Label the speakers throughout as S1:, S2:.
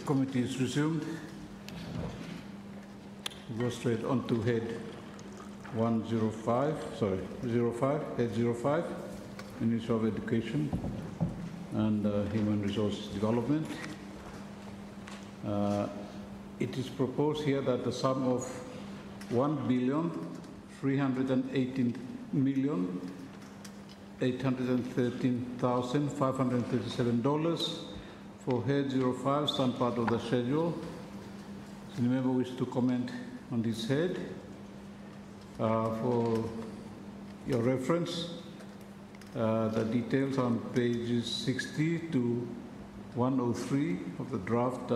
S1: Committee is resumed. We go straight on to head 05, head 05, Ministry of Education and Human Resources Development. It is proposed here that the sum of $1,318,813,537 for head 05, some part of the schedule. Does any member wish to comment on this head? For your reference, the details on pages 60 to 103 of the draft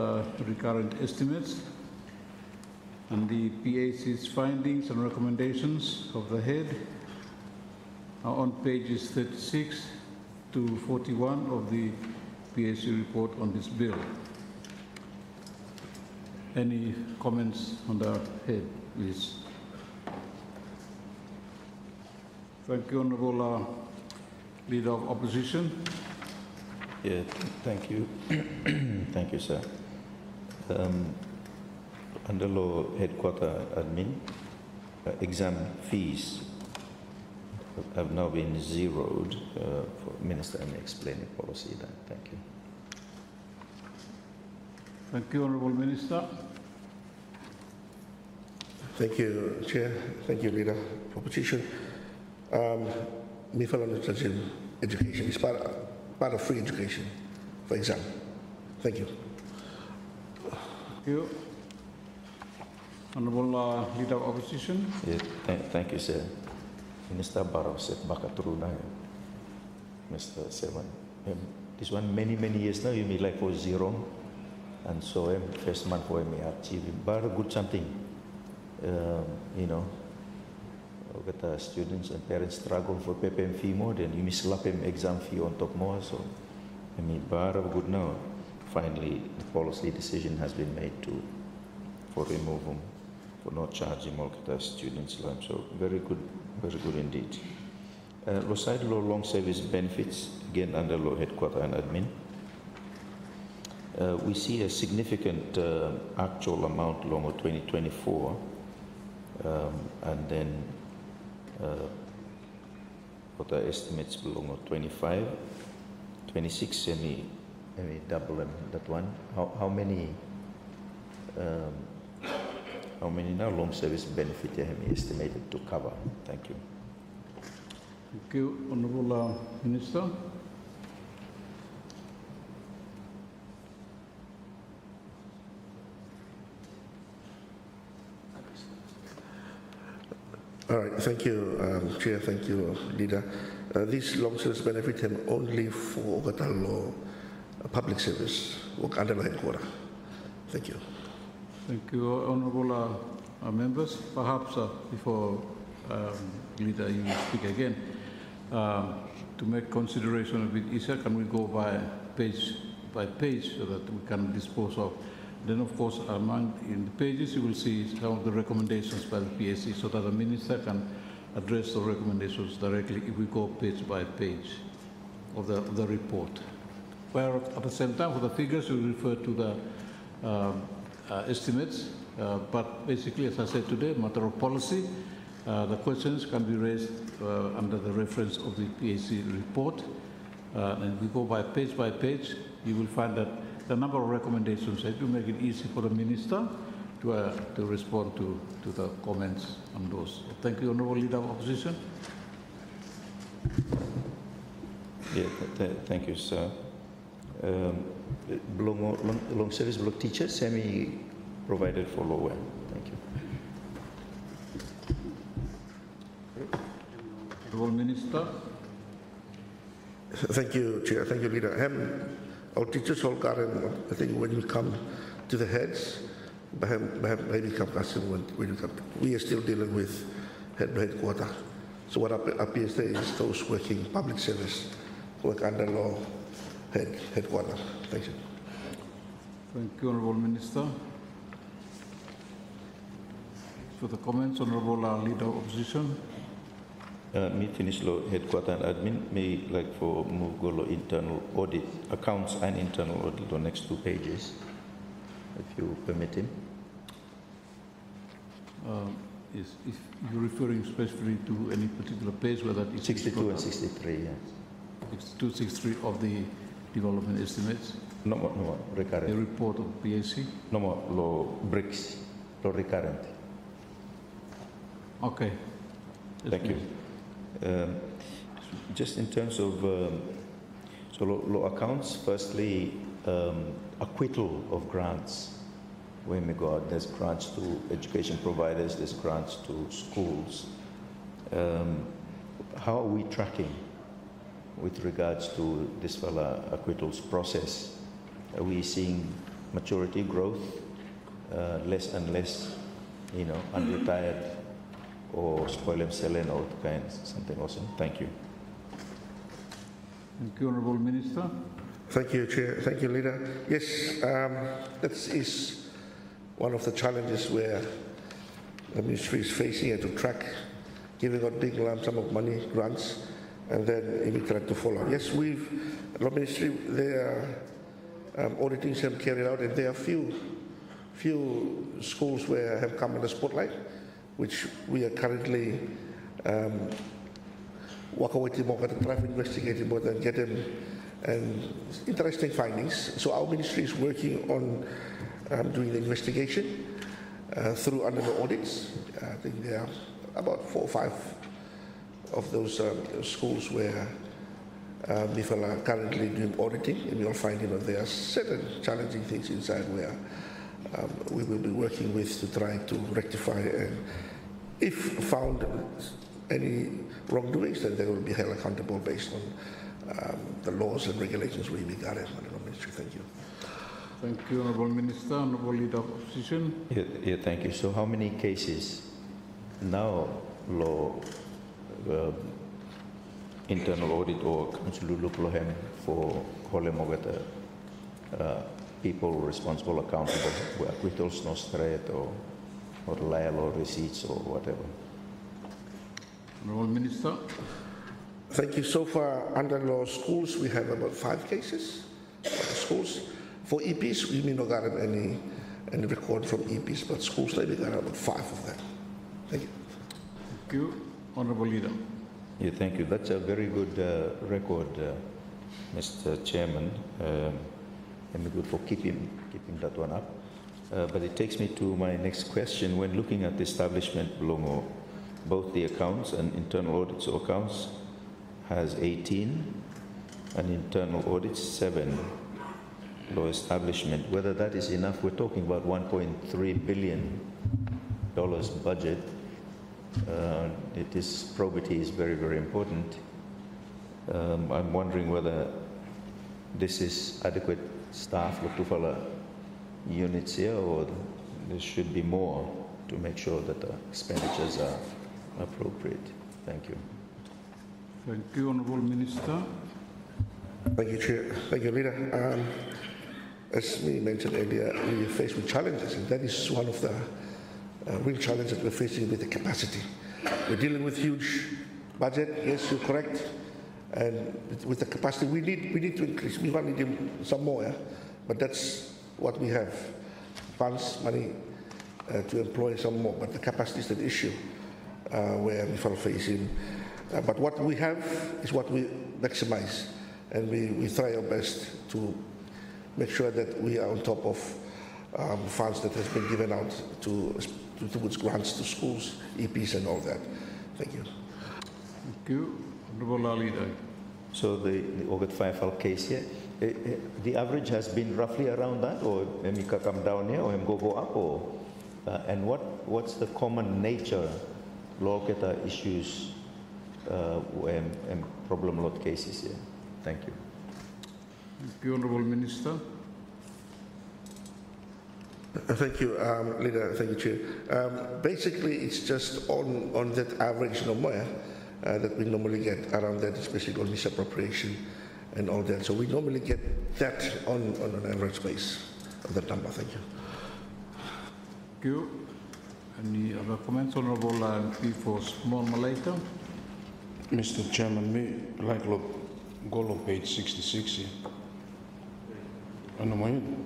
S1: recurrent estimates, and the PAC's findings and recommendations of the head are on pages 36 to 41 of the PAC report on this bill. Any comments on the head, please? Thank you, Honourable Leader of Opposition.
S2: Yeah, thank you. Thank you, sir. Under law headquarter admin, exam fees have now been zeroed for Minister and explaining policy then. Thank you.
S1: Thank you, Honourable Minister.
S3: Thank you, Chair. Thank you, Leader of Opposition. Education is part of free education for exam. Thank you.
S1: Thank you. Honourable Leader of Opposition.
S2: Yeah, thank you, sir. Minister Barrow said Bakaturuna, Mr. Seven. This one many years now, you may like for zero. And so first month for me achieving but good something. You know, the students and parents struggle for PPM fee more, then you miss slap exam fee on top more. So I mean, but good now. Finally, the policy decision has been made for remove them, for not charging all the students. So very good indeed. Side law long service benefits, again under law headquarter and admin. We see a significant actual amount along with 2024, and then what the estimates belong with 25, 26, semi double that one. How many now long service benefit you have estimated to cover? Thank you.
S1: Thank you, Honourable Minister.
S3: All right, thank you, Chair, thank you, Leader. This long service benefit him only for Okatalo public service, work under the headquarter. Thank you.
S1: Thank you, Honourable members. Perhaps before Leader, you speak again, to make consideration a bit easier, can we go by page so that we can dispose of? Then, of course, in the pages, you will see some of the recommendations by the PAC so that the Minister can address the recommendations directly if we go page by page of the report. Where at the same time, for the figures, we refer to the estimates. But basically, as I said today, matter of policy, the questions can be raised under the reference of the PAC report. And we go by page, you will find that the number of recommendations to make it easy for the Minister to respond to the comments on those. Thank you, Honourable Leader of Opposition.
S2: Yeah, thank you, sir. Long service block teachers, semi-provided for lower. Thank you.
S1: Honourable Minister.
S3: Thank you, Chair. Thank you, Leader. Our teachers all current, I think when we come to the heads, maybe come when we come. We are still dealing with headquarter. So what appears there is those working public service, work under law headquarter. Thank you.
S1: Thank you, Honourable Minister. For the comments, Honourable Leader of Opposition.
S2: Me finish lo headquarter and admin, me like for move go lo internal audit, accounts and internal audit, the next 2 pages, if you permit him.
S1: If you're referring specifically to any particular page, whether it's
S2: 62 and 63, yeah.
S1: 62, 63 of the development estimates,
S2: No more,
S1: the
S2: recurrent.
S1: report of PAC.
S2: No more, lo bricks, lo recurrent.
S1: Okay. Yes,
S2: Thank you.
S1: please.
S2: Just in terms of, so lo accounts, firstly, acquittal of grants. When we go out, there's grants to education providers, there's grants to schools. How are we tracking with regards to this fella acquittals process? Are we seeing maturity growth, less and less, unretired or spoil them selling or kind something awesome? Thank you.
S1: Thank you, Honourable Minister.
S3: Thank you, Chair. Thank you, Leader. Yes, that is one of the challenges where the ministry is facing, to track giving out big lump sum of money, grants, and then we try to follow. Yes, the ministry, their auditings have carried out, and there are few schools where have come in the spotlight, which we are currently working more, investigating more, and get them and interesting findings. So our ministry is working on doing the investigation through under the audits. I think there are about 4 or 5 of those schools where we are currently doing auditing, and we'll find there are certain challenging things inside where we will be working with to try to rectify, and if found any wrongdoings, then they will be held accountable based on the laws and regulations we got in the ministry. Thank you.
S1: Thank you, Honourable Minister. Honourable Leader of Opposition.
S2: Yeah, thank you. So how many cases now law internal audit or Council for Holemogata people responsible, accountable, where acquittals no straight or liable receipts or whatever?
S1: Honourable Minister.
S3: Thank you. So far, under law schools, we have about 5 cases for schools. For EPs, we may not got any record from EPs, but schools, we got about 5 of them. Thank you.
S1: Thank you. Honourable Leader.
S2: Yeah, thank you. That's a very good record, Mr. Chairman, and good for keeping that one up. But it takes me to my next question. When looking at the establishment, Blongo, both the accounts and internal audits or accounts has 18 and internal audits 7 law establishment. Whether that is enough, we're talking about $1.3 billion budget. Probity is very, very important. I'm wondering whether this is adequate staff look to follow units here, or there should be more to make sure that the expenditures are appropriate. Thank you.
S1: Thank you, Honourable Minister.
S3: Thank you, Chair. Thank you, Leader. As we mentioned earlier, we are faced with challenges, and that is one of the real challenges that we're facing with the capacity. We're dealing with huge budget, yes, you're correct, and with the capacity, we need to increase. We want to need some more, yeah? But that's what we have, funds, money to employ some more, but the capacity is an issue where we are facing. But what we have is what we maximize, and we try our best to make sure that we are on top of funds that has been given out towards grants to schools, EPs and all that. Thank you.
S1: Thank you. Honourable Leader.
S2: So the August 5 case here, the average has been roughly around that, or MICA come down here, or go up, or and what's the common nature law issues and problem lot cases here? Thank you.
S1: Thank you, Honourable Minister.
S3: Thank you, Leader. Thank you, Chair. Basically, it's just on that average number that we normally get around that, especially on misappropriation and all that. So we normally get that on an average base of that number. Thank you.
S1: Thank you. Any other comments, Honourable MP for Small Malaita?
S4: Mr. Chairman, me like look go on page 66 here. Ano mo yun?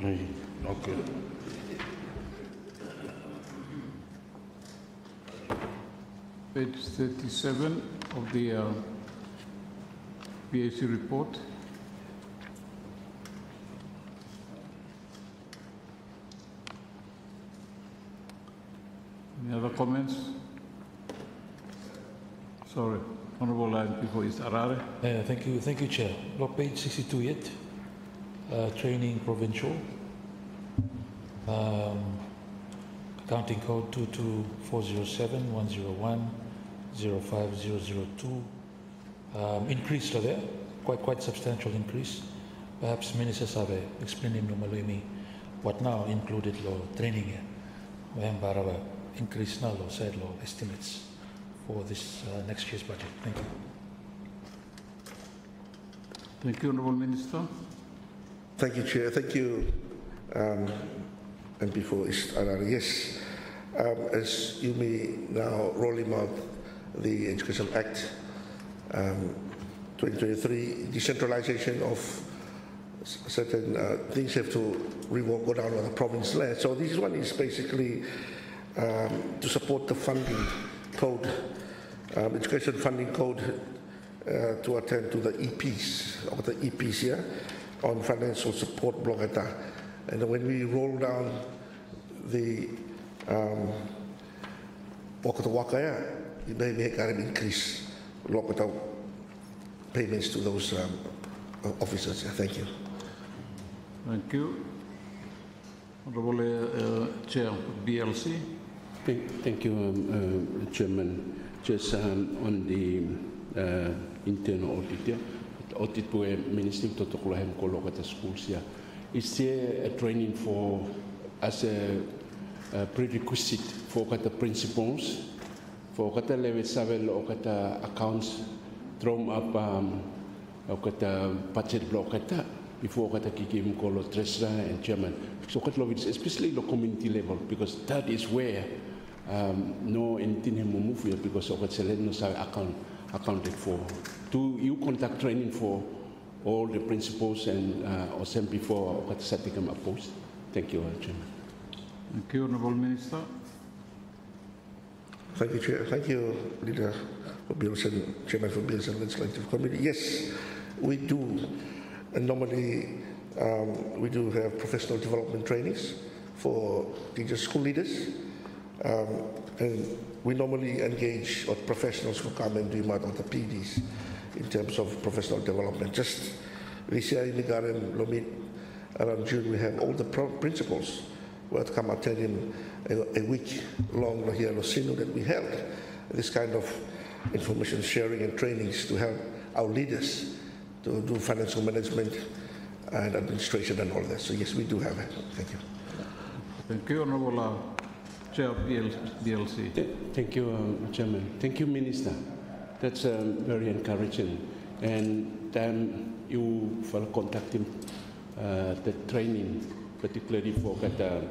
S4: Ay, okay.
S1: Page 37 of the PAC report. Any other comments? Sorry, Honorable Line before is Arare.
S5: Thank you, Chair. Look, page 62 yet. Training provincial. Accounting code 22407 101 05002. Increase there, quite substantial increase. Perhaps Minister Sabe explaining no malumi what now included law training here. When Barawa increase now law side law estimates for this next year's budget. Thank you.
S1: Thank you, Honorable Minister.
S3: Thank you, Chair. Thank you. And before yes, as you may now rolling out the Education Act 2023, decentralization of certain things have to go down on the province land. So this one is basically to support the funding code, education funding code, to attend to the EPs here on financial support block. And when we roll down the Wakatawaka, it may make an increase local payments to those officers. Thank you.
S1: Thank you. Honorable Chair, BLC.
S6: Thank you, Chairman. Just on the internal audit, audit where Ministry to Tokulahem Kolokata schools here. Is there a training for as a prerequisite for kata principles for kata level savel o kata accounts drum up o kata budget block kata before kata kikim kolo treasurer and chairman. So kata especially the community level because that is where no anything hemo move here because o kata no sa accounted for. Do you conduct training for all the principles and or same before what Satikam opposed? Thank you, Chairman.
S1: Thank you, Honorable Minister.
S3: Thank you, Chair. Thank you, Leader for Bills and Chairman for Bills and Legislative Committee. Yes, we do. And normally, we do have professional development trainings for teachers, school leaders. And we normally engage with professionals who come and do the PDs in terms of professional development. Just this year in the Garden Lomit, around June, we have all the principals who have come attending a week-long here that we held. This kind of information sharing and trainings to help our leaders to do financial management and administration and all that. So yes, we do have it. Thank you.
S1: Thank you, Honorable Chair of BLC.
S6: Thank you, Chairman. Thank you, Minister. That's very encouraging. And you for contacting the training, particularly for the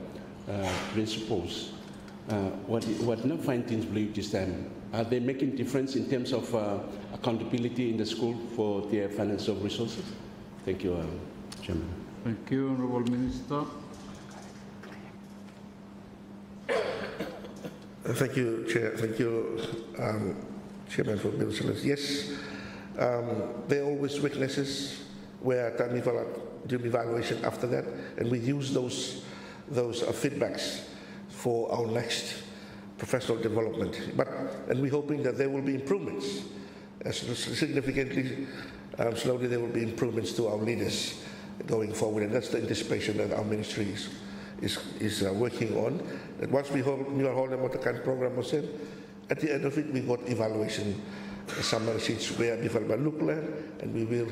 S6: principals. What no findings believe this time? Are they making difference in terms of accountability in the school for their financial resources? Thank you, Chairman.
S1: Thank you, Honorable Minister.
S3: Thank you, Chair. Thank you, Chairman for Bill Sellers. Yes, there are always weaknesses where time do evaluation after that, and we use those feedbacks for our next professional development. And we're hoping that there will be improvements. Significantly, slowly there will be improvements to our leaders going forward, and that's the anticipation that our ministry is working on. That once we hold the kind of program was in, at the end of it, we got evaluation summary sheets where we look at, and we will,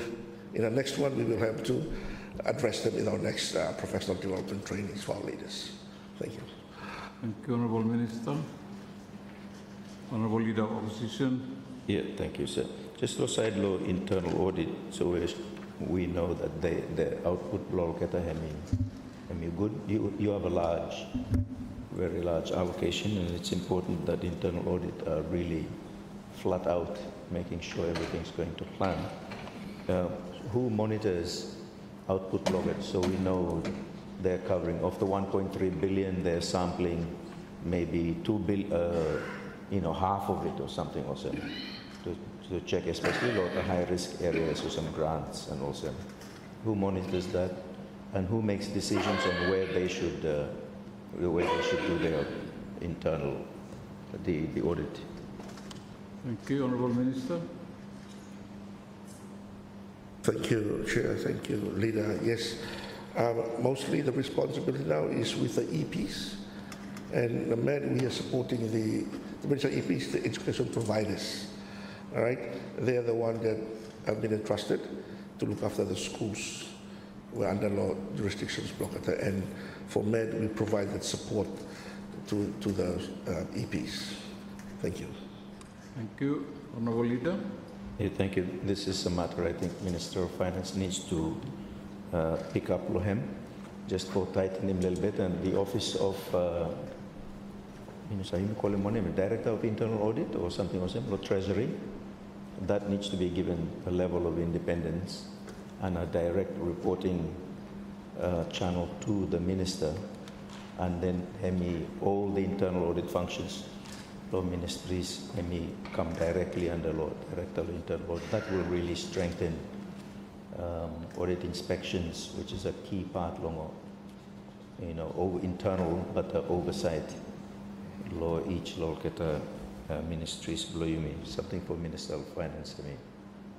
S3: in the next one, we will have to address them in our next professional development trainings for our leaders. Thank you.
S1: Thank you, Honorable Minister. Honorable Leader of Opposition.
S2: Yeah, thank you, sir. Just to side law internal audit, so we know that the output law get good. You have a very large allocation, and it's important that internal audit are really flat out making sure everything's going to plan. Who monitors output logger so we know they're covering of the 1.3 billion they're sampling maybe 2 billion, half of it or something also to check, especially a lot of high risk areas or some grants and also who monitors that and who makes decisions on where they should do their internal the audit.
S1: Thank you, Honourable Minister.
S3: Thank you, Chair. Thank you, Leader. Yes, mostly the responsibility now is with the EPs. And the MED, we are supporting the Minister EPs, the education providers. All right? They are the ones that have been entrusted to look after the schools who are under law jurisdictions blocked. And for MED, we provide that support to the EPs. Thank you.
S1: Thank you, Honourable Leader.
S2: Yeah, thank you. This is a matter I think Minister of Finance needs to pick up Lohem, just for tighten him a little bit, and the office of Director of Internal Audit or something or similar, Treasury, that needs to be given a level of independence and a direct reporting channel to the Minister, and then all the internal audit functions law ministries come directly under law, Director of Internal Audit. That will really strengthen audit inspections, which is a key part long, internal but the oversight law each law get ministries below you mean something for Minister of Finance.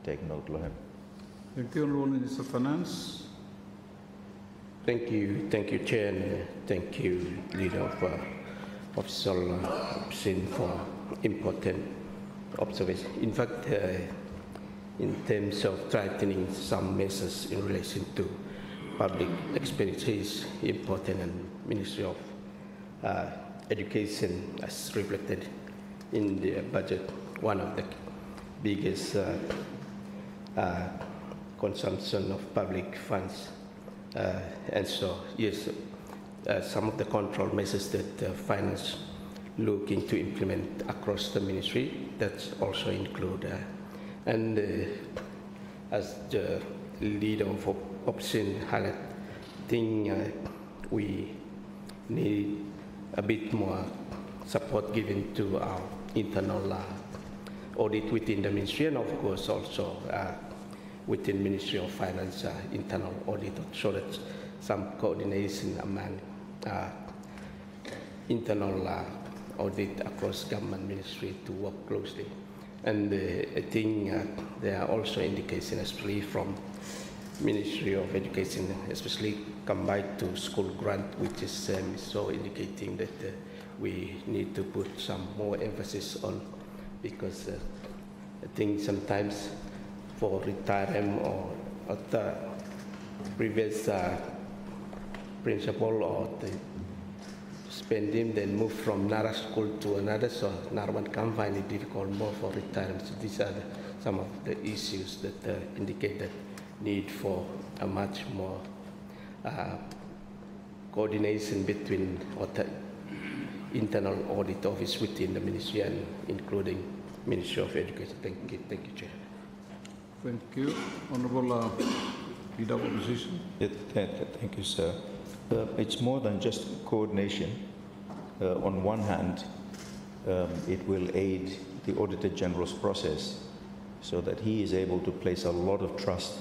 S2: Take note, Lohem.
S1: Thank you, Honourable Minister of Finance.
S6: Thank you, Chair, and thank you, Leader of Official Sin for important observation. In fact, in terms of tightening some measures in relation to public expenditure is important, and Ministry of Education as reflected in the budget, one of the biggest consumption of public funds. And so, yes, some of the control measures that finance looking to implement across the ministry, that's also include. And as the leader of option highlight, I think we need a bit more support given to our internal audit within the ministry, and of course also within Ministry of Finance internal audit, so that some coordination among internal audit across government ministry to work closely. And I think there are also indications, especially from Ministry of Education, especially combined to school grant, which is so indicating that we need to put some more emphasis on, because I think sometimes for retirement or the previous principal or the spending, then move from another school to another, so another one can find it difficult more for retirement. So these are some of the issues that indicate that need for a much more coordination between the internal audit office within the ministry and including Ministry of Education. Thank you, Chair.
S1: Thank you. Honourable Leader of Opposition.
S2: Thank you, sir. It's more than just coordination. On one hand, it will aid the Auditor General's process so that he is able to place a lot of trust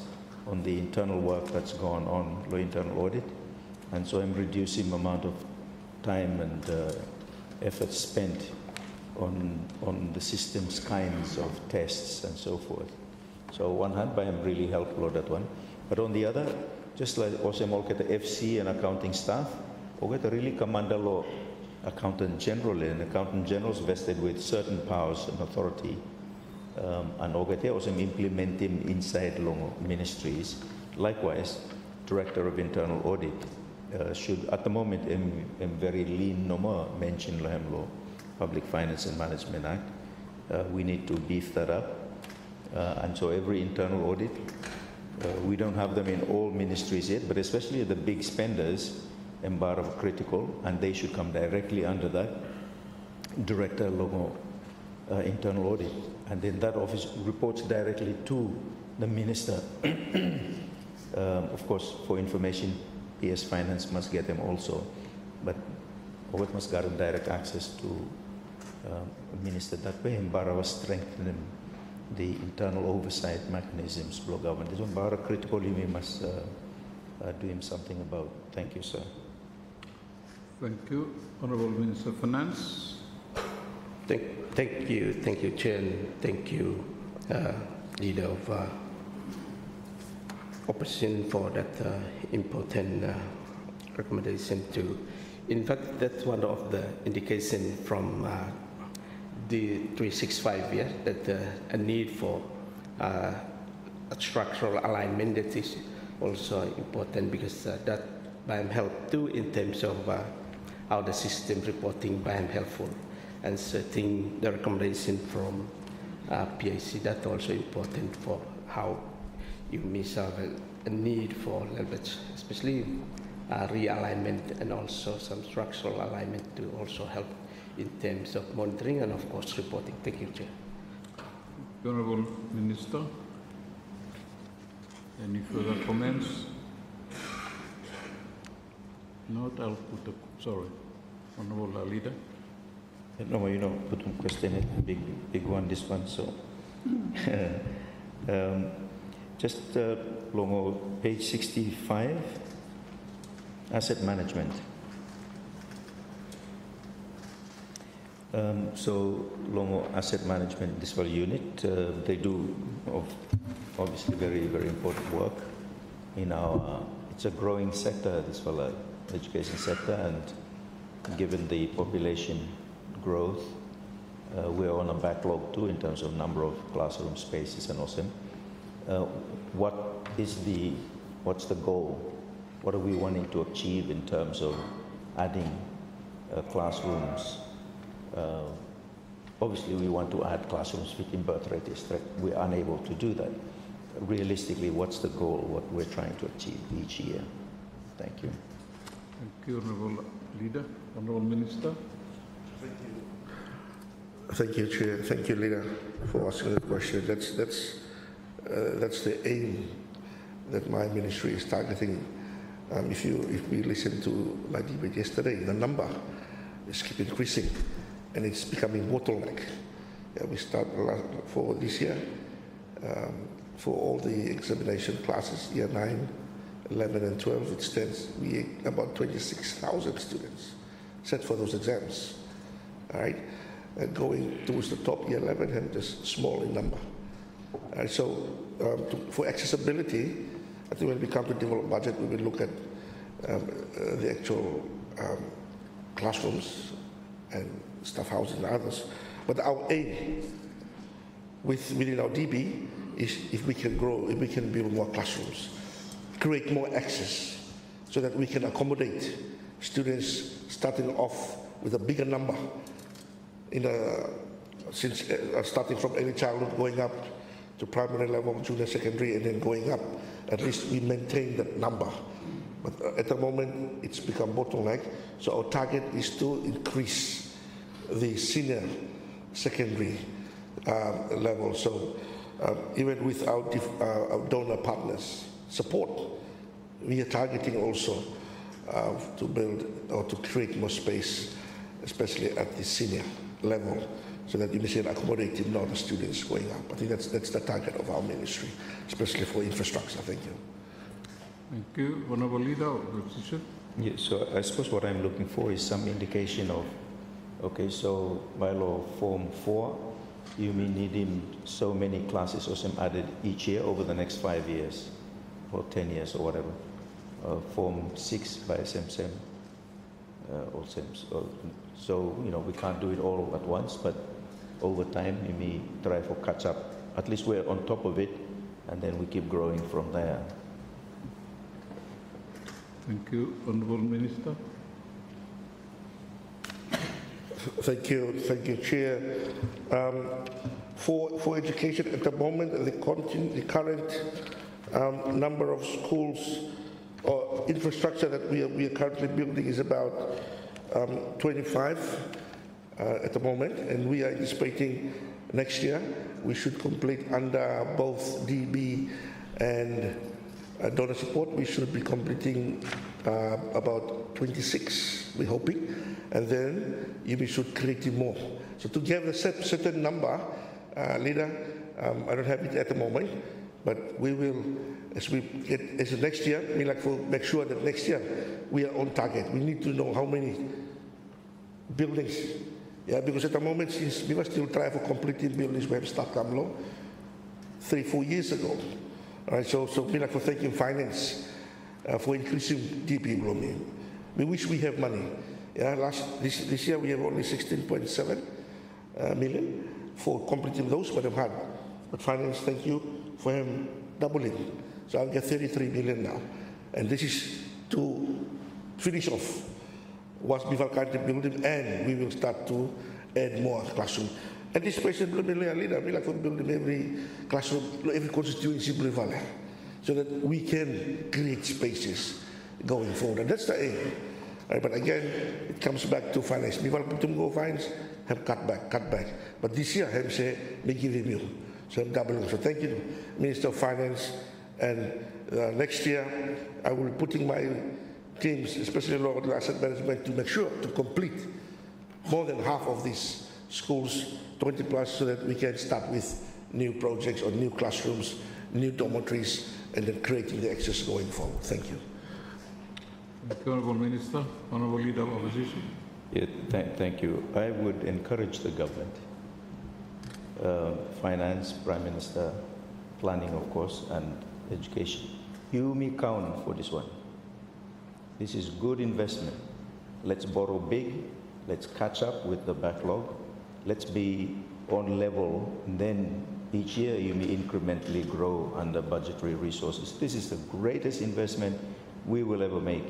S2: on the internal work that's gone on, the internal audit, and so I'm reducing the amount of time and effort spent on the system's kinds of tests and so forth. So on one hand, I am really helpful on that one. But on the other, just like also get the FC and accounting staff, or get a really commander law accountant general, and accountant generals vested with certain powers and authority, and also implementing inside long ministries. Likewise, director of internal audit should, at the moment, I'm very lean no more mention law, Public Finance and Management Act. We need to beef that up, and so every internal audit. We don't have them in all ministries yet, but especially the big spenders embargo critical, and they should come directly under that director logo internal audit. and then that office reports directly to the minister. Of course, for information, PS Finance must get them also, but Owet must get direct access to minister that way, and Bara was strengthening the internal oversight mechanisms below government. This one Bara critically we must do him something about. Thank you, sir.
S1: Thank you. Honourable Minister of Finance.
S7: Thank you, Chair, and thank you, Leader of Opposition, for that important recommendation too. In fact, that's one of the indications from the 365 year that a need for a structural alignment that is also important, because that BIAM help too in terms of how the system reporting BIAM helpful, and setting the recommendation from PAC that also important for how you may have a need for leverage, especially realignment and also some structural alignment to also help in terms of monitoring and of course reporting. Thank you, Chair.
S1: Honourable Minister, any further comments? Not, I'll put the, sorry, Honourable Leader.
S2: No, you know, put one question, big one, this one, so. Just Longo, page 65, asset management. So Longo Asset Management, this whole unit, they do obviously very, very important work in our, it's a growing sector, this whole education sector, and given the population growth, we're on a backlog too in terms of number of classroom spaces and also what's the goal? What are we wanting to achieve in terms of adding classrooms? Obviously, we want to add classrooms fitting birth rate is we're unable to do that. Realistically, what's the goal? What we're trying to achieve each year? Thank you.
S1: Thank you, Honourable Leader. Honourable Minister.
S3: Thank you. Thank you, Chair. Thank you, Leader, for asking the question. That's the aim that my ministry is targeting. If we listen to my debate yesterday, the number is keep increasing, and it's becoming bottleneck. We start for this year for all the examination classes, year 9, 11, and 12. It stands about 26,000 students set for those exams. All right, and going towards the top, year 11, and just small in number. So for accessibility, I think when we come to develop budget, we will look at the actual classrooms and staff housing and others. But our aim within our DB is if we can grow, if we can build more classrooms, create more access so that we can accommodate students starting off with a bigger number starting from early childhood going up to primary level, junior secondary, and then going up. At least we maintain that number. But at the moment, it's become bottleneck. So our target is to increase the senior secondary level. So even with our donor partners' support, we are targeting also to build or to create more space, especially at the senior level, so that you can accommodate more the students going up. I think that's the target of our ministry, especially for infrastructure. Thank you.
S1: Thank you. Honourable Leader of the Opposition.
S2: Yeah, so I suppose what I'm looking for is some indication of, okay, so by law Form 4, you may need him so many classes or some added each year over the next 5 years or 10 years or whatever. Form 6 by SMSM or SEMS. So, you know, we can't do it all at once, but over time we may try for catch up. At least we're on top of it, and then we keep growing from there.
S1: Thank you. Honourable Minister.
S3: Thank you, Chair. For education at the moment, the current number of schools or infrastructure that we are currently building is about 25 at the moment, and we are anticipating next year, we should complete under both DB and donor support. We should be completing about 26, we're hoping, and then we should create more. So to give a certain number, leader, I don't have it at the moment, but we will, as next year, we like to make sure that next year we are on target. We need to know how many buildings, because at the moment, since we were still trying for completing buildings, we have started 3-4 years ago. All right, so we like to thank you, finance, for increasing DP blooming. We wish we have money. This year we have only 16.7 million for completing those, but I'm hard. But finance, thank you for him doubling. So I'll get 33 million now. And this is to finish off what's Bivalkante building, and we will start to add more classroom. And this patient leader, we like to build in every classroom, every constituency, so that we can create spaces going forward. And that's the aim. Right, but again, it comes back to finance. Bivalkante go fines have cut back. But this year, have say, they give him you. So I'm doubling. So thank you, Minister of Finance. And next year, I will be putting my teams, especially Lord Asset Management, to make sure to complete more than half of these schools, 20 plus, so that we can start with new projects or new classrooms, new dormitories, and then creating the access going forward. Thank you.
S1: Thank you, Honourable Minister. Honourable Leader of Opposition.
S2: Yeah, thank you. I would encourage the government, finance, Prime Minister, planning, of course, and education. You me count for this one. This is good investment. Let's borrow big. Let's catch up with the backlog. Let's be on level. And then each year you may incrementally grow under budgetary resources. This is the greatest investment we will ever make.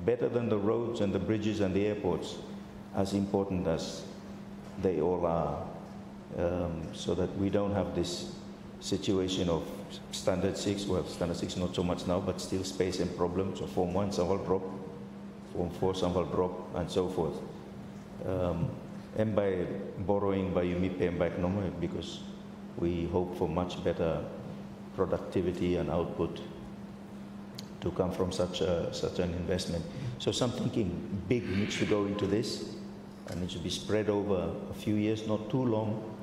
S2: Better than the roads and the bridges and the airports, as important as they all are, so that we don't have this situation of standard 6, well, standard 6 not so much now, but still space and problems. So Form 1, some will drop, Form 4, some will drop, and so forth. And by borrowing, by you pay back no more, because we hope for much better productivity and output to come from such an investment. So some thinking big needs to go into this, and it should be spread over a few years, not too long,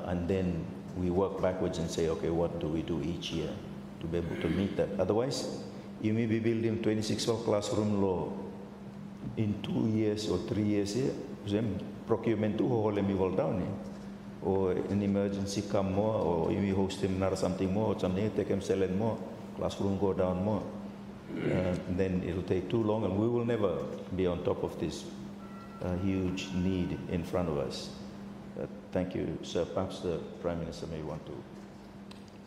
S2: and then we work backwards and say, okay, what do we do each year to be able to meet that? Otherwise, you may be building 26 classroom law in 2 years or 3 years here. Procurement to hold me down here. Or an emergency come more, or you may host him or something more, or something, take him selling more, classroom go down more. Then it'll take too long, and we will never be on top of this huge need in front of us. Thank you, sir. Perhaps the Prime Minister may want to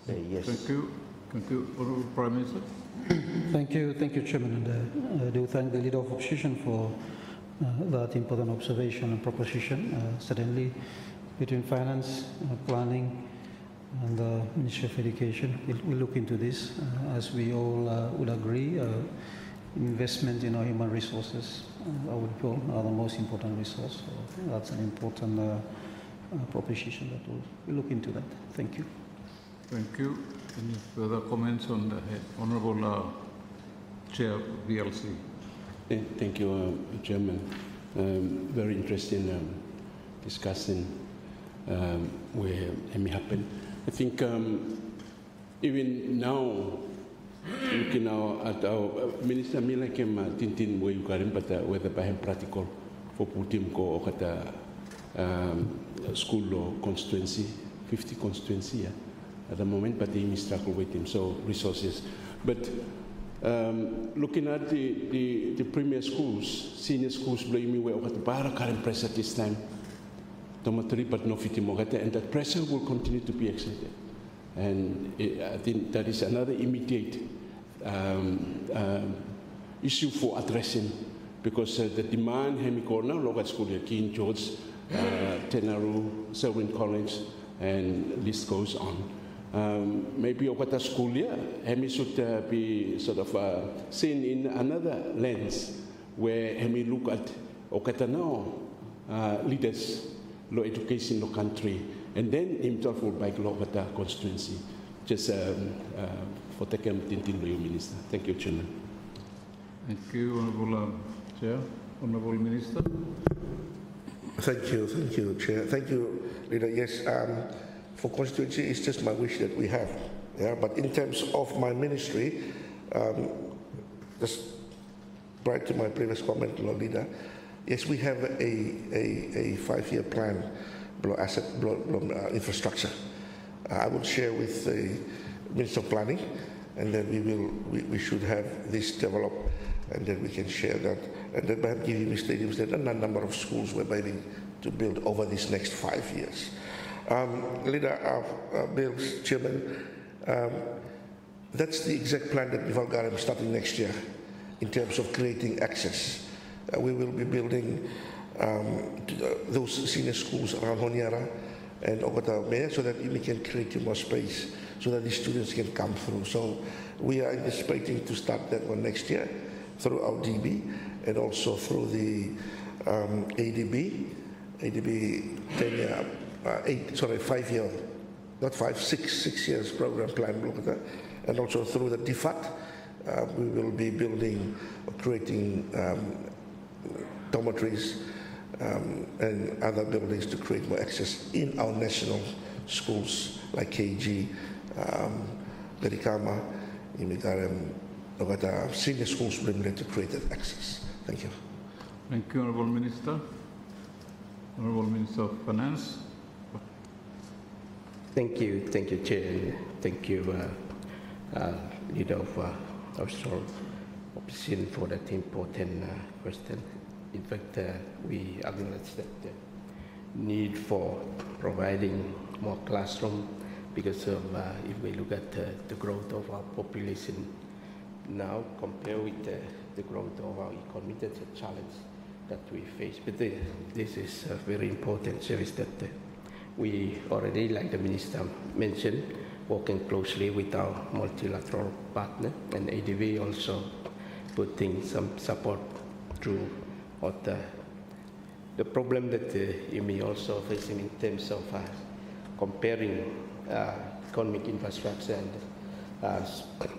S2: say yes.
S1: Thank you. Thank you, Honourable Prime Minister.
S8: Thank you, Chairman. And I do thank the Leader of Opposition for that important observation and proposition. Certainly, between finance, planning, and the Ministry of Education, we'll look into this. As we all would agree, investment in our human resources, I would feel, are the most important resource. So that's an important proposition that we'll look into that. Thank you.
S1: Thank you. Any further comments on the Honourable Chair of VLC?
S6: Thank you, Chairman. Very interesting discussing where it may happen. I think even now, looking at our Minister Mila came tintin where you got but whether by him practical for Putim ko kata school law constituency, 50 constituency yeah, at the moment, but he struggle with him, so resources. But looking at the premier schools, senior schools, blaming where the para current pressure this time, dormitory, but no fitting and that pressure will continue to be exerted. And I think that is another immediate issue for addressing, because the demand, Hemicorna, local school here, King George, Tenaru, Selwyn College, and list goes on. Maybe Okata school year, Hemi should be sort of seen in another lens, where Hemi look at Okata now, leaders, law education in the country, And then himself will bike law at the constituency. Just for taking Tintin Loyo Minister. Thank you, Chairman.
S1: Thank you, Honourable Chair. Honourable Minister.
S3: Thank you, Chair. Thank you, Leader. Yes, for constituency, it's just my wish that we have. Yeah, but in terms of my ministry, just prior to my previous comment, Lord Leader, yes, we have a 5-year plan, infrastructure. I will share with the Minister of Planning, and then we should have this developed, and then we can share that. And then by giving me stadiums, there are a number of schools we're planning to build over these next 5 years. Leader, Bill's Chairman, that's the exact plan that Nivalgarem is starting next year in terms of creating access. We will be building those senior schools around Honiara and Okata Mea so that we can create more space so that the students can come through. So we are anticipating to start that one next year through our DB and also through the ADB 10-year, 5-year, not 5, 6 years program plan, and also through the DFAT, we will be building, creating dormitories and other buildings to create more access in our national schools like KG, Garikama, Imigarem, senior schools will be able to create that access. Thank you.
S1: Thank you, Honourable Minister. Honourable Minister of Finance.
S7: Thank you, Chair. Thank you, Leader of Opposition, for that important question. In fact, we acknowledge that the need for providing more classroom because of, if we look at the growth of our population now compared with the growth of our economy, that's a challenge that we face. But this is a very important service that we already, like the Minister mentioned, working closely with our multilateral partner, and ADB also putting some support through what the problem that you may also facing in terms of comparing economic infrastructure and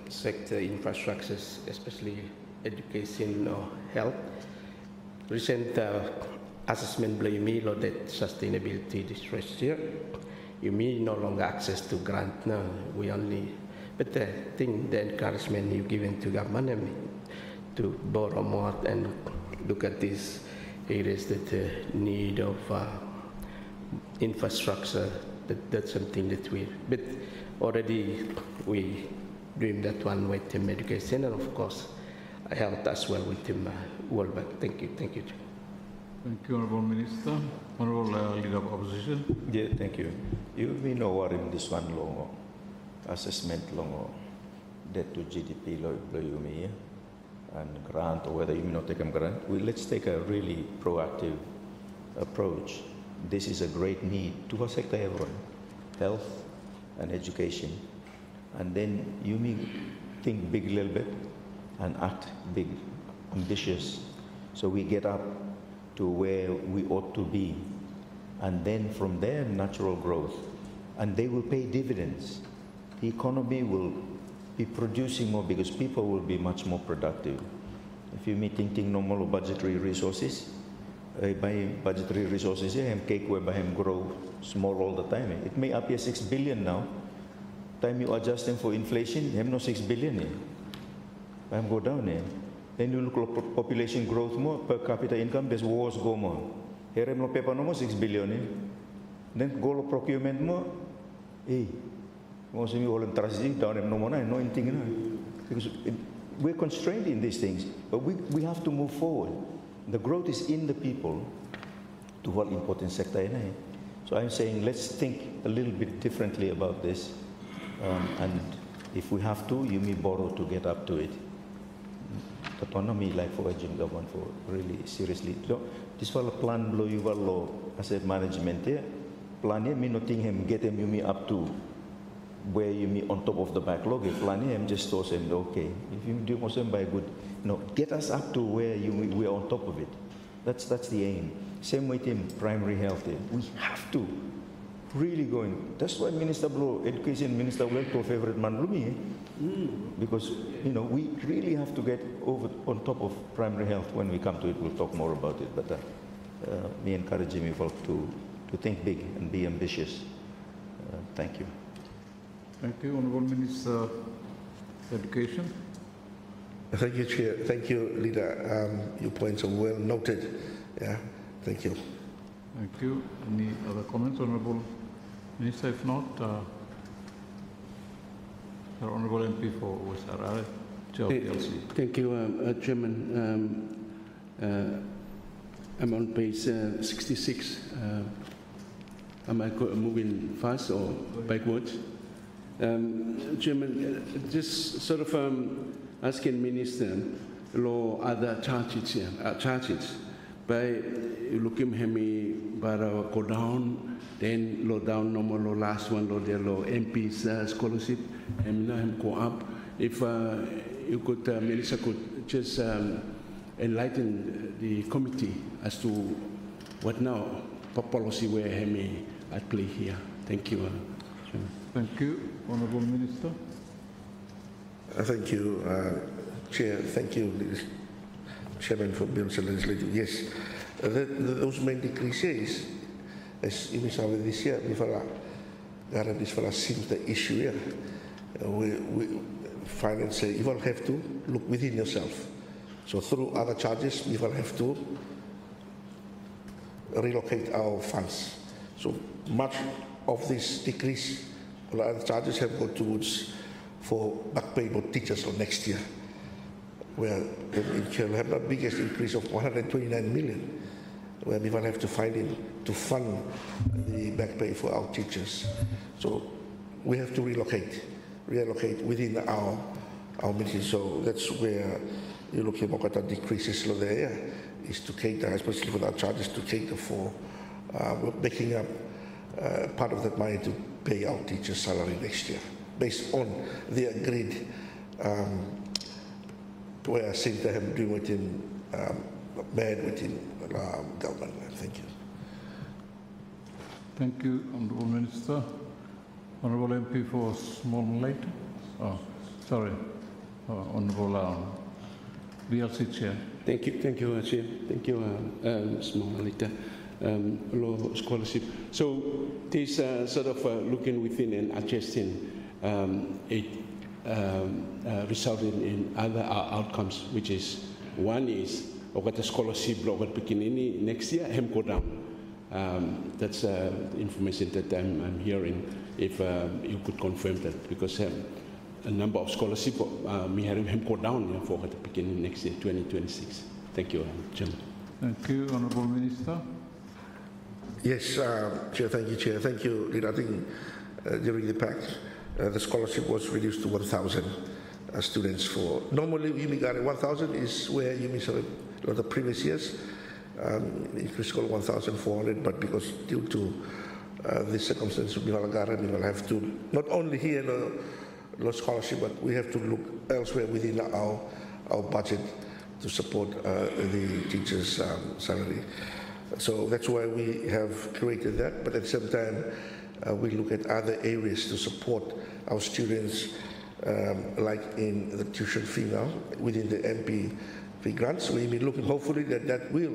S7: sector infrastructures, especially education or health. Recent assessment by UMI looked at sustainability this year. UMI no longer access to grant. No, we only, but I think the encouragement you've given to government to borrow more and look at these areas that need of infrastructure. That's something that but already we doing that one with him education, and of course health as well with him World Bank. Thank you.
S1: Thank you, Honourable Minister. Honourable Leader of Opposition.
S2: Yeah, thank you. You may know what in this one long assessment long debt to GDP you may and grant, or whether you may not take a grant. Let's take a really proactive approach. This is a great need to our sector, everyone, health and education. And then you may think big a little bit and act big, ambitious. So we get up to where we ought to be. And then from there, natural growth. And they will pay dividends. The economy will be producing more because people will be much more productive. If you meet thinking normal budgetary resources, by budgetary resources, cake where by him grow small all the time. It may appear 6 billion now. Time you adjust them for inflation, him no 6 billion. By him go down. Then you look at population growth more, per capita income, there's wars go more. Here him no paper no more 6 billion. Then go to procurement more. Most of you all in transit down him no more, no anything. Because we're constrained in these things, but we have to move forward. The growth is in the people to what important sector. So I'm saying let's think a little bit differently about this. And if we have to, you may borrow to get up to it. Autonomy, like for agent government, for really seriously. So, this was a plan below you law asset management. Plan here, me nothing him get him you me up to where you me on top of the backlog. Plan here, just told him okay. If you do most by good, get us up to where we are on top of it. That's the aim. Same with him, primary health. We have to really going. That's why Minister Blow, Education Minister will to favorite Manlumi, because we really have to get over on top of primary health. When we come to it, we'll talk more about it. But me encouraging you folks to think big and be ambitious. Thank you.
S1: Thank you, Honourable Minister Education.
S3: Thank you, Chair. Thank you, Leader. Your points are well noted. Yeah, thank you.
S1: Thank you. Any other comments, Honourable Minister? If not, the Honourable MP for West Harare, Chair of PLC.
S6: Thank you, Chairman. I'm on page 66. Am I moving fast or backwards? Chairman, just sort of asking Minister, law other charges by looking at me, but go down, then low down, no more low last one, low there, low MP's scholarship, and now him go up. If you could, Minister could just enlighten the committee as to what now policy where him at play here. Thank you, Chairman.
S1: Thank you, Honourable Minister.
S3: Thank you, Chair. Thank you, Chairman, for Bills and Legislative. Yes, those main decreases, as you saw this year, before I seems the issue here. We finance say you will have to look within yourself. So through other charges, we will have to relocate our funds. So much of this decrease, a lot of charges have gone towards for back pay for teachers for next year, where we will have the biggest increase of 129 million, where we will have to find it to fund the back pay for our teachers. So we have to relocate within our ministry. So that's where you look at the decreases there, is to cater, especially for our charges, to cater for making up part of that money to pay our teachers' salary next year, based on the agreed where Senator have doing within within government. Thank you.
S1: Thank you, Honourable Minister. Honourable MP for Small Lake. Oh, sorry, Honourable BLC Chair.
S6: Thank you, Chair. Thank you, Small Lake. Law scholarship. So this sort of looking within and adjusting it resulted in other outcomes, which is one is the scholarship law beginning next year hem go down. That's the information that I'm hearing. If you could confirm that, because a number of scholarship me hearing hem go down for the beginning next year, 2026. Thank you, Chairman.
S1: Thank you, Honourable Minister.
S3: Yes, Chair, thank you, Chair. Thank you, Leader. I think during the pact, the scholarship was reduced to 1,000 students for. Normally, we got 1,000 is where you miss the previous years. Increased school 1,400, but because due to this circumstance, we will have to not only here the scholarship, but we have to look elsewhere within our budget to support the teachers' salary. So that's why we have created that, but at the same time, we look at other areas to support our students, like in the tuition fee now, within the MP fee grants. We'll be looking hopefully that will,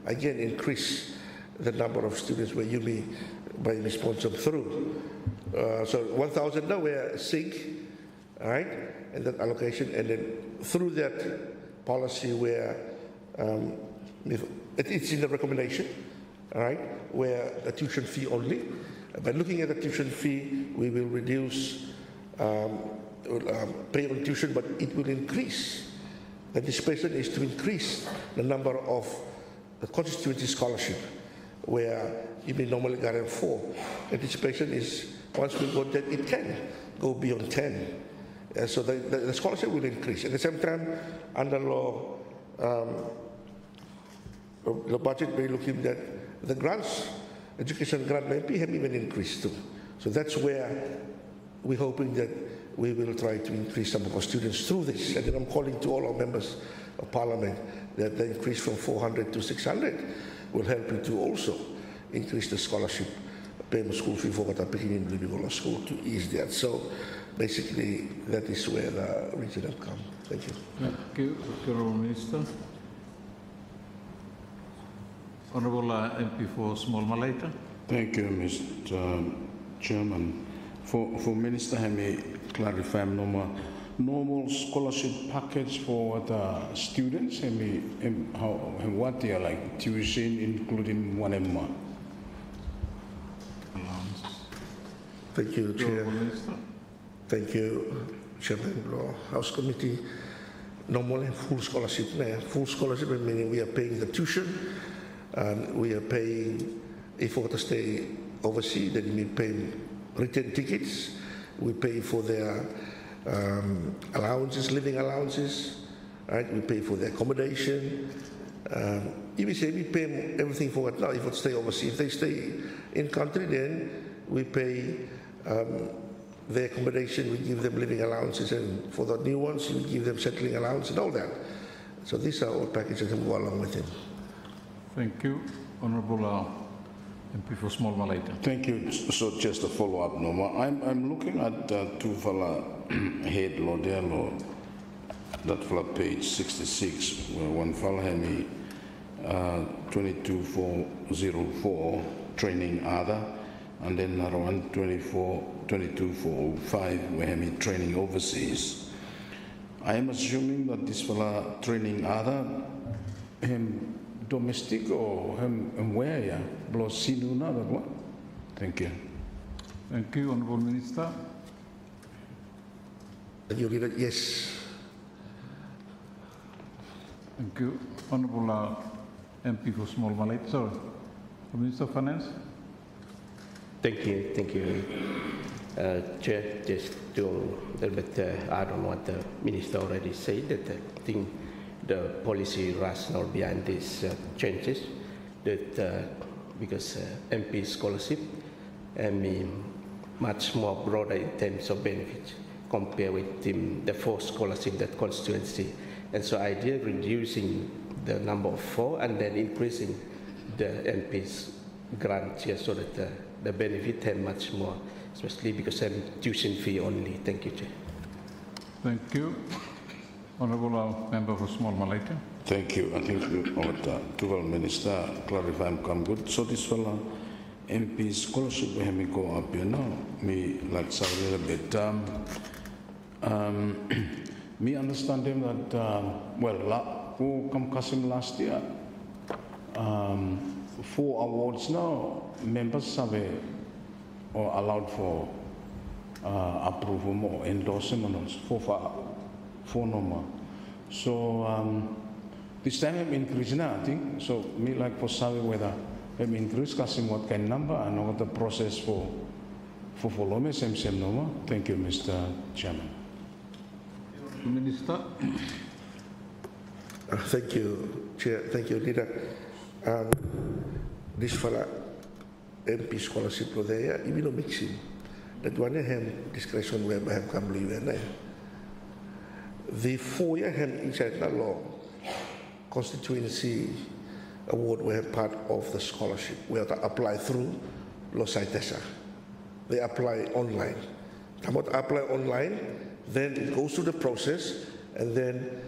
S3: again, increase the number of students where you be by responsible through. So 1,000 now we're sync, all right, and that allocation, and then through that policy where it's in the recommendation, all right, where the tuition fee only. By looking at the tuition fee, we will reduce pay on tuition, but it will increase. The anticipation is to increase the number of the constituency scholarship, where you may normally get 4. Anticipation is once we go 10, it can go beyond 10. So the scholarship will increase. At the same time, under law, the budget may look at the grants, education grant may have even increased too. So that's where we're hoping that we will try to increase some of our students through this. And then I'm calling to all our members of parliament that the increase from 400 to 600 will help you to also increase the scholarship pay my school fee for what I'm picking in Libigola school to ease that. So basically, that is where the reason have come. Thank you.
S1: Thank you, Honourable Minister. Honourable MP for Small Malaita.
S4: Thank you, Mr. Chairman. For Minister, let me clarify normal scholarship package for the students, what they are like tuition, including 1 month.
S3: Thank you, Chair.
S1: Honourable Minister.
S3: Thank you, Chairman of House Committee. Normally, full scholarship. Full scholarship meaning we are paying the tuition, and we are paying, if we want to stay overseas, then we pay return tickets. We pay for their allowances, living allowances, right? We pay for their accommodation. If we say we pay everything for it now, if they stay overseas, if they stay in country, then we pay their accommodation, we give them living allowances, and for the new ones, we give them settling allowance and all that. So these are all packages that go along with it.
S1: Thank you. Honourable MP for Small Malaita.
S4: Thank you. So just a follow-up, Norma. I'm looking at two fella head law there, law. That fella page 66, where one fella had me 22404 training other, and then another one 22405 where he training overseas. I am assuming that this fella training other him domestic or him where ya blow sinu na that one. Thank you.
S1: Thank you, Honourable Minister.
S3: You read it? Yes.
S1: Thank you. Honourable MP for Small Malaita. Sorry. Minister of Finance.
S7: Thank you. Chair, just to a little bit add on what the Minister already said, that I think the policy rationale behind these changes, that because MP scholarship much more broader in terms of benefits compared with the 4 scholarship that constituency. And so idea reducing the number of 4 and then increasing the MP's grant here so that the benefit have much more, especially because I'm tuition fee only. Thank you, Chair.
S1: Thank you. Honourable Member for Small Malaita.
S4: Thank you. I think the Minister clarify come good. So this fella MP scholarship we have me go up here now. Me like say a little bit. Me understand him that who come Kasim last year. 4 awards now. Members have or allowed for approval more endorsements for no more. So this time I'm increasing now, I think. So me like for Savi whether I'm increase Kasim what kind of number and what the process for follow me same no more. Thank you, Mr. Chairman.
S1: Minister.
S3: Thank you, Chair. Thank you, Leader. This fella MP scholarship there, even no mixing. That one have discretion where I have come live. The 4-year have inside the law constituency award we have part of the scholarship. We have to apply through Los Saitesa. They apply online. Somewhat apply online, then it goes through the process, and then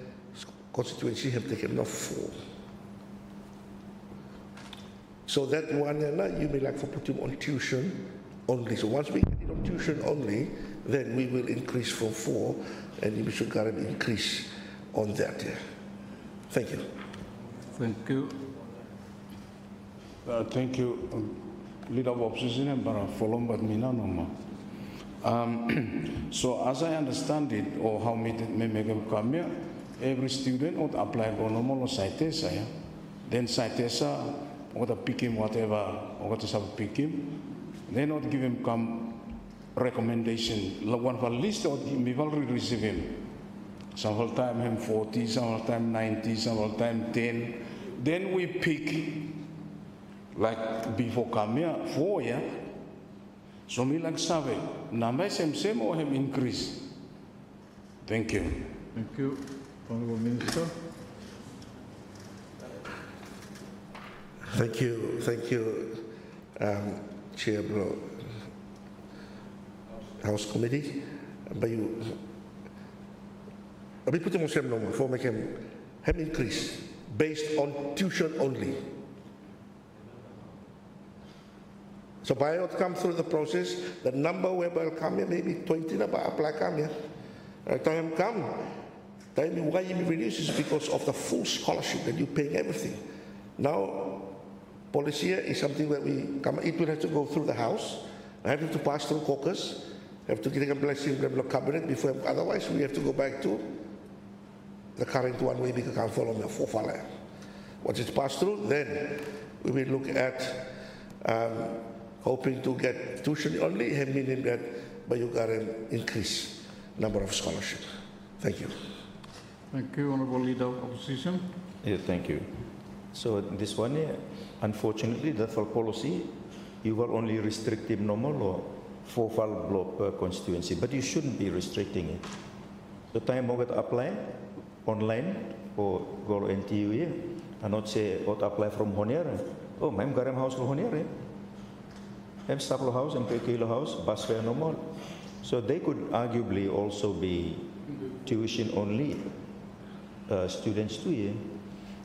S3: constituency have taken off 4. So that one, you may like for put him on tuition only. So once we get it on tuition only, then we will increase from 4, and we should get an increase on that. Yeah. Thank you.
S1: Thank you.
S4: Thank you, Leader of Opposition, but follow but me no more. So as I understand it, or how me make them come here, every student would apply for normal Saitesa. Yeah? Then Saitesa or to pick him whatever, or to have pick him, then not give him come recommendation. One for list or we will receive him. Some of the time him 40, some of the time 90, some of the time 10. Then we pick like before come here 4, yeah. So me like save number same or him increase. Thank you.
S1: Thank you, Honourable Minister.
S3: Thank you, chair of the House Committee. But you, I put him on some number for make him increase based on tuition only. So by what come through the process, the number where will come here, maybe 20 na ba apply come here. Time come, time why you reduce is because of the full scholarship that you're paying everything. Now, policy here is something that it will have to go through the House, have to pass through caucus, have to get a blessing from the cabinet before, otherwise we have to go back to the current one where we can follow the four. Once it's passed through, then we will look at hoping to get tuition only, meaning that by you got an increase number of scholarship. Thank you.
S1: Thank you, Honourable Leader of Opposition.
S2: Yeah, thank you. So this one, unfortunately, that for policy, you will only restrict him normal or 4 block per constituency, but you shouldn't be restricting it. So time mo apply online or go NTU here, and not say what apply from Honier. Oh, I'm garam house for Honier. I'm staplo house, I'm kilo house, bus fare no more. So they could arguably also be tuition only students too. Yeah?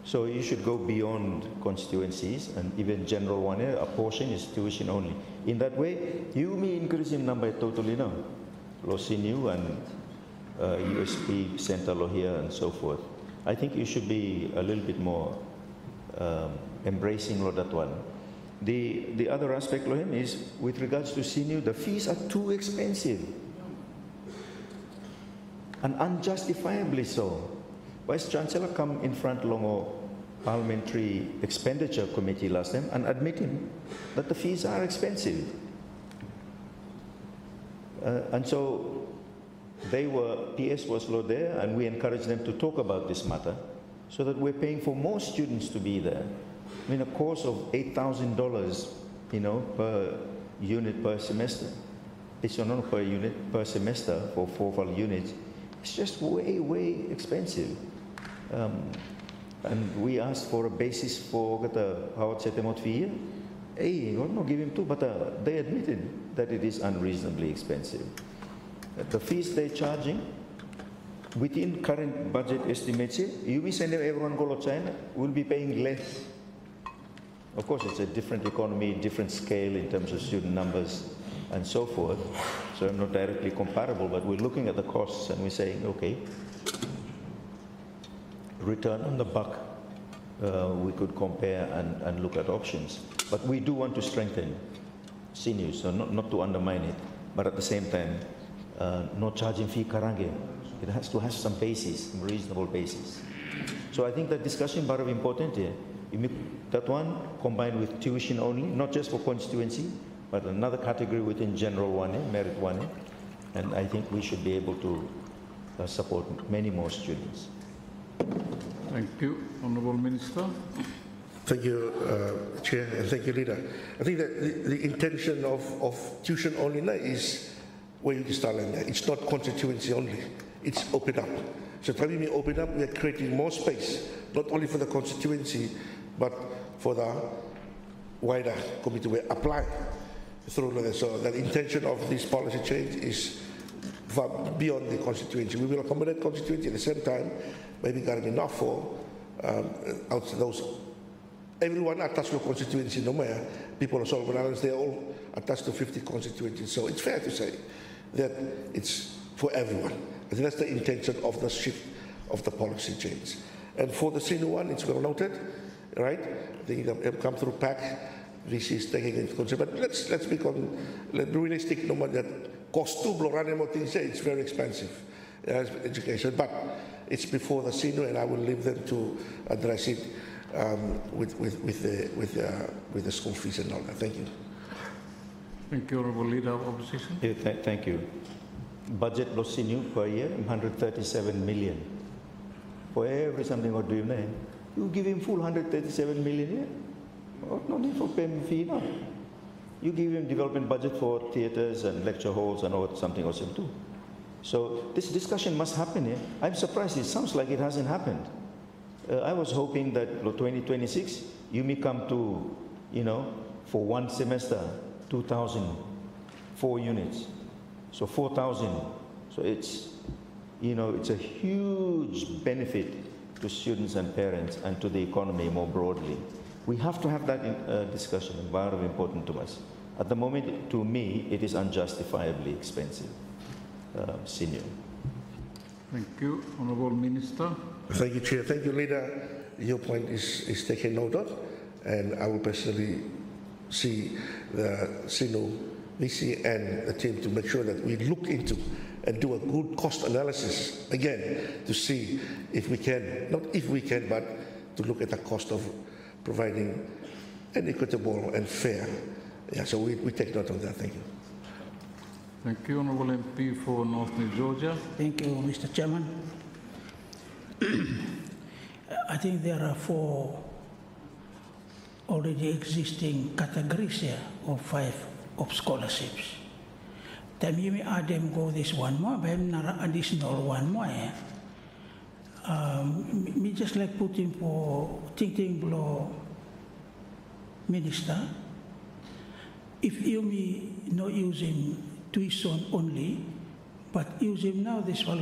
S2: So you should go beyond constituencies, and even general one, a portion is tuition only. In that way, you may increase in number totally now. Losinu and USP Center Law here and so forth. I think you should be a little bit more embracing that one. The other aspect of him is with regards to senior, the fees are too expensive and unjustifiably so. Vice Chancellor come in front of Parliamentary Expenditure Committee last time and admitting that the fees are expensive. And so PS was law there, and we encouraged them to talk about this matter so that we're paying for more students to be there. I mean, a course of $8,000, per unit per semester. It's not per unit per semester for 4 units. It's just way, way expensive. And we asked for a basis for how it's set out fee. Hey, we're not giving to, but they admitted that it is unreasonably expensive. The fees they're charging within current budget estimates, you may send everyone go to China, will be paying less. Of course, it's a different economy, different scale in terms of student numbers and so forth. So I'm not directly comparable, but we're looking at the costs and we're saying, okay, return on the buck, we could compare and look at options. But we do want to strengthen seniors, so not to undermine it, but at the same time, not charging fee karange. It has to have some basis, some reasonable basis. So I think that discussion is very important here. That one combined with tuition only, not just for constituency, but another category within general one, merit one. And I think we should be able to support many more students.
S1: Thank you, Honourable Minister.
S3: Thank you, Chair, and thank you, Leader. I think that the intention of tuition only is where you start like that. It's not constituency only. It's open up. So when we open up, we are creating more space, not only for the constituency, but for the wider committee we apply through that. So the intention of this policy change is far beyond the constituency. We will accommodate constituency at the same time, maybe got enough for those. Everyone attached to constituency, no matter people of Solomon Islands, they're all attached to 50 constituencies. So it's fair to say that it's for everyone. I think that's the intention of the shift of the policy change. And for the senior one, it's well noted, right? I think it come through PAC. This is taking into consideration. But let's be realistic. No matter that cost to blow things, it's very expensive as education. But it's before the senior, and I will leave them to address it with the school fees and all that. Thank you.
S1: Thank you, Honourable Leader of Opposition.
S2: Yeah, thank you. Budget loss senior per year, 137 million. For every something or do you give him full 137 million here? Oh, no need for payment fee now. You give him development budget for theatres and lecture halls and all something or something too. So this discussion must happen here. I'm surprised. It sounds like it hasn't happened. I was hoping that 2026 you may come to, for one semester 2,004 units. So 4,000. So it's, it's a huge benefit to students and parents and to the economy more broadly. We have to have that discussion, very important to us. At the moment, to me, it is unjustifiably expensive, senior.
S1: Thank you. Honourable Minister.
S3: Thank you, Chair. Thank you, Leader. Your point is taken note of, and I will personally see the Sino VC and the team to make sure that we look into and do a good cost analysis again to see if we can, not if we can, but to look at the cost of providing an equitable and fair. Yeah, so we take note of that. Thank you.
S1: Thank you, Honourable MP for North New Georgia.
S9: Thank you, Mr. Chairman. I think there are 4 already existing categories here of 5 of scholarships. Then you may add them go this one more, but another additional one more. Me just like putting for thinking below minister, if you me not using tuition only, but using now this one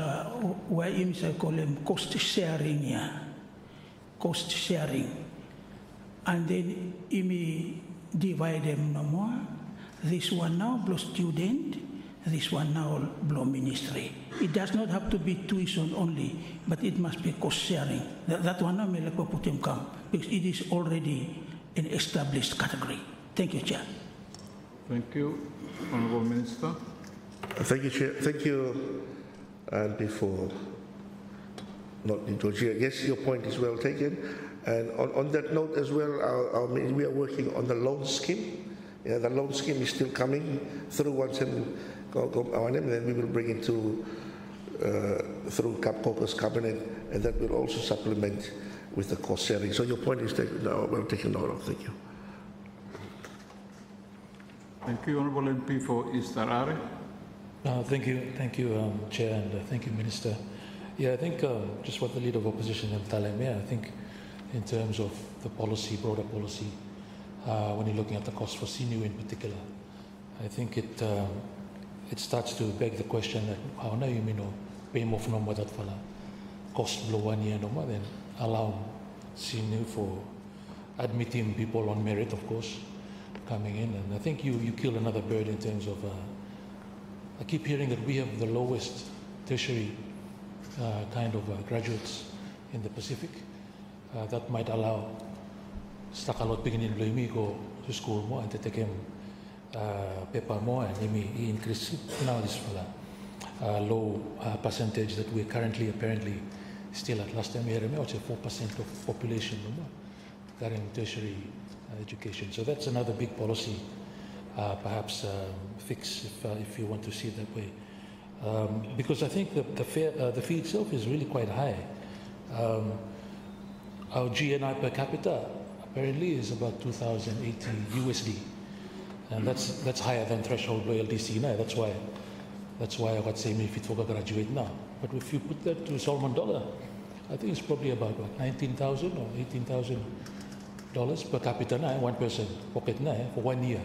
S9: where you call them cost sharing, yeah, cost sharing, and then you may divide them no more. This one now blow student, this one now blow ministry. It does not have to be tuition only, but it must be cost sharing. That one now may like put him come because it is already an established category. Thank you, Chair.
S1: Thank you, Honourable Minister.
S3: Thank you, Chair. Thank you. And before not in Georgia, yes, your point is well taken. And on that note as well, we are working on the loan scheme. Yeah, the loan scheme is still coming through once and then we will bring it to through Caucus Cabinet, and that will also supplement with the cost sharing. So your point is well taken note of. Thank you.
S1: Thank you, Honourable MP for East Arare.
S5: Thank you, Chair, and thank you, Minister. Yeah, I think just what the Leader of Opposition is telling me, I think in terms of the policy, broader policy, when you're looking at the cost for senior in particular, I think it starts to beg the question that how now you mean pay more for no more that fala cost below 1 year no more, then allow senior for admitting people on merit, of course, coming in, and I think you kill another bird in terms of. I keep hearing that we have the lowest tertiary kind of graduates in the Pacific. That might allow stakalot beginning bloimi go to school more and to take him paper more and he increase now this low percentage that we're currently apparently still at. Last time we had about 4% of population carrying tertiary education. So that's another big policy. Perhaps fix if you want to see it that way, because I think the fee itself is really quite high. Our GNI per capita apparently is about 2,080 USD, and that's higher than threshold LDC now. That's why I would say me fit for graduate now. But if you put that to Solomon dollar, I think it's probably about what, $19,000 or $18,000 per capita now, one person pocket now for 1 year.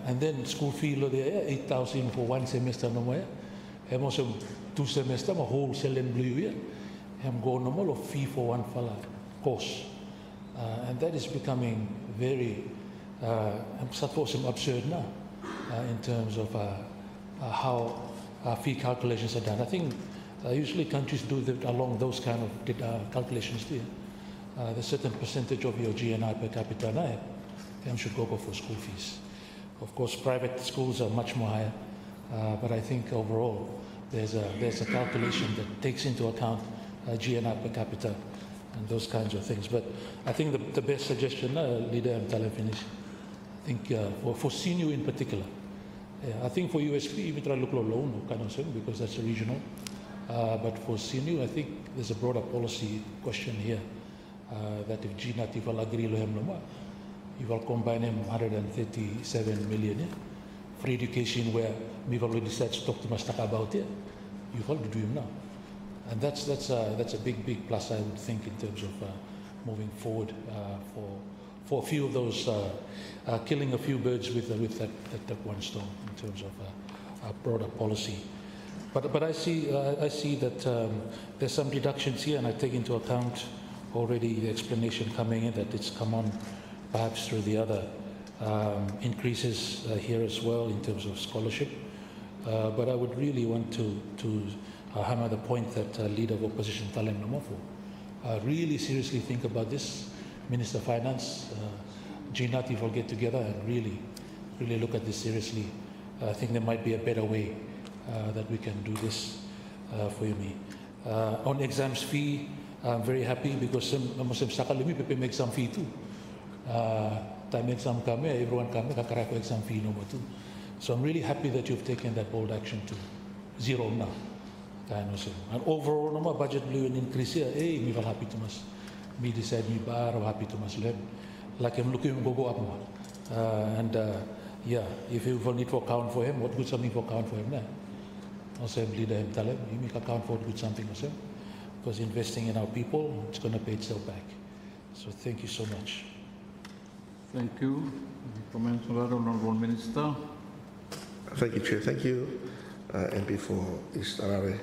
S5: And then school fee lo there 8,000 for 1 semester no more. And also 2 semester a whole selling blue year. And go no more fee for one fella course. And that is becoming very absurd now in terms of how fee calculations are done. I think usually countries do that along those kind of calculations there. The certain percentage of your GNI per capita now should go for school fees. Of course, private schools are much more higher, but I think overall there's a calculation that takes into account GNI per capita and those kinds of things. But I think the best suggestion, Leader, I'm telling finish. I think for senior in particular, I think for USP we try to look low kind of thing because that's a regional. But for senior, I think there's a broader policy question here that if GNAT will agree with him no more. You will combine him 137 million free education where we already decided to talk to Mastaka about it. You will do him now, and that's a big plus I would think in terms of moving forward for a few of those, killing a few birds with that one stone in terms of broader policy. But I see that there's some deductions here, and I take into account already the explanation coming in that it's come on perhaps through the other increases here as well in terms of scholarship. But I would really want to hammer the point that Leader of Opposition Talem Namofu really seriously think about this. Minister of Finance, Ginati will get together and really look at this seriously. I think there might be a better way that we can do this for me. On exams fee, I'm very happy because Muslim Sakalumi pepe exam fee too. Time exam kame, everyone kame kakarako exam fee number 2. So I'm really happy that you've taken that bold action to zero now. And overall, no budget blue and increase here. Hey, me feel happy to mas. Me decide me bar or happy to mas learn. Like I'm looking go up more. Yeah, if you will need for account for him, what good something for account for him now? Also, leader him tell him, you make account for good something also. Because investing in our people, it's going to pay itself back. So thank you so much.
S1: Thank you. Comments on that, Honourable Minister.
S3: Thank you, Chair. Thank you, MP for East Arare,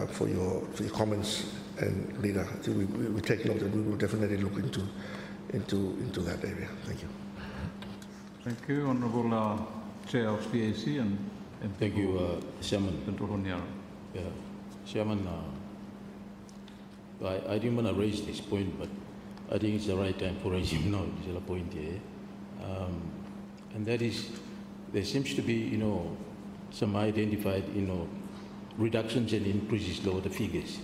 S3: for your comments, and Leader. We take note and we will definitely look into that area. Thank you.
S1: Thank you, Honourable Chair of PAC and
S6: Thank you, Chairman.
S1: Yeah.
S6: Chairman, I didn't want to raise this point, but I think it's the right time for raising now. This is a point here, and that is there seems to be, some identified, reductions and increases lower the figures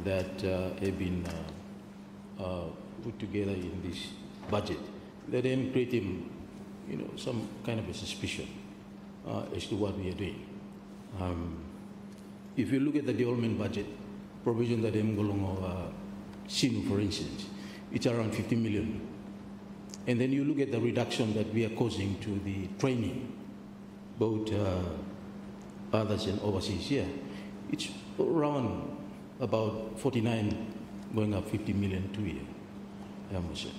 S6: that have been put together in this budget. That then creating, some kind of a suspicion as to what we are doing. If you look at the development budget, provision that Mgolongo Sinu, for instance, it's around 50 million. And then you look at the reduction that we are causing to the training, both others and overseas here. It's around about 49, going up 50 million to year, I must say.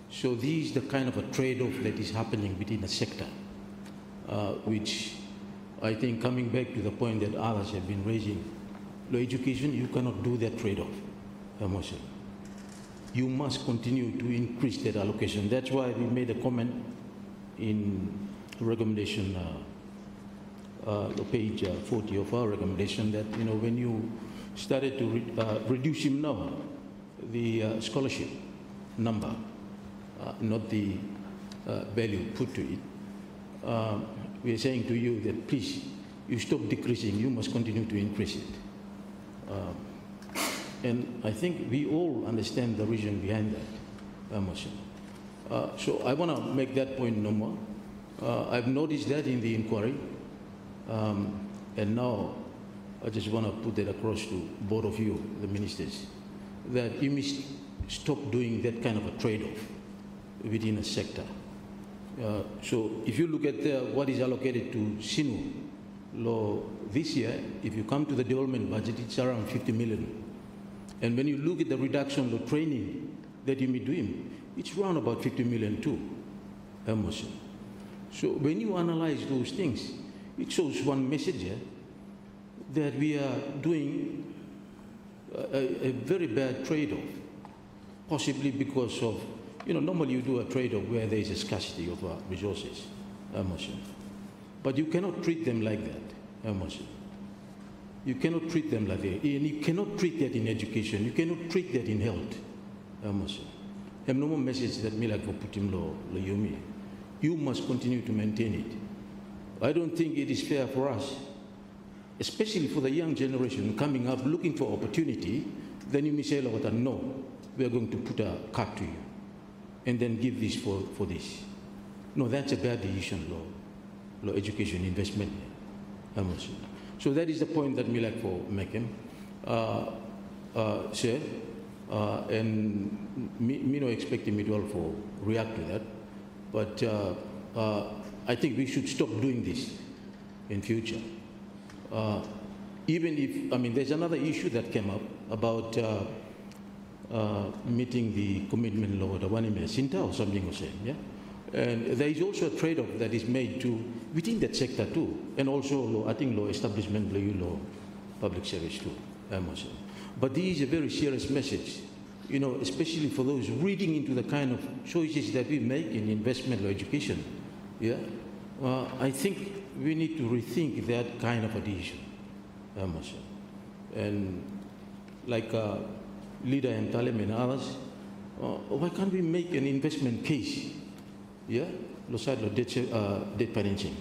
S6: So this is the kind of a trade-off that is happening within the sector, which I think, coming back to the point that others have been raising, low education, you cannot do that trade-off, I must say. You must continue to increase that allocation. That's why we made a comment in recommendation, page 40 of our recommendation, that when you started to reduce him now, the scholarship number, not the value put to it, we are saying to you that please, you stop decreasing, you must continue to increase it. And I think we all understand the reason behind that motion. So I want to make that point no more. I've noticed that in the inquiry, and now I just want to put that across to both of you, the ministers, that you must stop doing that kind of a trade-off within a sector. So if you look at what is allocated to Sinu law this year, if you come to the development budget, it's around 50 million. And when you look at the reduction of training that you may do him, it's around about 50 million too, emotion. So when you analyze those things, it shows one message here that we are doing a very bad trade-off, possibly because of, normally you do a trade-off where there is a scarcity of resources, emotion. But you cannot treat them like that, emotion. You cannot treat them like that. And you cannot treat that in education. You cannot treat that in health. I have no more message that me like for Putin law, Yomi. You must continue to maintain it. I don't think it is fair for us, especially for the young generation coming up looking for opportunity. Then you may say, no, we are going to put a cut to you and then give this for this. No, that's a bad decision, law education investment. So that is the point that me like for making, sir, and me no expecting me to also react to that, but I think we should stop doing this in future. Even if, there's another issue that came up about meeting the commitment law, the one in Sinta or something or same, yeah? And there is also a trade-off that is made to within that sector too, and also law, I think law establishment, law, public service too, I must say. But this is a very serious message, you know, especially for those reading into the kind of choices that we make in investment or education. Yeah, I think we need to rethink that kind of a decision, I must say. And like Leader M. Talem and others, why can't we make an investment case? Yeah, debt financing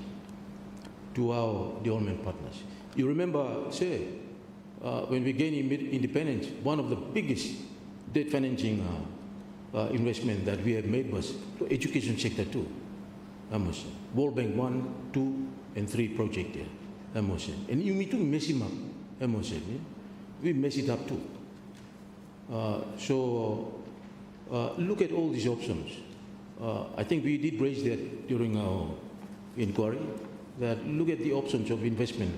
S6: to our development partners. You remember, say, when we gained independence, one of the biggest debt financing investment that we have made was the education sector too. I must say. World Bank 1, 2, and 3 project there. I must say. And you need to mess him up. I must say. Yeah? We mess it up too. So look at all these options. I think we did raise that during our inquiry, that look at the options of investment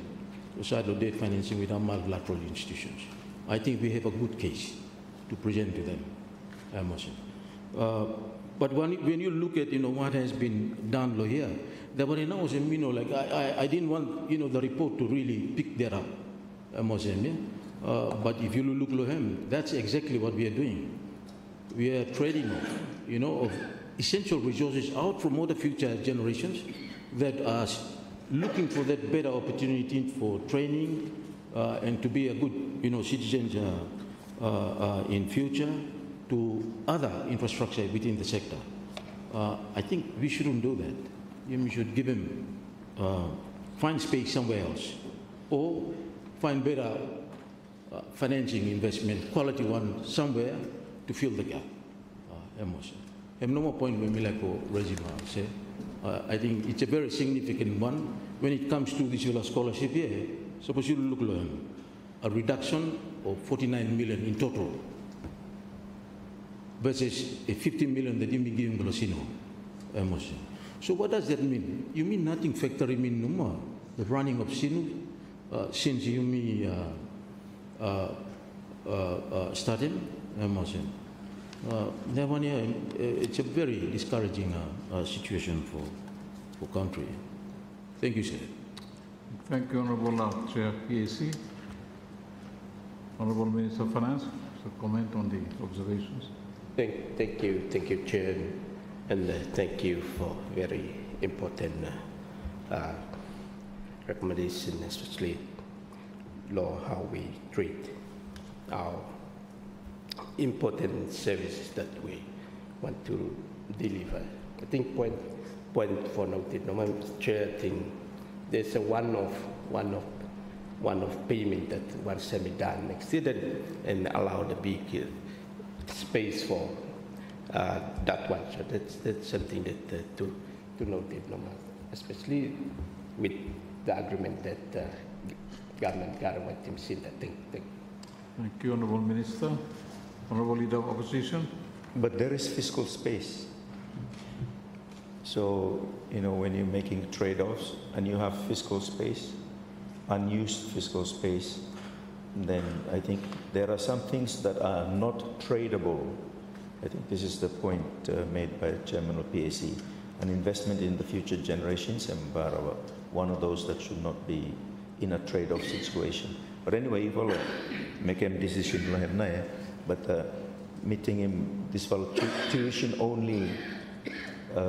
S6: aside of debt financing with our multilateral institutions. I think we have a good case to present to them, I must say. But when you look at, you know, what has been done here, there were now, you know, like I didn't want, you know, the report to really pick that up, I must say. Yeah? But if you look at that's exactly what we are doing. We are trading, you know, of essential resources out from all the future generations that are looking for that better opportunity for training and to be a good, you know, citizens in future to other infrastructure within the sector. I think we shouldn't do that. We should give them, find space somewhere else or find better financing investment, quality one somewhere to fill the gap. I have no more point when we like resume. I think it's a very significant one when it comes to this scholarship here. Suppose you look at a reduction of 49 million in total versus a 50 million that you be giving Glosino. So what does that mean? You mean nothing factoring in no more the running of Sinu since you mean starting? It's a very discouraging situation for country. Thank you, sir.
S1: Thank you, Honourable Chair PAC. Honourable Minister of Finance, to comment on the observations.
S7: Thank you, Chair, and thank you for very important recommendation, especially law how we treat our important services that we want to deliver. I think point for noted, Chair, I think there's a one-off payment that once have been done next year and allow the big space for that one. So that's something that to note it, especially with the agreement that government team seen that thing.
S1: Thank you, Honourable Minister. Honourable Leader of Opposition.
S2: But there is fiscal space. So, you know, when you're making trade-offs and you have fiscal space, unused fiscal space, then I think there are some things that are not tradable. I think this is the point made by Chairman of PAC. An investment in the future generations and one of those that should not be in a trade-off situation. But anyway, you will make a decision, but meeting him, this tuition only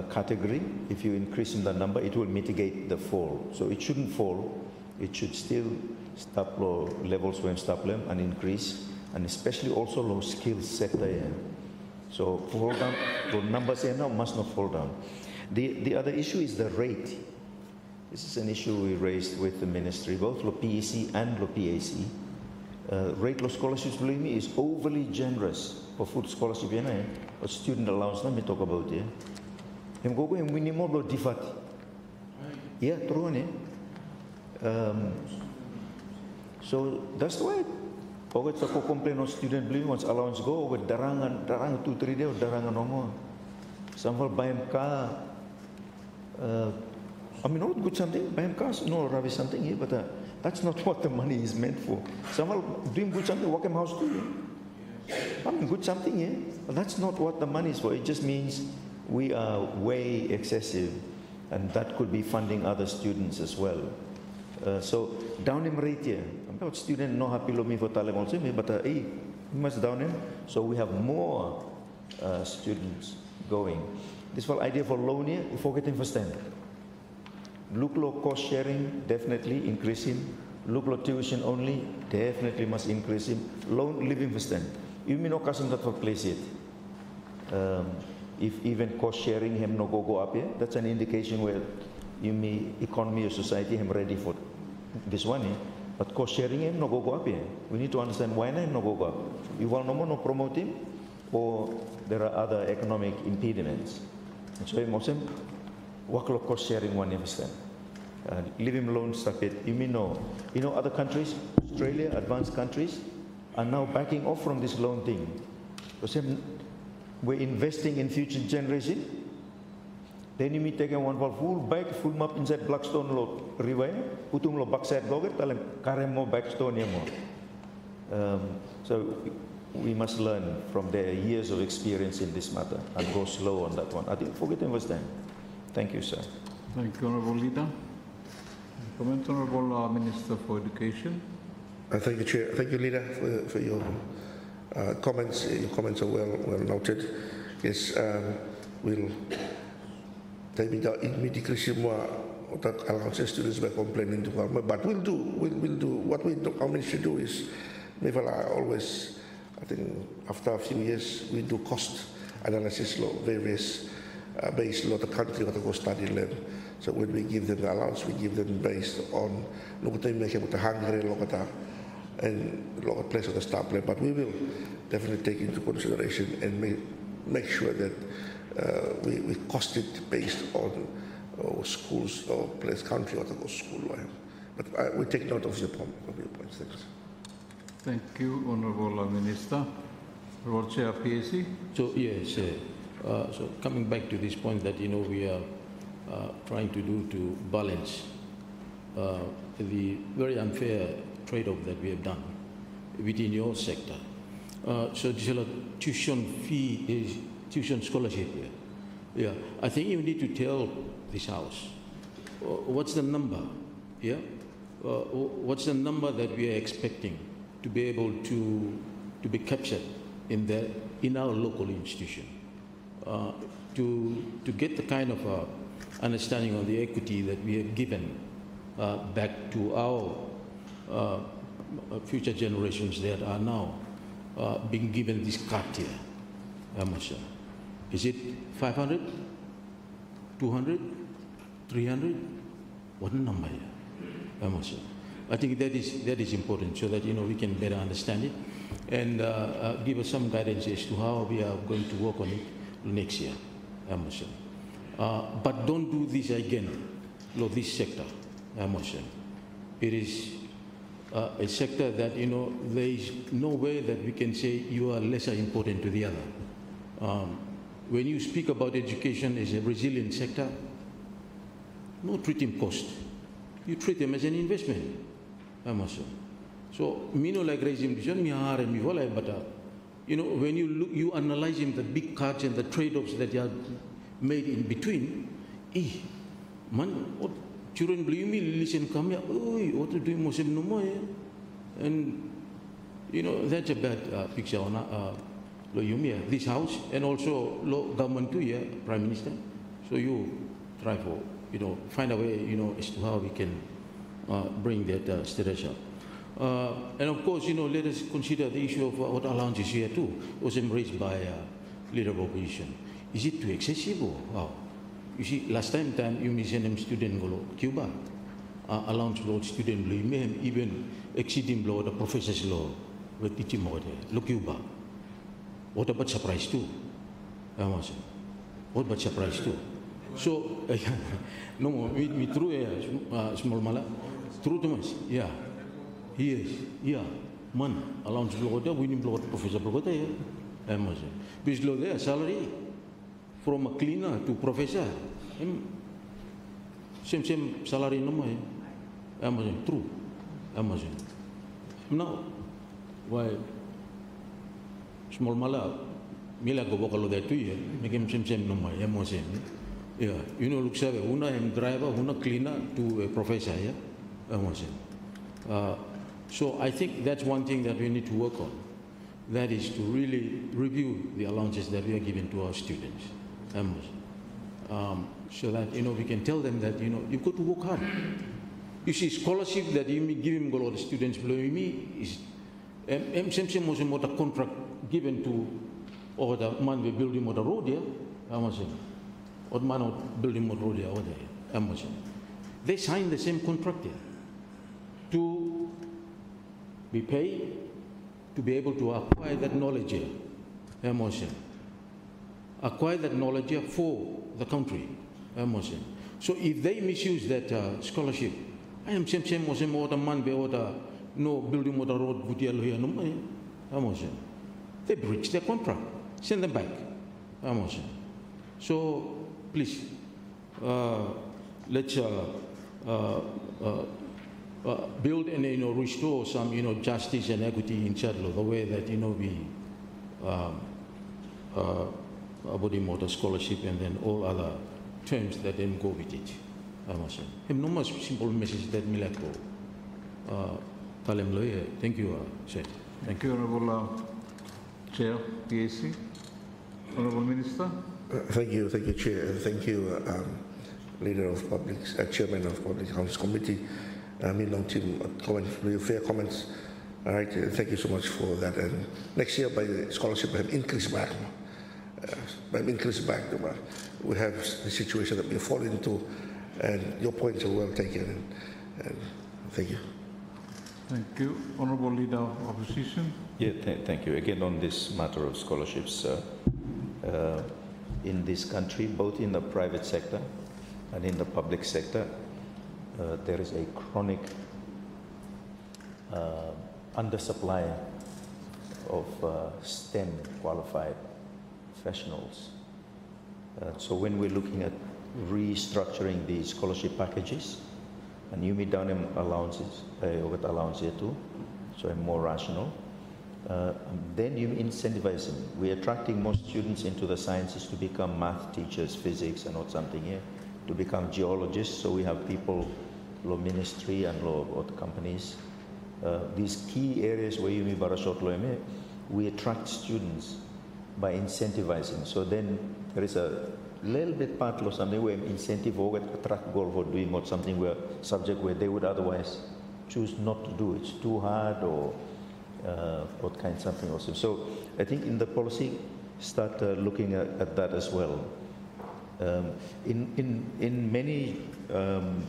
S2: category, if you increase in the number, it will mitigate the fall. So it shouldn't fall. It should still stop low levels when stop them and increase, and especially also low skills sector. Yeah. So fall down, the numbers here now must not fall down. The other issue is the rate. This is an issue we raised with the ministry, both lo PEC and lo PAC. Rate lo scholarships, believe me, is overly generous for food scholarship. But student allowance, let me talk about it. I'm going to minimum lo difat. Yeah, true. So that's why. Pagkat sa ko complain of student believe once allowance go with darangan 2-3 days darangan no. Samval bayam ka. I mean, not good something, bayam ka, no rubbish something here, but that's not what the money is meant for. Samval dream good something, walk him house too. I mean, good something, yeah. But that's not what the money is for. It just means we are way excessive, and that could be funding other students as well. So down him rate here. About student no happy me for talent also, but we must down him. So we have more students going. This whole idea for loan here, you forget him for stand. Look low cost sharing, definitely increasing. Look low tuition only, definitely must increase him. Loan living for stand. You mean no custom that for place it. If even cost sharing him no go up here, that's an indication where you mean economy or society him ready for this one here. But cost sharing him no go up here. We need to understand why him no go up. You will no more no promote him, or there are other economic impediments. And so most him work cost sharing one understand. Leave him alone, stop it. You mean no? You know other countries, Australia, advanced countries, are now backing off from this loan thing. Because we're investing in future generation. Then you mean taking one full bag, full map inside Blackstone lo river, utum lo backside blogger, tell him carry more Blackstone more. So we must learn from their years of experience in this matter and go slow on that one. I think forget to invest time. Thank you, sir.
S1: Thank you, Honourable Leader. Comment, Honourable Minister for Education.
S3: Thank you, Chair. Thank you, Leader, for your comments. Your comments are well noted. Yes, we'll take me decrease more that allowances students by complaining to government, but we'll do what we our ministry do is maybe always, I think after a few years we do cost analysis law, various based on the country what go study learn. So when we give them the allowance, we give them based on look at them make the hungry look at and look at place of the staff plan. But we will definitely take into consideration and make sure that we cost it based on schools or place country or the school. But we take note of your points. Thanks.
S1: Thank you, Honourable Minister. Honourable Chair, PAC.
S10: So yes, so coming back to this point that we are trying to do to balance the very unfair trade-off that we have done within your sector. So this is a tuition fee is tuition scholarship here. Yeah, I think you need to tell this house what's the number. Yeah, what's the number that we are expecting to be able to be captured in our local institution to get the kind of understanding of the equity that we have given back to our future generations that are now being given this card here. How much? Is it 500, 200, 300? What number here? How much? I think that is important so that we can better understand it and give us some guidance as to how we are going to work on it next year. How much? But don't do this again, this sector. How much? It is a sector that there is no way that we can say you are lesser important to the other. When you speak about education as a resilient sector, no treat him cost. You treat them as an investment. So, me no like raising vision, me hard and me vola, but when you analyze him, the big cuts and the trade-offs that are made in between, man, what children believe me, listen, come here, what to do, most no more, and that's a bad picture on this house and also government too, yeah, Prime Minister. So you try for find a way as to how we can bring that status up. And of course, let us consider the issue of what allowances here too was raised by Leader of Opposition. Is it too excessive or how? You see, last time you mentioned them student go Cuba, allowance law student blue, may even exceeding law the professor's law with teaching more there. Cuba. What about surprise too? What about surprise too? So, no more, me through small mala, through too much, yeah. Yes, yeah, man, allowance law there, winning law professor blow there, because law there, salary from a cleaner to professor, same salary no more, true, Now, why? small mala mila go bokalo de tu ye mekem sem no mai mo sem yeah look sabe una driver una cleaner to a professor yeah mo sem so I think that's one thing that we need to work on. That is to really review the allowances that we are giving to our students. So that, we can tell them that, you've got to work hard. You see, scholarship that you give him a lot of students below me is, same was a contract given to, or the man we building the road here, or the man building the road here, they signed the same contract here to be paid to be able to acquire that knowledge here, acquire that knowledge here for the country. So if they misuse that scholarship, I am same or the man be order no building the road here no they breach their contract. Send them back. So please let's build and restore some justice and equity in Chadlo, the way that we body motor scholarship and then all other terms that then go with it. No more simple message that Milako Talem lawyer. Thank you, Chair.
S1: Thank you, Honourable Chair, PAC. Honourable Minister.
S3: Thank you, Chair, and thank you, Leader of Public, Chairman of Public Council Committee. Fair comments. All right, thank you so much for that. And next year, by the scholarship, we have increased back. We have the situation that we fall into, and your points are well taken. And thank you.
S1: Thank you. Honourable Leader of Opposition.
S2: Yeah, thank you. Again, on this matter of scholarships, in this country, both in the private sector and in the public sector, there is a chronic undersupply of STEM qualified professionals. So when we're looking at restructuring the scholarship packages, and you meet down allowances, allowance here too, so I'm more rational. Then you incentivize them. We're attracting more students into the sciences to become math teachers, physics, and or something here, to become geologists. So we have people, law ministry and law companies. These key areas where you meet Barashot Loeme, we attract students by incentivizing. So then there is a little bit part of something where incentive or attract goal for doing what something where subject where they would otherwise choose not to do. It's too hard or what kind of something also. So I think in the policy, start looking at that as well. In many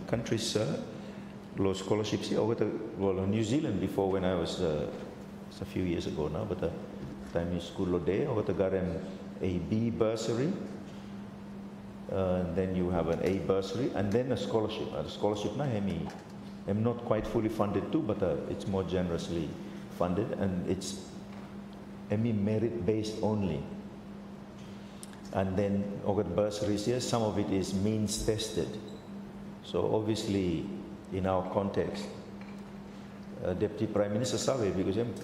S2: countries, law scholarships here, well, in New Zealand before when I was, it's a few years ago now, but time in school day, I got a B bursary, then you have an A bursary, and then a scholarship. A scholarship now, I'm not quite fully funded too, but it's more generously funded, and it's merit-based only. And then over bursaries here, some of it is means tested. So obviously, in our context, Deputy Prime Minister Sawe, because I'm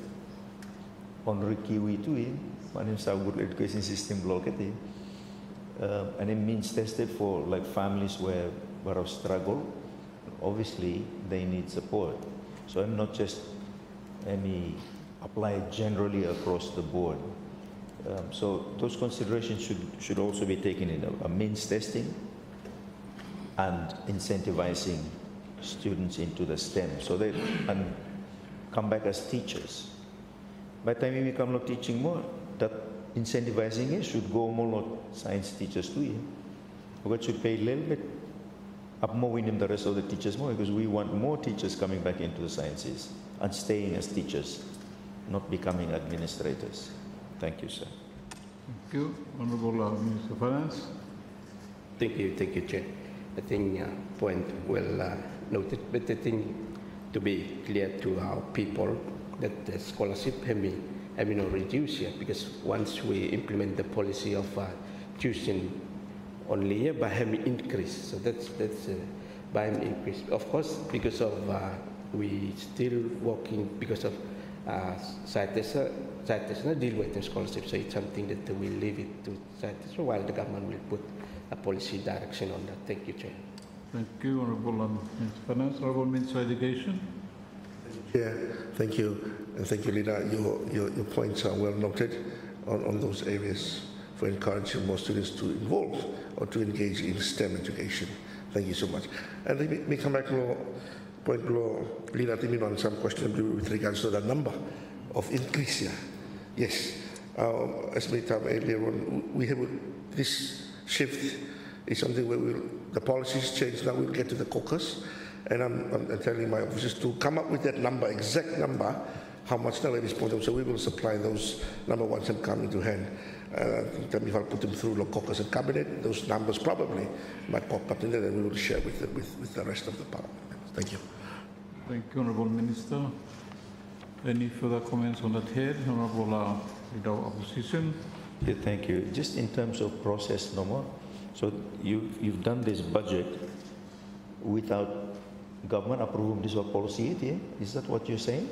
S2: on Kiwi too, I'm so good education system blocked, and it means tested for like families where I struggle. Obviously, they need support. So I'm not just apply generally across the board. So those considerations should also be taken in a means testing and incentivizing students into the STEM so they can come back as teachers. By the time we become not teaching more, that incentivizing it should go more like science teachers too. We should pay a little bit up more in the rest of the teachers more because we want more teachers coming back into the sciences and staying as teachers, not becoming administrators. Thank you, sir.
S1: Thank you. Honourable Minister of Finance.
S7: Thank you, Chair. I think point well noted, but I think to be clear to our people that the scholarship have been reduced here because once we implement the policy of tuition only here, by having increase. So that's by increase. Of course, because of we still working because of Citation deal with the scholarship, so it's something that we'll leave it to Citation while the government will put a policy direction on that. Thank you, Chair.
S1: Thank you, Honourable Minister of Finance. Honourable Minister of Education.
S3: Yeah, thank you. And thank you, Leader. Your points are well noted on those areas for encouraging more students to involve or to engage in STEM education. Thank you so much. And let me come back to point Leader Timin on some question with regards to the number of increase here. Yes, as we talked earlier on, we have this shift is something where the policies change. Now we'll get to the caucus, and I'm telling my officers to come up with that number, exact number, how much now at this point. So we will supply those number once they come into hand. If I put them through the caucus and cabinet, those numbers probably might pop up in there, and we will share with the rest of the parliament. Thank you.
S1: Thank you, Honourable Minister. Any further comments on that head? Honourable Leader of Opposition.
S2: Yeah, thank you. Just in terms of process, no more. So you've done this budget without government approving this policy, yeah? Is that what you're saying?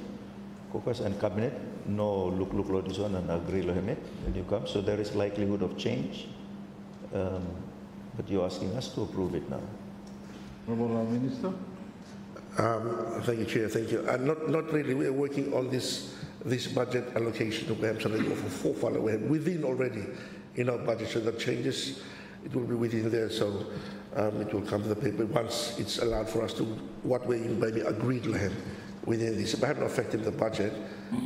S2: Caucus and cabinet, no look this one and agree when you come. So there is likelihood of change, but you're asking us to approve it now.
S1: Honourable Minister.
S3: Thank you, Chair. Thank you. Not really. We are working on this budget allocation. We have something for 4 we have within already in our budget. So the changes, it will be within there. So it will come to the paper once it's allowed for us to what we maybe agreed within this. It hasn't affected the budget,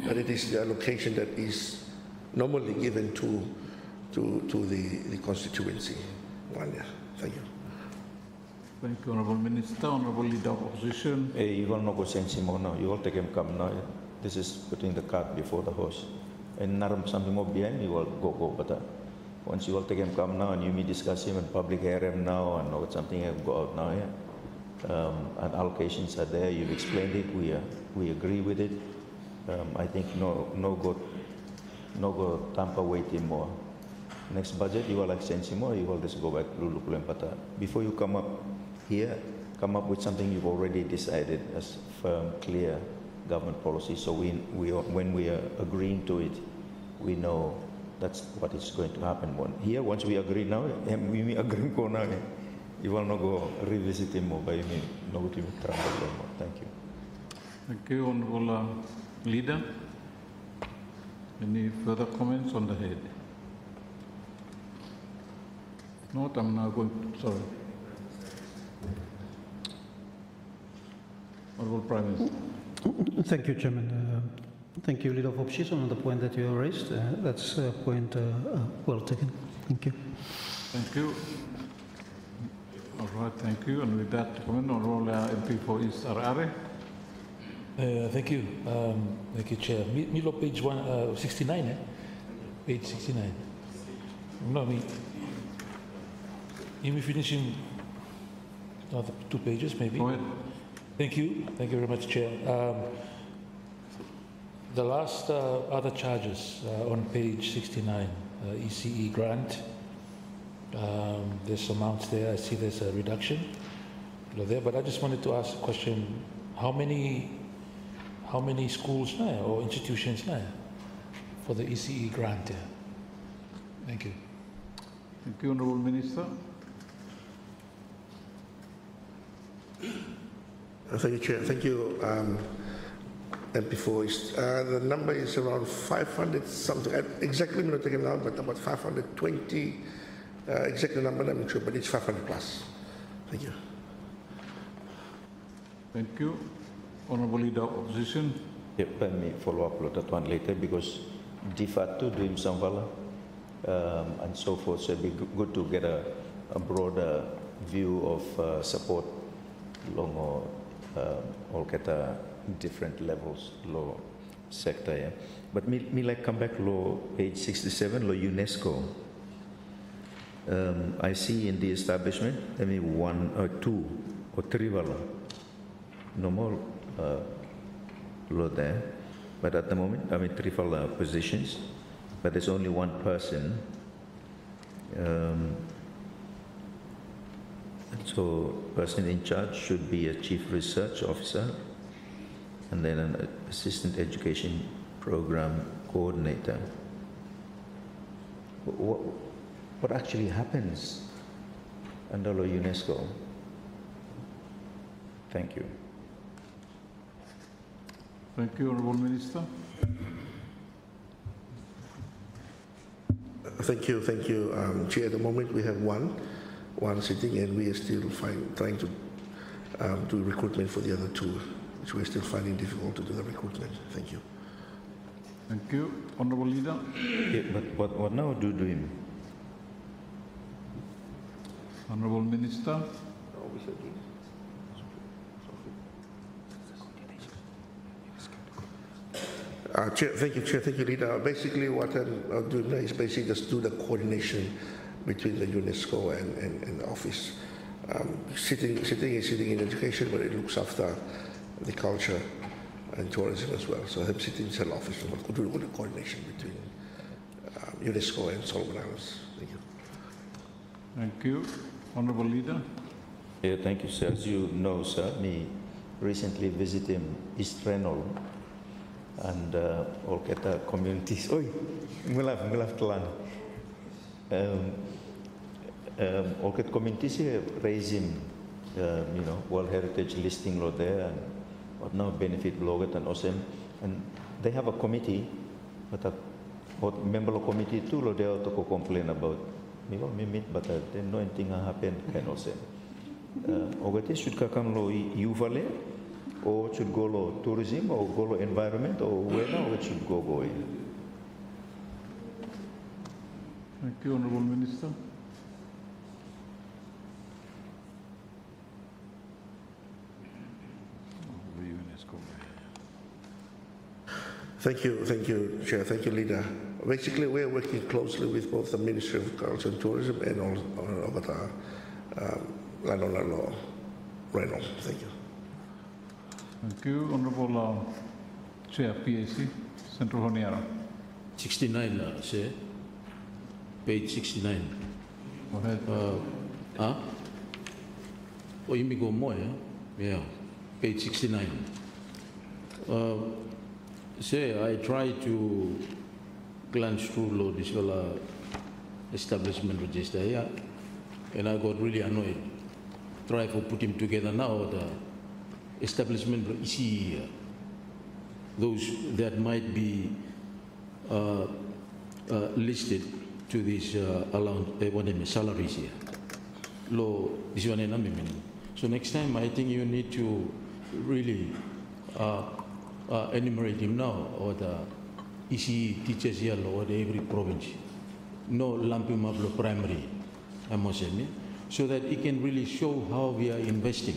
S3: but it is the allocation that is normally given to the constituency. Thank you.
S1: Thank you, Honourable Minister. Honourable Leader of Opposition.
S2: Hey, you will not go sense more now. You will take him come now. This is putting the cart before the horse. And not something more behind, you will go. But once you will take him come now and you may discuss him and public hear him now and know something go out now. Yeah? And allocations are there. You've explained it. We agree with it. I think no go tamper waiting more. Next budget, you will like sense more. You will just go back to look. But before you come up here, come up with something you've already decided as firm, clear government policy. So when we are agreeing to it, we know that's what is going to happen. Once we agree now, we may agree now. You will not go revisit him more, but you may not go to trouble more. Thank you.
S1: Thank you, Honourable Leader. Any further comments on the head? Not, I'm now going to, sorry. Honourable Prime Minister.
S8: Thank you, Chairman. Thank you, Leader of Opposition, on the point that you raised. That's a point well taken. Thank you.
S1: Thank you. All right, thank you. And with that comment, Honourable MP for East Arare.
S5: Thank you. Thank you, Chair. Milo, page 69, eh? Page 69. No, you may finish in another 2 pages, maybe.
S1: Go ahead.
S5: Thank you. Thank you very much, Chair. The last other charges on page 69, ECE grant. There's amounts there. I see there's a reduction there, but I just wanted to ask a question: how many schools now or institutions now for the ECE grant there? Thank you.
S1: Thank you, Honourable Minister.
S3: Thank you, Chair. Thank you, MP for East. The number is around 500 something. Exactly, I'm not taking it out, but about 520. Exactly number, I'm not sure, but it's 500 plus. Thank you.
S1: Thank you. Honourable Leader of Opposition.
S2: Yep, let me follow up on that one later because de facto doing some valor and so forth. So it'd be good to get a broader view of support along all get different levels, law sector. Yeah? But me like come back law page 67, law UNESCO. I see in the establishment, I mean 1 or 2 or 3 valor. No more law there. But at the moment, I mean 3 valor positions, but there's only 1 person. So person in charge should be a chief research officer. and then an assistant education program coordinator. What actually happens under the UNESCO? Thank you.
S1: Thank you, Honourable Minister.
S3: Thank you, Chair. At the moment, we have one sitting, and we are still trying to do recruitment for the other two, which we're still finding difficult to do the recruitment. Thank you.
S1: Thank you, Honourable Leader.
S2: Yeah, but what now do him?
S1: Honourable Minister.
S3: Chair, thank you, Leader. Basically, what I'm doing now is basically just do the coordination between the UNESCO and the office. Sitting in education, but it looks after the culture and tourism as well. So I'm sitting in the office and do the coordination between UNESCO and Solomon Islands. Thank you.
S1: Thank you, Honourable Leader.
S2: Yeah, thank you, sir. As you know, sir, me recently visited East Renol and all kata communities. Oi, ngelaf telan. All kata communities here raising, World Heritage listing lo there and what now benefit logat and OSEM, and they have a committee, but what member of committee too lo they to complain about. Me meet, but then no anything happen kind of OSEM. Ogate should kakam lo Uvale, or should go lo tourism, or go lo environment, or where now it should go in.
S1: Thank you, Honourable Minister.
S3: Thank you, Chair. Thank you, Leader. Basically, we are working closely with both the Ministry of Culture and Tourism and also Lano Reno. Thank you.
S1: Thank you, Honourable Chair, PAC, Central Honiara.
S10: 69, Chair. Page 69.
S1: Go ahead.
S10: Oh, you may go more, yeah? Page 69. Say, I try to glance through this establishment register here, and I got really annoyed. Try to put him together now, the establishment ECE, those that might be listed to this salaries here. Low, this one. So next time, I think you need to really enumerate him now, or the ECE teachers here, or every province. No lumping up the primary, I must say, so that it can really show how we are investing,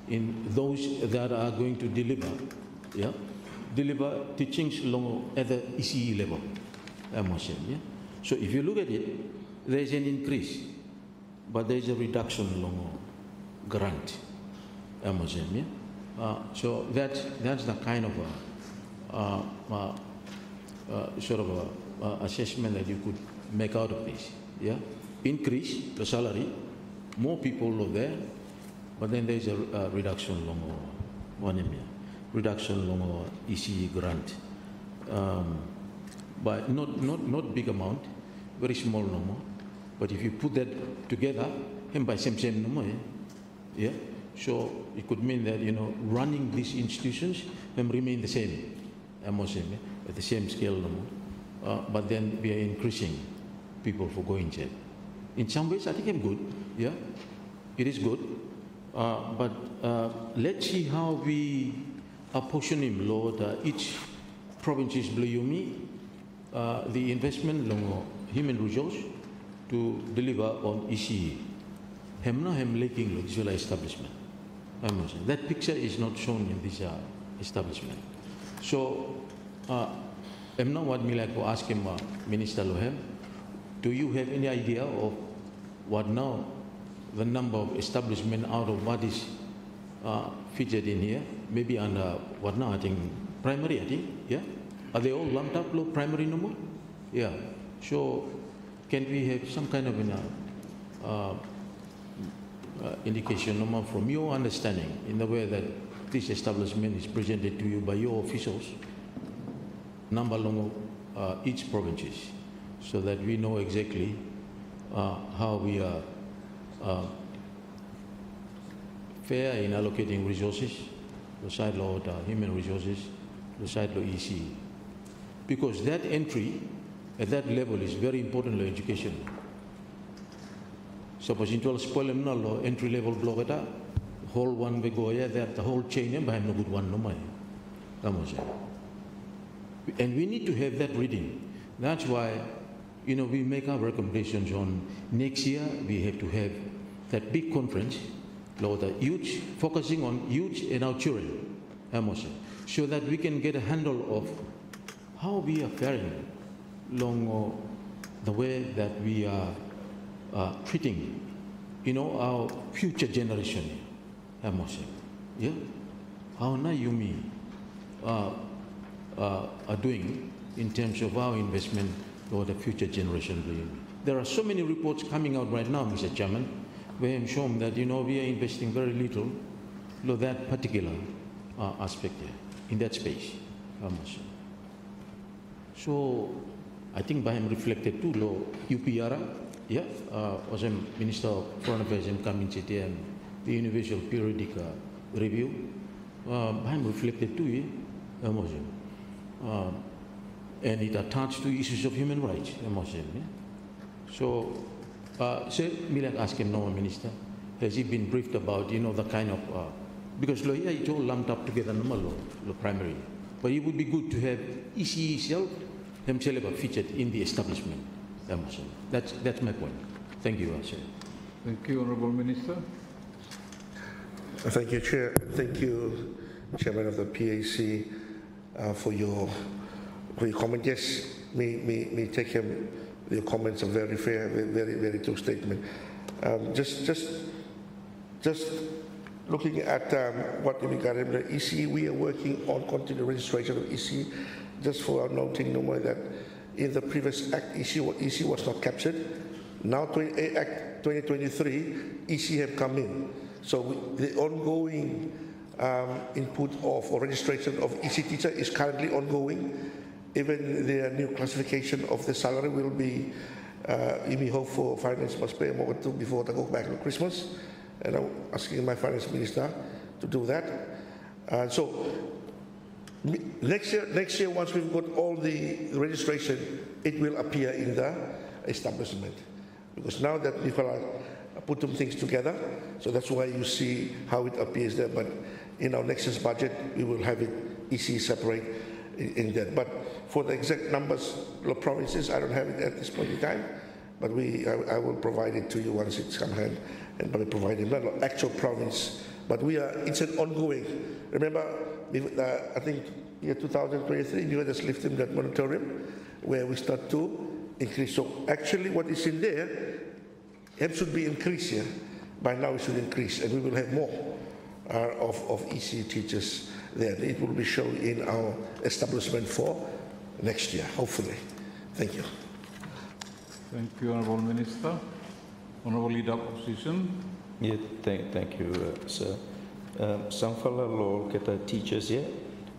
S10: in those that are going to deliver teachings along at the ECE level, I must say, So if you look at it, there is an increase, but there is a reduction along grant, I must say, so that's the kind of sort of assessment that you could make out of this. Increase the salary, more people are there, but then there's a reduction along reduction along ECE grant, but not big amount, very small no more. But if you put that together, and by same no more, so it could mean that running these institutions remain the same, I must say, at the same scale no more. But then we are increasing people for going there. In some ways, I think I'm good. It is good. But let's see how we apportion him, Lord. Each province is Bluyumi, the investment long human resource to deliver on ECE. Hem lacking visual establishment. I must say. That picture is not shown in this establishment. So, I'm not what me like to ask him, Minister Lohem, do you have any idea of what now the number of establishment out of what is featured in here? Maybe under what now? I think primary. I think Are they all lumped up? Low primary no more? So can we have some kind of indication no more from your understanding in the way that this establishment is presented to you by your officials, number long each provinces, so that we know exactly how we are fair in allocating resources, the side of human resources, the side of EC. Because that entry at that level is very important to education. Suppose in 12 spoil entry level block the whole one we go that the whole chain by no good one no money. And we need to have that reading. That's why, you know, we make our recommendations on next year. We have to have that big conference, the youth, focusing on youth and our children, so that we can get a handle of how we are faring along the way that we are treating, you know, our future generation. Yeah, how na Yumi are doing in terms of our investment for the future generation. There are so many reports coming out right now, Mr. Chairman, where I'm shown that, you know, we are investing very little to that particular aspect there, in that space. So I think by him reflected too, lo UPR, yeah, was a Minister of Foreign Affairs and coming city and the universal periodic review, by him reflected too, and it attached to issues of human rights, yeah? So, say, me like ask him, no, Minister, has he been briefed about, you know, the kind of, because yeah, it's all lumped up together, normal primary, but it would be good to have ECE itself, himself featured in the establishment. That's my point. Thank you, sir.
S1: Thank you, Honourable Minister.
S3: Thank you, Chair. Thank you, Chairman of the PAC, for your comment. Yes, me take him. Your comments are very fair, very true statement. Just looking at what we got in the EC, we are working on continued registration of EC. Just for our noting, no more that in the previous Act, EC was not captured. Now, Act 2023, EC have come in. So the ongoing input of or registration of EC teacher is currently ongoing. Even the new classification of the salary will be, we hope for finance must pay more to before they go back to Christmas. And I'm asking my finance minister to do that. So next year, once we've got all the registration, it will appear in the establishment. Because now that we've put some things together, so that's why you see how it appears there. But in our next year's budget, we will have it EC separate in that. But for the exact numbers of provinces, I don't have it at this point in time. But I will provide it to you once it's come hand, and by providing not actual province. But it's an ongoing. Remember, I think year 2023, we were just lifting that moratorium where we start to increase. So actually, what is in there, it should be increased here. By now, it should increase, and we will have more of EC teachers there. It will be shown in our establishment for next year, hopefully. Thank you.
S1: Thank you, Honourable Minister. Honourable Leader of Opposition.
S2: Yeah, thank you, sir. Some fella law get teachers here,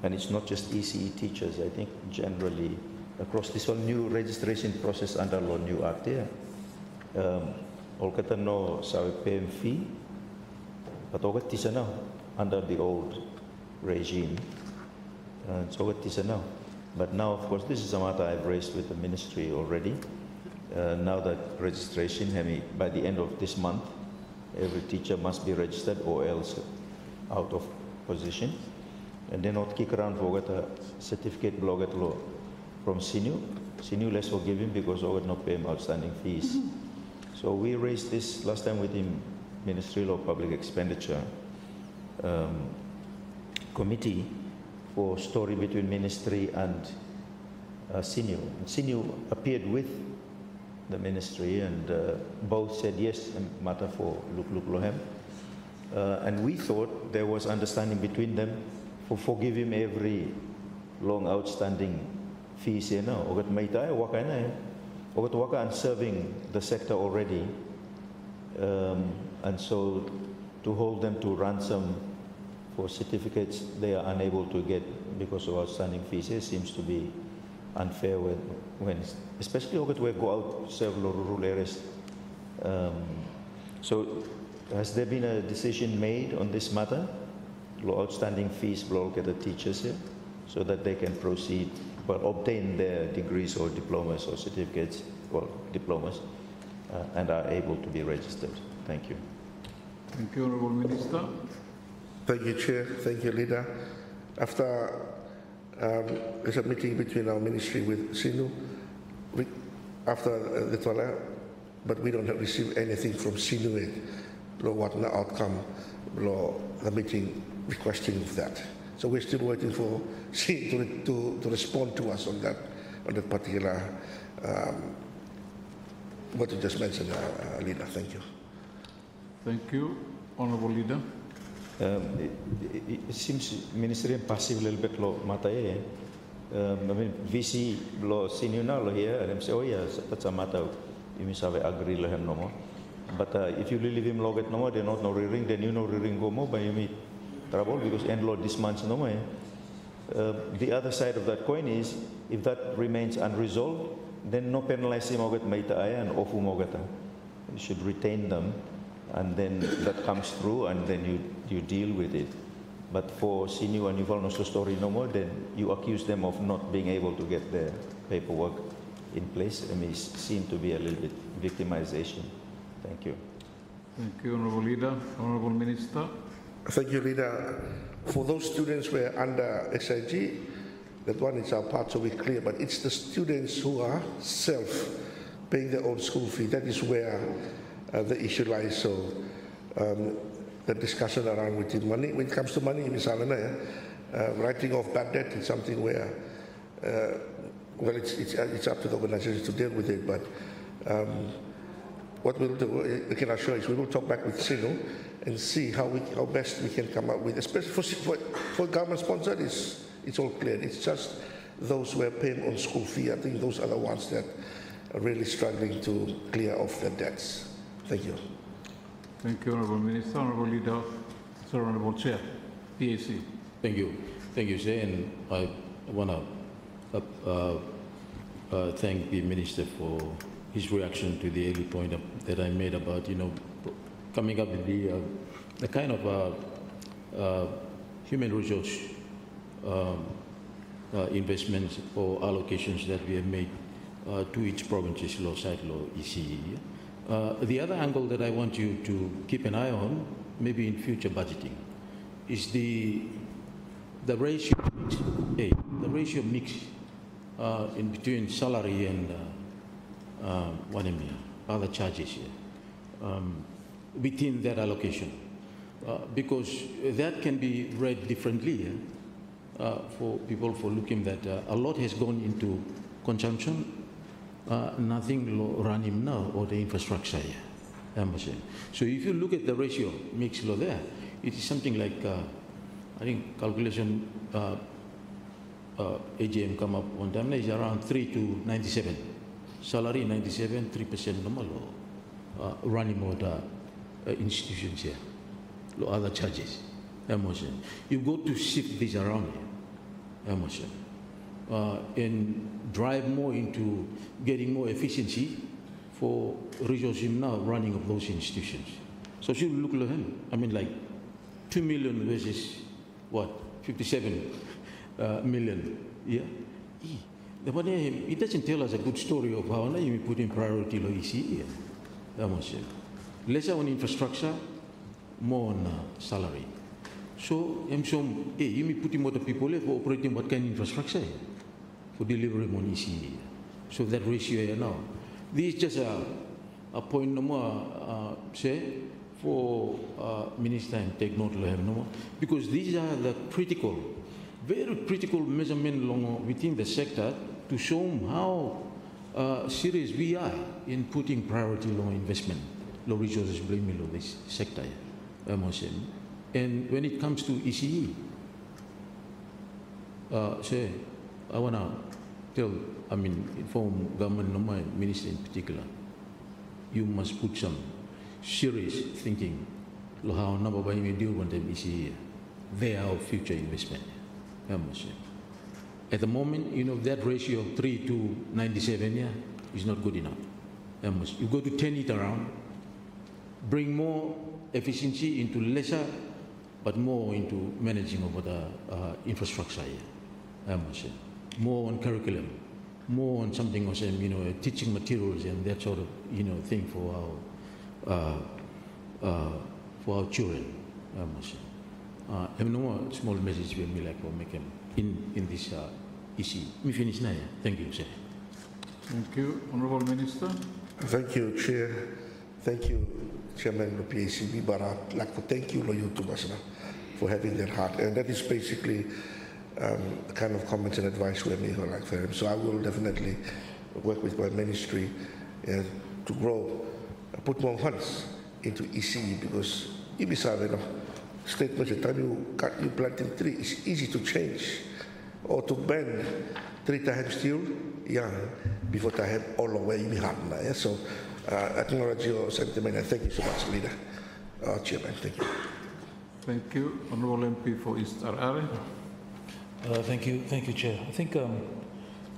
S2: and it's not just ECE teachers. I think generally across this whole new registration process under law new act here. All kata no sawe pay fee, but all kata now under the old regime. So kata now. But now, of course, this is a matter I've raised with the ministry already. Now that registration, by the end of this month, every teacher must be registered or else out of position. And then not kick around for a certificate blog at law from Sinu. Sinu less forgive him because I would not pay him outstanding fees. So we raised this last time with the Ministry of Public Expenditure committee for story between ministry and Sinu. Sinu appeared with the ministry and both said yes, matter for Luk Lohem. And we thought there was understanding between them for forgive him every long outstanding fees. You know, ogat maitai waka na, ogat waka and serving the sector already, and so to hold them to ransom for certificates they are unable to get because of outstanding fees. It seems to be unfair when especially when we go out several rural areas. So has there been a decision made on this matter? Outstanding fees will all get the teachers here so that they can proceed, but obtain their degrees or diplomas or certificates, or diplomas, and are able to be registered. Thank you.
S1: Thank you, Honourable Minister.
S3: Thank you, Chair. Thank you, Leader. After there's a meeting between our ministry with Sinu after the Twala, but we don't have received anything from Sinu yet. What the outcome, the meeting requesting of that. So we're still waiting for Sinu to respond to us on that particular what you just mentioned, Leader. Thank you.
S1: Thank you, Honourable Leader.
S2: It seems Ministry passive a little bit lo matae. I mean VC lo senior now lo here and say oh yes that's a matter you must have agree lo him no more. But if you leave him log it no more, they not no ring, then you know ring go more but you meet trouble because end law this month no more. The other side of that coin is if that remains unresolved, then no penalize him moget maita and ofu mogeta. You should retain them. And then that comes through, and then you deal with it. But for senior and you've no story no more, then you accuse them of not being able to get their paperwork in place. I mean, it seemed to be a little bit victimization. Thank you.
S1: Thank you, Honourable Leader. Honourable Minister.
S3: Thank you, Leader. For those students who are under SIG, that one is our part, so we're clear. But it's the students who are self-paying their own school fee. That is where the issue lies. So the discussion around with the money, when it comes to money, misalnya, writing off bad debt is something where, well, it's up to the organization to deal with it. But what we'll do, I can assure you, we will talk back with Sinu and see how best we can come up with, especially for government sponsored, it's all clear. It's just those who are paying on school fee. I think those are the ones that are really struggling to clear off their debts. Thank you.
S1: Thank you, Honourable Minister. Honourable Leader, Sir Honourable Chair, PAC.
S10: Thank you. Thank you, Sir. And I want to thank the Minister for his reaction to the early point that I made about, coming up with the kind of human resource investments or allocations that we have made to each province's law side law ECE. The other angle that I want you to keep an eye on, maybe in future budgeting, is the ratio mix. The ratio mix in between salary and other charges here, within that allocation, because that can be read differently for people for looking that a lot has gone into consumption. Nothing run him now or the infrastructure here. So if you look at the ratio mix law there, it is something like I think calculation AGM come up one time is around 3 to 97. Salary 97, 3% normal running order institutions here, other charges. You go to shift this around here. And drive more into getting more efficiency for resources now running of those institutions. So if you look at him, I mean like 2 million versus what, 57 million, yeah? The money, it doesn't tell us a good story of how you put in priority law ECE. Lesser on infrastructure, more on salary. So, you may put in more people for operating what kind of infrastructure for delivery on ECE. So that ratio here now. This is just a point no more, say, for Minister and take note of him no more. Because these are the critical, very critical measurement within the sector to show how serious we are in putting priority law investment, law resources blaming law this sector. And when it comes to ECE, say, I want to tell, inform government, no, my minister in particular, you must put some serious thinking how number by me deal with them ECE. there our future investment. At the moment, that ratio of 3 to 97 is not good enough. You go to 10 it around, bring more efficiency into lesser, but more into managing of the infrastructure. More on curriculum, more on something or teaching materials and that sort of thing for our children. No small message we like to make in this issue. Me finish now. Thank you, sir.
S1: Thank you, Honourable Minister.
S3: Thank you, Chair. Thank you, Chairman of PACB, but I'd like to thank you, Loyu Tubasana, for having that heart. And that is basically the kind of comments and advice we make like for him. So I will definitely work with my ministry to grow, put more funds into ECE, because Ibisa, statements the time you planting tree, it's easy to change or to bend 3 times still young before I have all the way behind. So I acknowledge your sentiment and thank you so much, Leader. Chairman, thank you.
S1: Thank you, Honourable MP for East Arare.
S5: Thank you, Chair. I think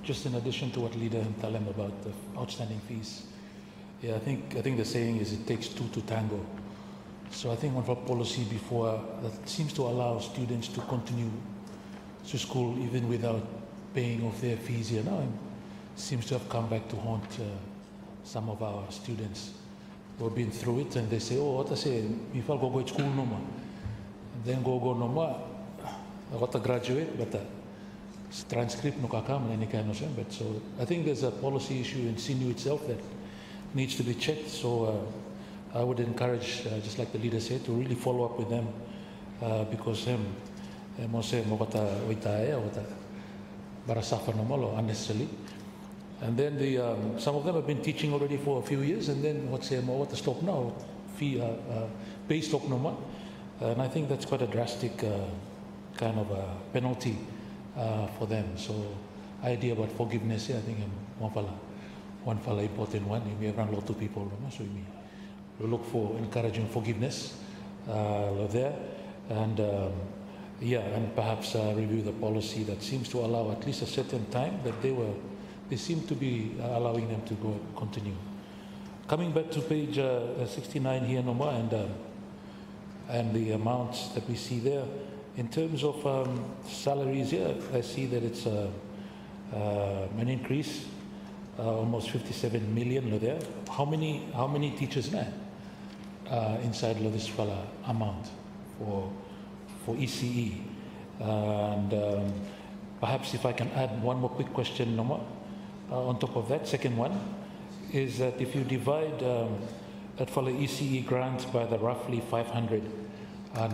S5: just in addition to what Leader Talem about the outstanding fees, I think the saying is it takes two to tango. So I think one of our policy before that seems to allow students to continue to school even without paying off their fees here now seems to have come back to haunt some of our students who have been through it, and they say, what I say, if I'll go to school no more, then go no more, I got to graduate, but transcript no kakam any kind of thing. But so I think there's a policy issue in SINU itself that needs to be checked. So I would encourage, just like the leader said, to really follow up with them because unnecessarily. And then some of them have been teaching already for a few years, and then what to stop now? Pay stop no more. And I think that's quite a drastic kind of a penalty for them. So idea about forgiveness, I think one fella important one. We have run a lot of people, so we look for encouraging forgiveness there, and and perhaps review the policy that seems to allow at least a certain time that they seem to be allowing them to go continue. Coming back to page 69 here, Noma, and the amounts that we see there in terms of salaries here, I see that it's an increase, almost 57 million there. How many teachers now inside of this amount for ECE? And perhaps if I can add one more quick question, Noma, on top of that. Second one is that if you divide that for the ECE grant by the roughly 500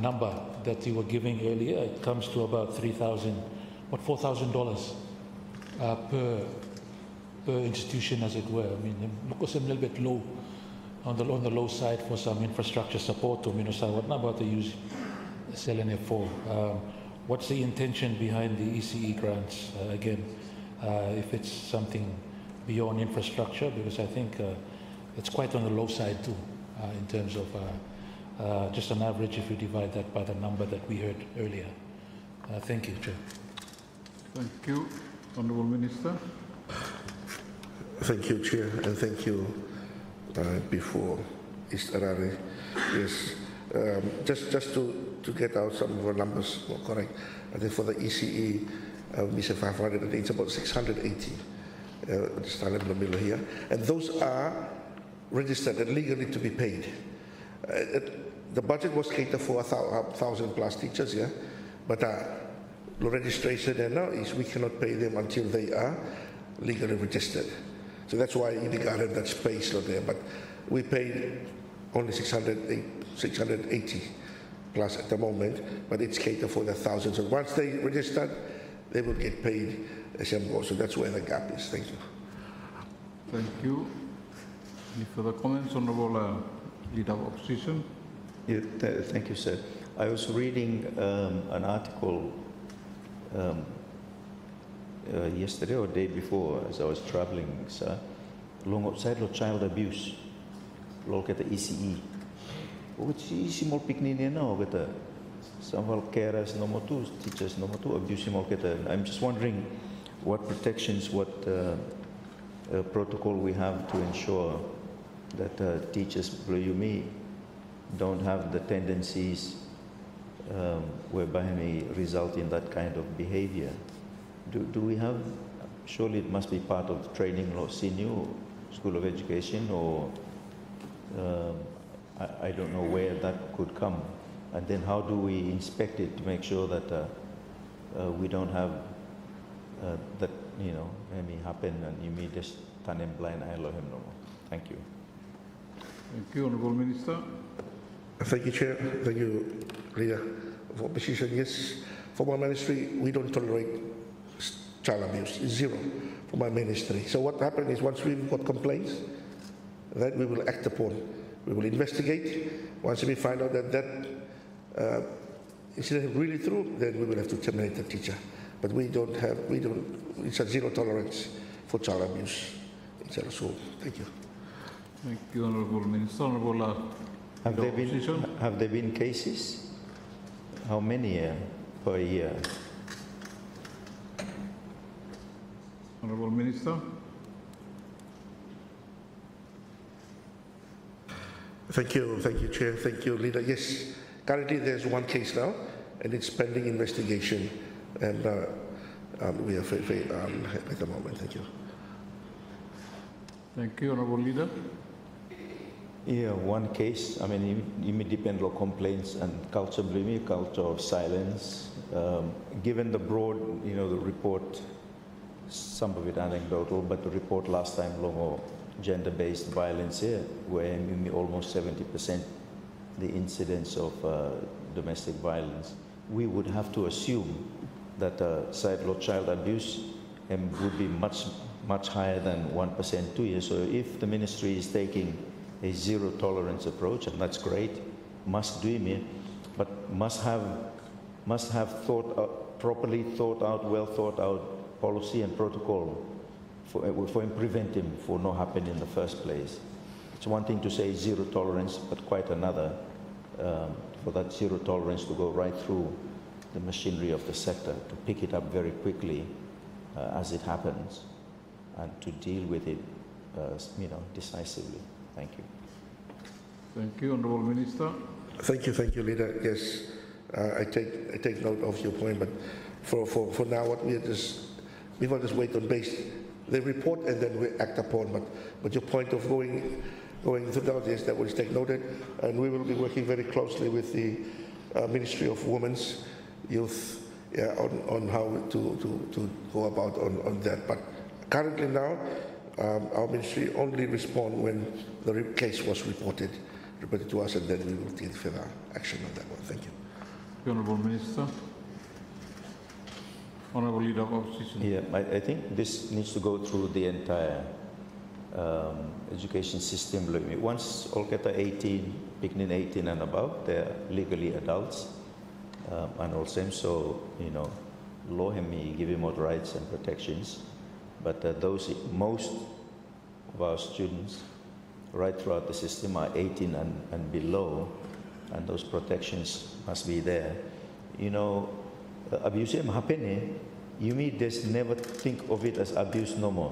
S5: number that you were giving earlier, it comes to about $4,000 per institution, as it were. I mean, it looks a little bit low on the low side for some infrastructure support. What about the use SLNF4? What's the intention behind the ECE grants? Again, if it's something beyond infrastructure, because I think it's quite on the low side too, in terms of just an average if you divide that by the number that we heard earlier. Thank you, Chair.
S1: Thank you, Honourable Minister.
S3: Thank you, Chair, and thank you before East Arare. Yes, just to get out some of our numbers more correct, I think for the ECE, we said 500, and it's about 680 this time in the middle here. And those are registered and legally to be paid. The budget was catered for 1,000 plus teachers, but the registration and now is we cannot pay them until they are legally registered. So that's why we got that space not there. But we paid only 680 plus at the moment, but it's catered for the 1,000. So once they registered, they will get paid as them go. So that's where the gap is. Thank you.
S1: Thank you. Any further comments, Honourable Leader of Opposition?
S2: Yeah, thank you, sir. I was reading an article yesterday or day before as I was traveling, sir, along outside of child abuse. Look at the ECE. Which is more picnic now, but some of carers no more too, teachers no more too, abusing all keta. I'm just wondering what protections, what protocol we have to ensure that teachers, me, don't have the tendencies whereby may result in that kind of behavior. Do we have, surely it must be part of training law, senior School of Education, or I don't know where that could come. And then how do we inspect it to make sure that we don't have that, may happen and you may just turn him blind eye lo him no more. Thank you.
S1: Thank you, Honourable Minister.
S3: Thank you, Chair. Thank you, Leader of Opposition. Yes, for my ministry, we don't tolerate child abuse. It's zero for my ministry. So what happened is once we've got complaints, that we will act upon. We will investigate. Once we find out that that incident is really true, then we will have to terminate the teacher. But it's a zero tolerance for child abuse in our school. Thank you.
S1: Thank you, Honourable Minister. Honourable
S2: Have there been cases? How many per year?
S1: Honourable Minister.
S3: Thank you, Chair. Thank you, Leader. Yes, currently there's one case now, and it's pending investigation, and we are very happy at the moment. Thank you.
S1: Thank you, Honourable Leader.
S2: Yeah, one case. I mean, it may depend on complaints and culture of silence. Given the broad, the report, some of it anecdotal, but the report last time, gender-based violence here, where almost 70% the incidence of domestic violence, we would have to assume that child abuse would be much higher than 1% 2 years. So if the ministry is taking a zero tolerance approach, and that's great, must do it, but must have properly thought out, well thought out policy and protocol for him prevent him for not happening in the first place. It's one thing to say zero tolerance, but quite another for that zero tolerance to go right through the machinery of the sector, to pick it up very quickly as it happens, and to deal with it, decisively. Thank you.
S3: Thank you, Honourable Minister. Thank you, Leader. Yes, I take note of your point, but for now, what we will just wait on the report and then we act upon. But your point of going through that, yes, that will take noted, and we will be working very closely with the Ministry of Women's Youth on how to go about on that. But currently now, our ministry only respond when the case was reported to us, and then we will take further action on that one. Thank you.
S1: Honourable Minister. Honourable Leader of Opposition.
S2: Yeah, I think this needs to go through the entire education system. Once all get 18, beginning 18 and above, they're legally adults, and also, so, law may give him more rights and protections. But most of our students, right throughout the system, are 18 and below, and those protections must be there. Abuse happen, you may just never think of it as abuse no more.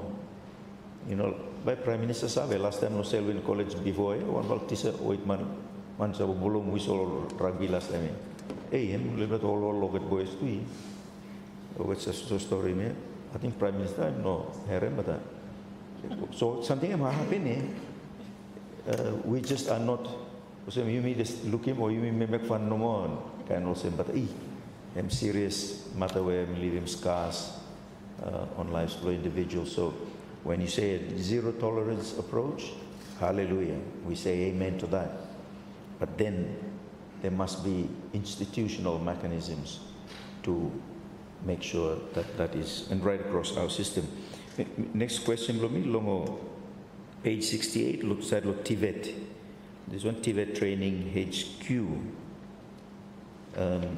S2: By Prime Minister Sabe, last time no Selwyn College before, one bal tisa 8 man sa bulong whistle rugby last time. Him libat all loget boys too. What's a story me? I think Prime Minister no herem but so something happen. We just are not. So you may just look him or you may make fun no more. Kind of say, but I'm serious matter where I'm leaving scars on lives for individuals. So when you say a zero tolerance approach, hallelujah, we say amen to that. But then there must be institutional mechanisms to make sure that that is, and right across our system. Next question, Longo, page 68, looks at TVET. This one, TVET Training HQ.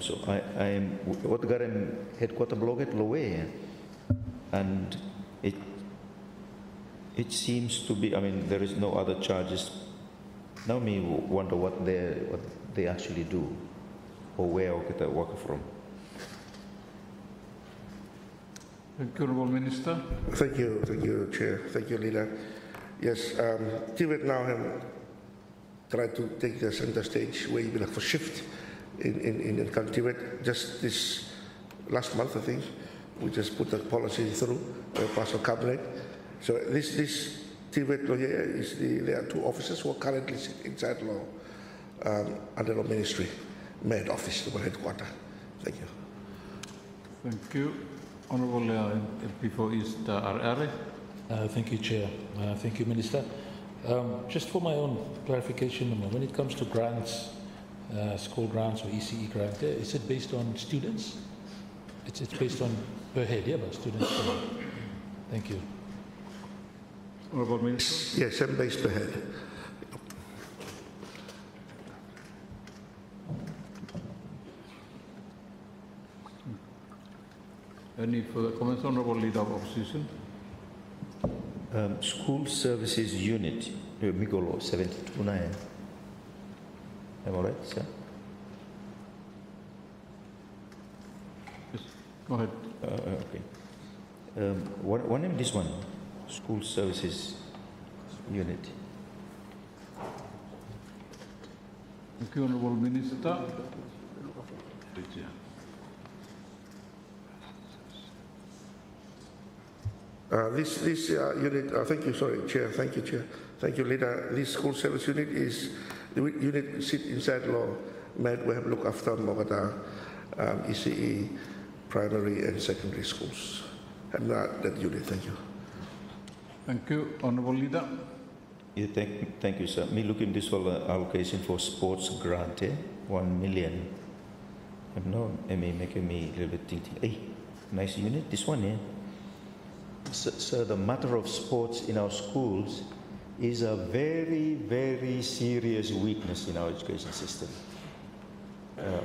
S2: So I am what got him headquarter blog at Lowe, and it seems to be. I mean, there is no other charges. Now me wonder what they actually do. or where o kita waka from.
S1: Thank you, Honourable Minister.
S3: Thank you, Chair. Thank you, Leader. Yes, Tibet now have tried to take the center stage where you will have a shift in Tibet. Just this last month, I think, we just put the policy through, passed the cabinet. So this Tibet law here is there are two officers who are currently inside law under the ministry, Med Office, the headquarters. Thank you.
S1: Thank you. Honourable MP for East Arare.
S5: Thank you, Chair. Thank you, Minister. Just for my own clarification, when it comes to grants, school grants or ECE grant, is it based on students? It's based on per head, yeah, but students. Thank you.
S1: Honourable Minister.
S3: Yes, I'm based per head.
S1: Any further comments, Honourable Leader of Opposition?
S2: School Services Unit, Migolo 729. Am I right, sir?
S1: Yes, go ahead.
S2: Okay. What name this one? School Services Unit.
S1: Thank you, Honourable Minister.
S3: This unit, thank you, sorry, Chair, thank you, Chair. Thank you, Leader. This school service unit is, the unit sit inside law, Med, we have look after Mogata, ECE, primary and secondary schools. And that unit, thank you.
S1: Thank you, Honourable Leader.
S2: Yeah, thank you, sir. Me looking this whole allocation for sports grant, 1 million. I may make me a little bit thinking, hey, nice unit, this one, So the matter of sports in our schools is a very, very serious weakness in our education system.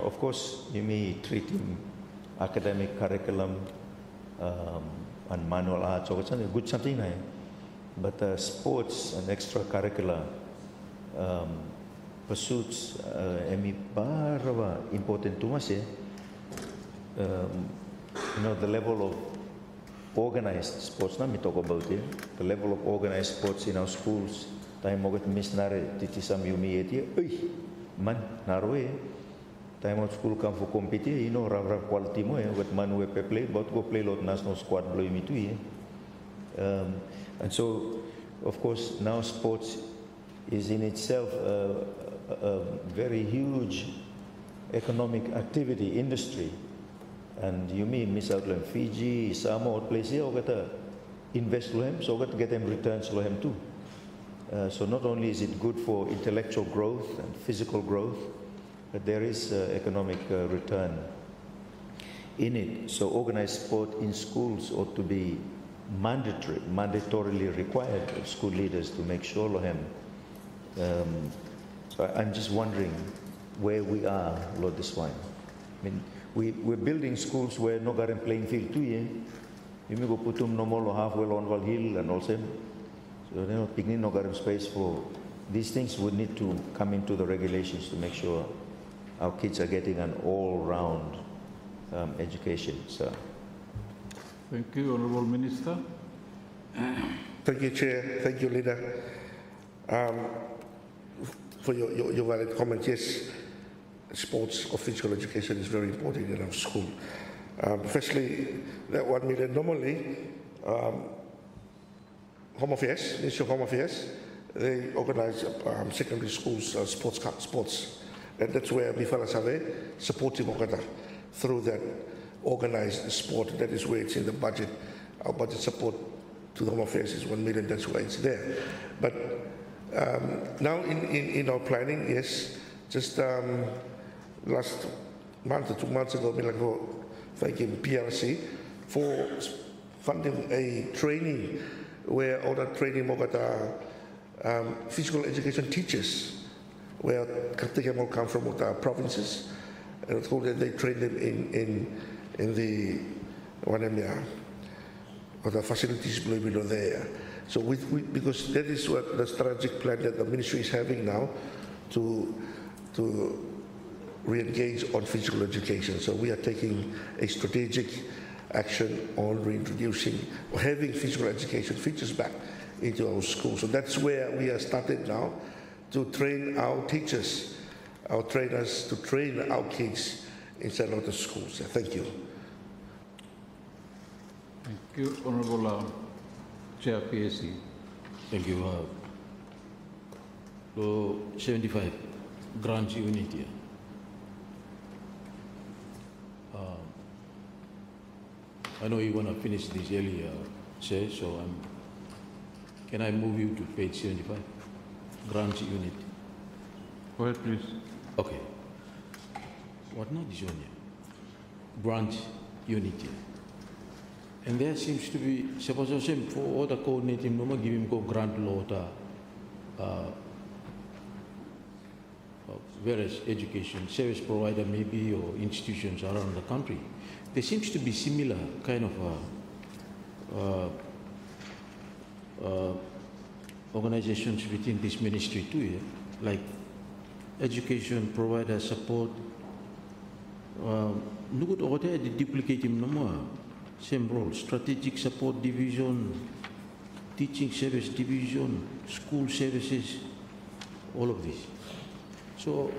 S2: Of course, you may treat academic curriculum and manual arts, or something good something, but sports and extracurricular pursuits, important to us. The level of organized sports, we talk about it. The level of organized sports in our schools. Tayo mo gat miss nare titisam yumi eti. Uy, man naroe. Tayo mo school come for compete. Rav quality mo gat man we play, but go play lot national squad blow me too. And so, of course, now sports is in itself a very huge economic activity industry. And you mean Miss Outland, Fiji, Samoa, places, or get invest lohem, so get them returns lohem too. So not only is it good for intellectual growth and physical growth, but there is economic return in it. So organized sport in schools ought to be mandatorily required of school leaders to make sure lohem. So I'm just wondering where we are, Lord, this one. I mean, we're building schools where no garden playing field too, You may go put them no more halfway on Val Hill and also. So they're not picking no garden space for these things. Would need to come into the regulations to make sure our kids are getting an all-round education. So.
S1: Thank you, Honourable Minister.
S3: Thank you, Chair. Thank you, Leader. For your valid comments, yes. Sports or physical education is very important in our school. Firstly, that 1 million normally, Home Affairs, Ministry of Home Affairs, they organize secondary schools sports, and that's where Bifala Save supporting Okada through that organized sport. That is where it's in the budget. Our budget support to the Home Affairs is 1 million. That's why it's there. But now in our planning, yes, just. Last month or 2 months ago, thanking PRC for funding a training where all that training Mogata physical education teachers, where Kartika will come from the provinces, and they train them in the the facilities below there. So because that is what the strategic plan that the ministry is having now to re-engage on physical education. So we are taking a strategic action on reintroducing or having physical education features back into our schools. So that's where we are started now to train our teachers, our trainers, to train our kids inside of the schools. Thank you.
S1: Thank you, Honorable Chair PAC.
S10: Thank you. So 75 grant unit here. I know you want to finish this earlier, Chair, so can I move you to page 75? Grant unit.
S1: Go ahead, please.
S10: Okay. What not this one here? Branch unit here. And there seems to be, suppose for all the coordinating, no more give him go grant law various education service provider maybe or institutions around the country. There seems to be similar kind of organizations within this ministry too, yeah? Like education provider support. Look at all the duplicating no more. Same role, strategic support division, teaching service division, school services, all of this. So,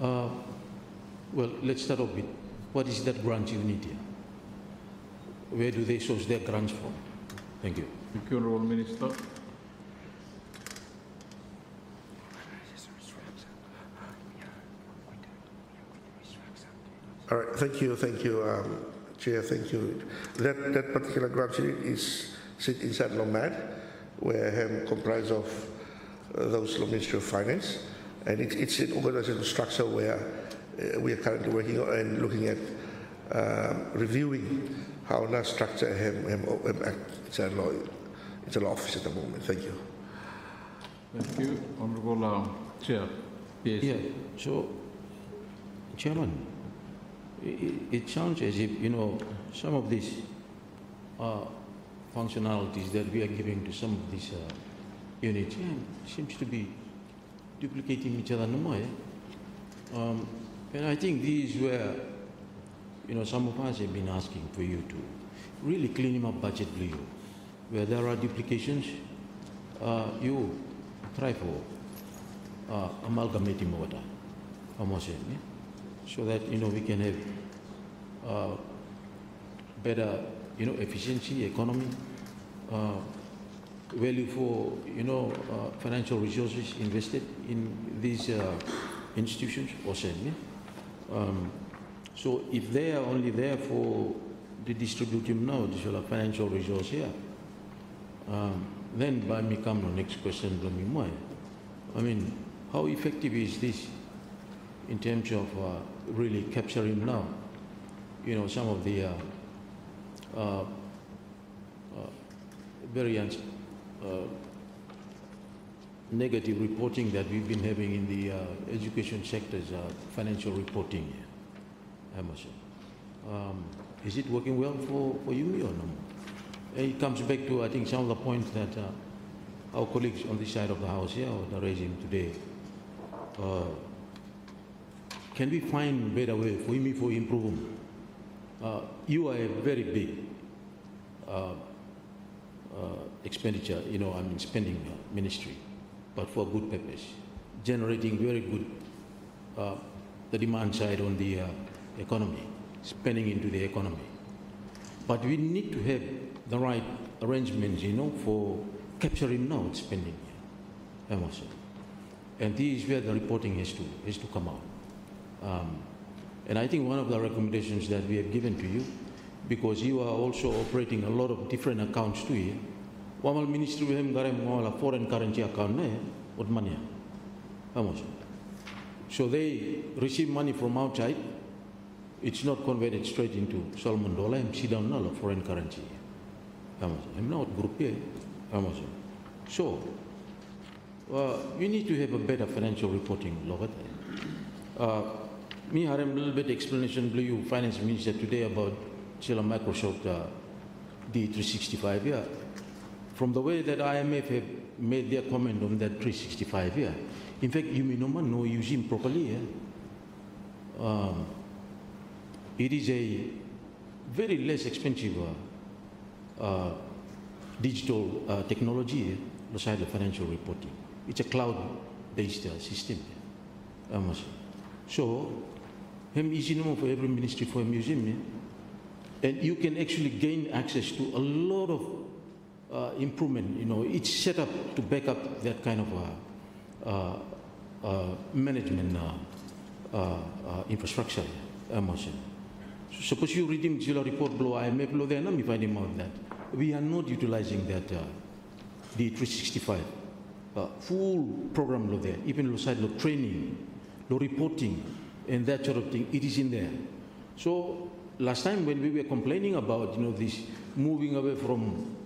S10: well, let's start off with what is that grant unit here? Where do they source their grants from? Thank you.
S1: Thank you, Honorable Minister.
S3: All right, thank you, Chair, thank you. That particular grant unit is sit inside LOMAD, where I am comprised of those Ministry of Finance, and it's an organizational structure where we are currently working on and looking at reviewing how that structure inside law office at the moment. Thank you.
S1: Thank you, Honorable Chair. Yes.
S10: Yeah. So, Chairman, it sounds as if some of these functionalities that we are giving to some of these units seems to be duplicating each other no more. And I think these were, some of us have been asking for you to really clean him up budget blue. Where there are duplications, you try for amalgamating order, almost, so that we can have better, efficiency, economy, value for financial resources invested in these institutions or said. So if they are only there for the distributing now, this is a financial resource here, then by me come the next question to me, I mean, how effective is this in terms of really capturing now, some of the very negative reporting that we've been having in the education sector's financial reporting, I must say. Is it working well for you or no? And it comes back to, I think, some of the points that our colleagues on this side of the house here are raising today. Can we find better way for improvement? You are a very big expenditure, spending ministry, but for good purpose, generating very good the demand side on the economy, spending into the economy. But we need to have the right arrangements, for capturing now spending, I must say. And this is where the reporting has to come out. And I think one of the recommendations that we have given to you, because you are also operating a lot of different accounts too here. Wamal ministry we have foreign currency account what money. So they receive money from outside. It's not converted straight into Solomon dollar. I'm sit down now foreign currency. I'm not group here. So we need to have a better financial reporting. Me had a little bit explanation to you, finance minister today about Microsoft D365 here. From the way that IMF have made their comment on that 365 here, in fact, you may not know using properly. it is a very less expensive digital technology beside the financial reporting. It's a cloud-based system. So, easy for every ministry for a museum, and you can actually gain access to a lot of improvement. It's set up to back up that kind of management infrastructure. Suppose you reading the report below IMF below there, we find out that we are not utilizing that the 365 full program below there, even low side, low training, low reporting, and that sort of thing. It is in there. So last time when we were complaining about this moving away from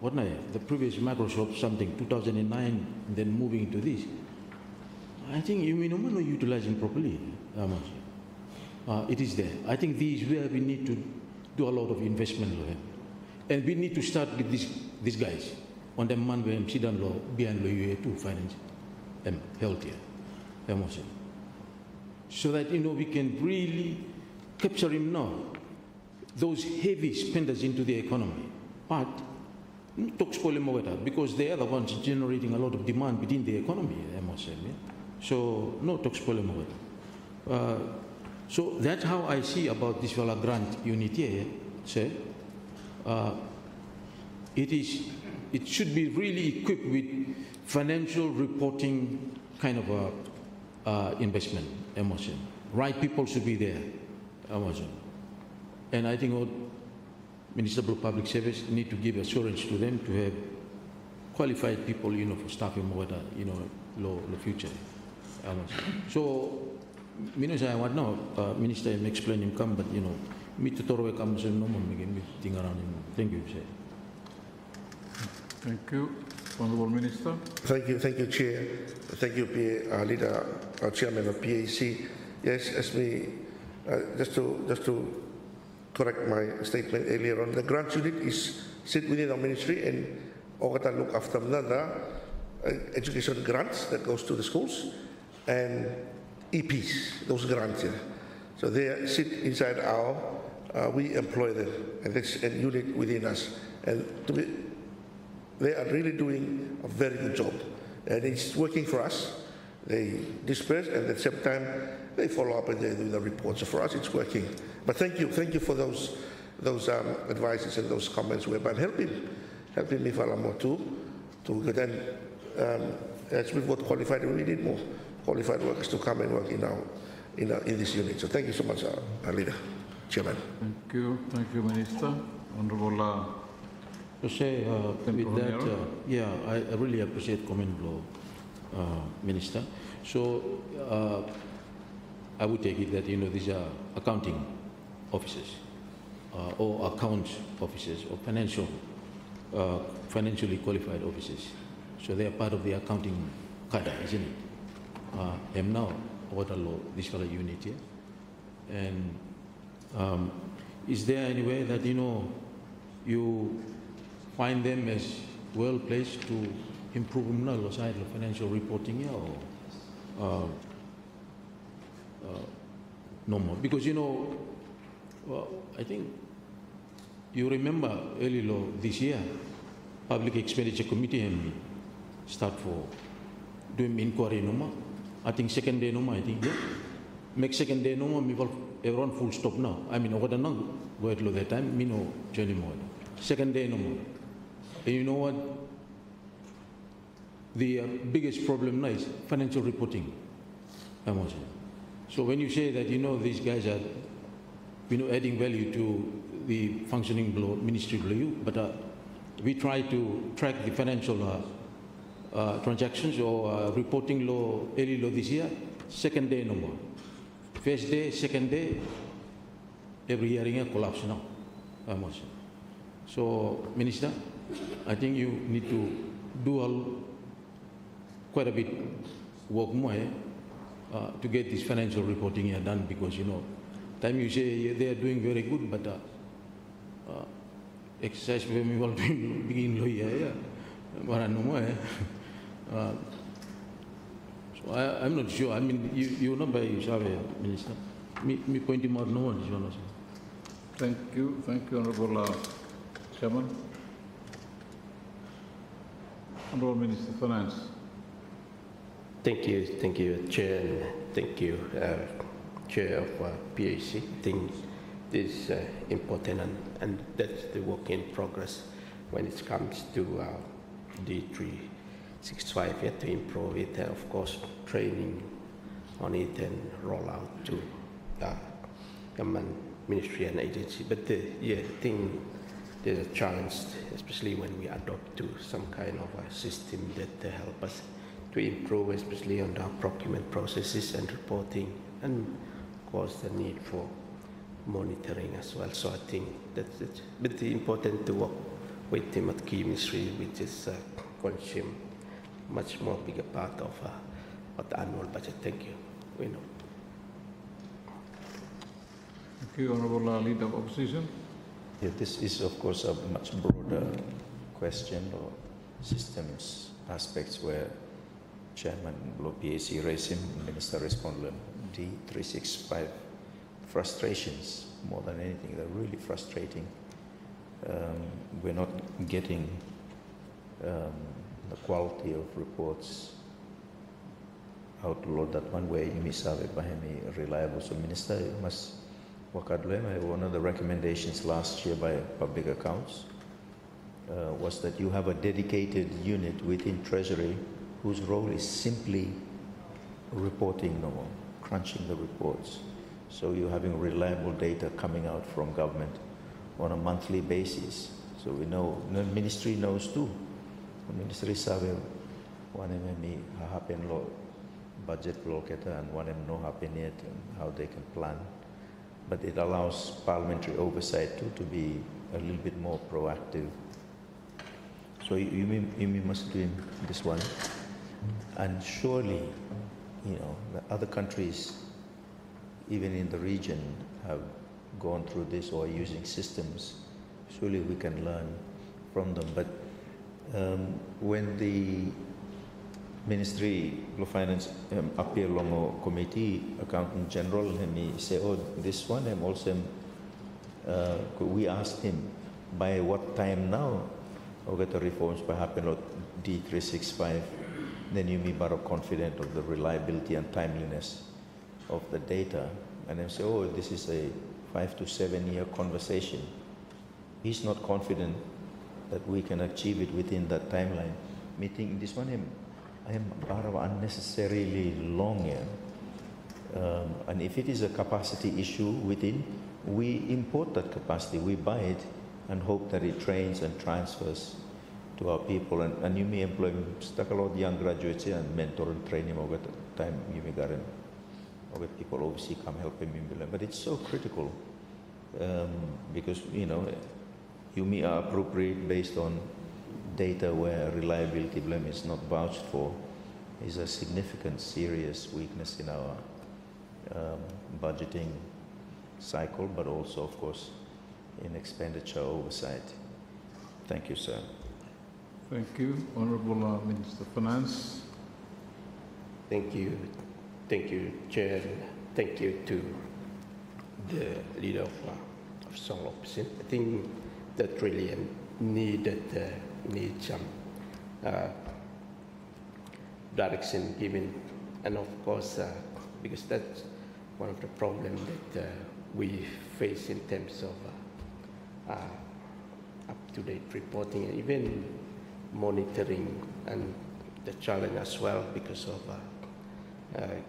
S10: the previous Microsoft something 2009, and then moving into this, I think you mean not utilizing properly. It is there. I think this is where we need to do a lot of investment, and we need to start with these guys on the man where Sidan law behind law to finance and healthier, so that we can really capture him now, those heavy spenders into the economy, but because they are the ones generating a lot of demand within the economy. So no talks so that's how I see about this grant unit here. Say, it should be really equipped with financial reporting kind of investment. Right people should be there. And I think all Minister of Public Service need to give assurance to them to have qualified people, for staffing law future. So, Minister, I want now, Minister, I'm explaining come, but me to Torwe comes and no more meeting around him. Thank you, sir.
S1: Thank you, Honourable Minister.
S3: Thank you, Chair. Thank you, Leader, Chairman of PAC. Yes, as me, just to correct my statement earlier on, the grants unit is sit within our ministry, and Ogata look after another education grants that goes to the schools and EPs, those grants. So they sit inside we employ them, and that's a unit within us. And they are really doing a very good job, and it's working for us. They disperse, and at the same time, they follow up and they do the reports. So for us, it's working. But thank you for those advices and those comments. We've been helping me for more to then as we've got qualified, we need more qualified workers to come and work in this unit. So thank you so much, Leader, Chairman.
S1: Thank you, Minister. Honourable.
S10: To say with that, I really appreciate comment below, Minister. So I would take it that these are accounting officers or accounts officers or financially qualified officers. So they are part of the accounting cadre, isn't it? I'm now water law this fellow unit here, and is there any way that you find them as well placed to improve the side of financial reporting here, or no more? Because I think you remember early law this year, Public Expenditure Committee and start for doing inquiry no more. I think second day no more. I think make second day no more. Everyone full stop now. I mean, over the now go at that time. Me no journey more. Second day no more. And you know what? The biggest problem now is financial reporting. So when you say that these guys are adding value to the functioning below ministry below, but we try to track the financial transactions or reporting law early law this year. Second day no more. First day, second day, every hearing collapse now. So, Minister, I think you need to do quite a bit work more to get this financial reporting here done, because time you say they are doing very good, but exercise when we will begin here, but no more. So I'm not sure. I mean, you know by Sabe, Minister. Me point him out no one is honest.
S1: Thank you, Honorable Chairman. Honorable Minister of Finance.
S7: Thank you, Chair, and thank you, Chair of PAC. I think this is important, and that's the work in progress when it comes to D365. We have to improve it, and of course, training on it and roll out to government ministry and agency. But I think there's a challenge, especially when we adopt to some kind of a system that help us to improve, especially on the procurement processes and reporting, and of course the need for monitoring as well. So I think that's it. But it's important to work with them at key ministry, which is consume much more bigger part of the annual budget. Thank you. We know.
S1: Thank you, Honorable Leader of Opposition.
S2: Yeah, this is of course a much broader question or systems aspects where Chairman PAC raised him, Minister responded, D365 frustrations more than anything. They're really frustrating. We're not getting the quality of reports outlawed that one way imisabe bahemi reliable. So Minister must work out. One of the recommendations last year by Public Accounts was that you have a dedicated unit within Treasury whose role is simply reporting, crunching the reports. So you're having reliable data coming out from government on a monthly basis. So we know, the ministry knows too. The ministry sabe one MME happen lo budget lo keta and one no happen yet and how they can plan. But it allows parliamentary oversight too to be a little bit more proactive. So you must do this one. And surely, the other countries, even in the region, have gone through this or are using systems. Surely we can learn from them. But when the Ministry of Finance appear along a committee, Accountant General, and he say, oh, this one, and also we asked him, by what time now, get the reforms by happen on D365, then you be better confident of the reliability and timeliness of the data. And then say, oh, this is a 5 to 7 year conversation. He's not confident that we can achieve it within that timeline. Meeting this one, I am unnecessarily long here. And if it is a capacity issue within, we import that capacity, we buy it and hope that it trains and transfers to our people. And you may employ a lot of young graduates here and mentor and train him over the time you may get him. Or people overseas come help him. But it's so critical because, you may appropriate based on data where reliability blame is not vouched for is a significant, serious weakness in our budgeting cycle, but also, of course, in expenditure oversight. Thank you, sir.
S1: Thank you. Honorable Minister of Finance.
S7: Thank you, Chair. Thank you to the leader of Song Opposition. I think that really need some direction given, and of course, because that's one of the problems that we face in terms of up-to-date reporting and even monitoring, and the challenge as well because of I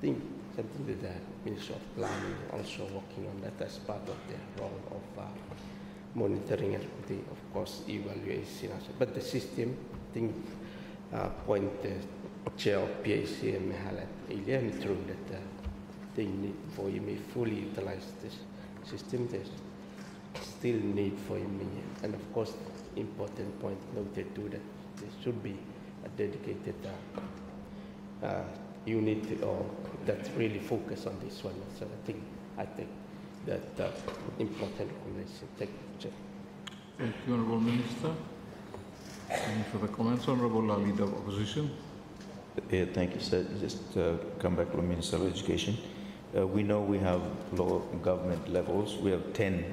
S7: think something that the Ministry of Planning also working on that as part of their role of monitoring and reporting, of course, evaluation. But the system, I think, point the Chair of PAC and highlight true that they need for you may fully utilize this system. There's still need for you, and of course, important point noted too that there should be a dedicated unit or that really focus on this one. So I think that important recommendation. Thank you, Chair.
S1: Thank you, Honourable Minister. Any further comments, Honourable Leader of Opposition?
S2: Thank you, sir. Just come back to the Minister of Education. We know we have local government levels. We have 10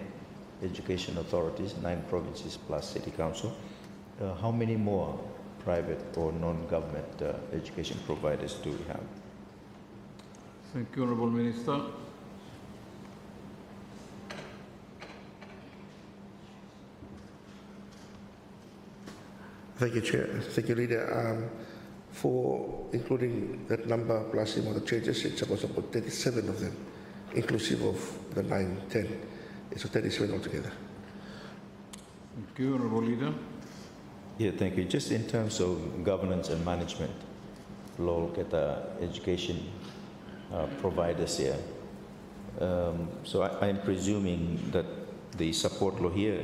S2: education authorities, 9 provinces plus city council. How many more private or non-government education providers do we have?
S1: Thank you, Honourable Minister.
S3: Thank you, Chair. Thank you, Leader. For including that number plus some other changes, it's about 37 of them, inclusive of the 9, 10. It's 37 altogether.
S1: Thank you, Honourable Leader.
S2: Yeah, thank you. Just in terms of governance and management, look at the education providers here. So I'm presuming that the support law here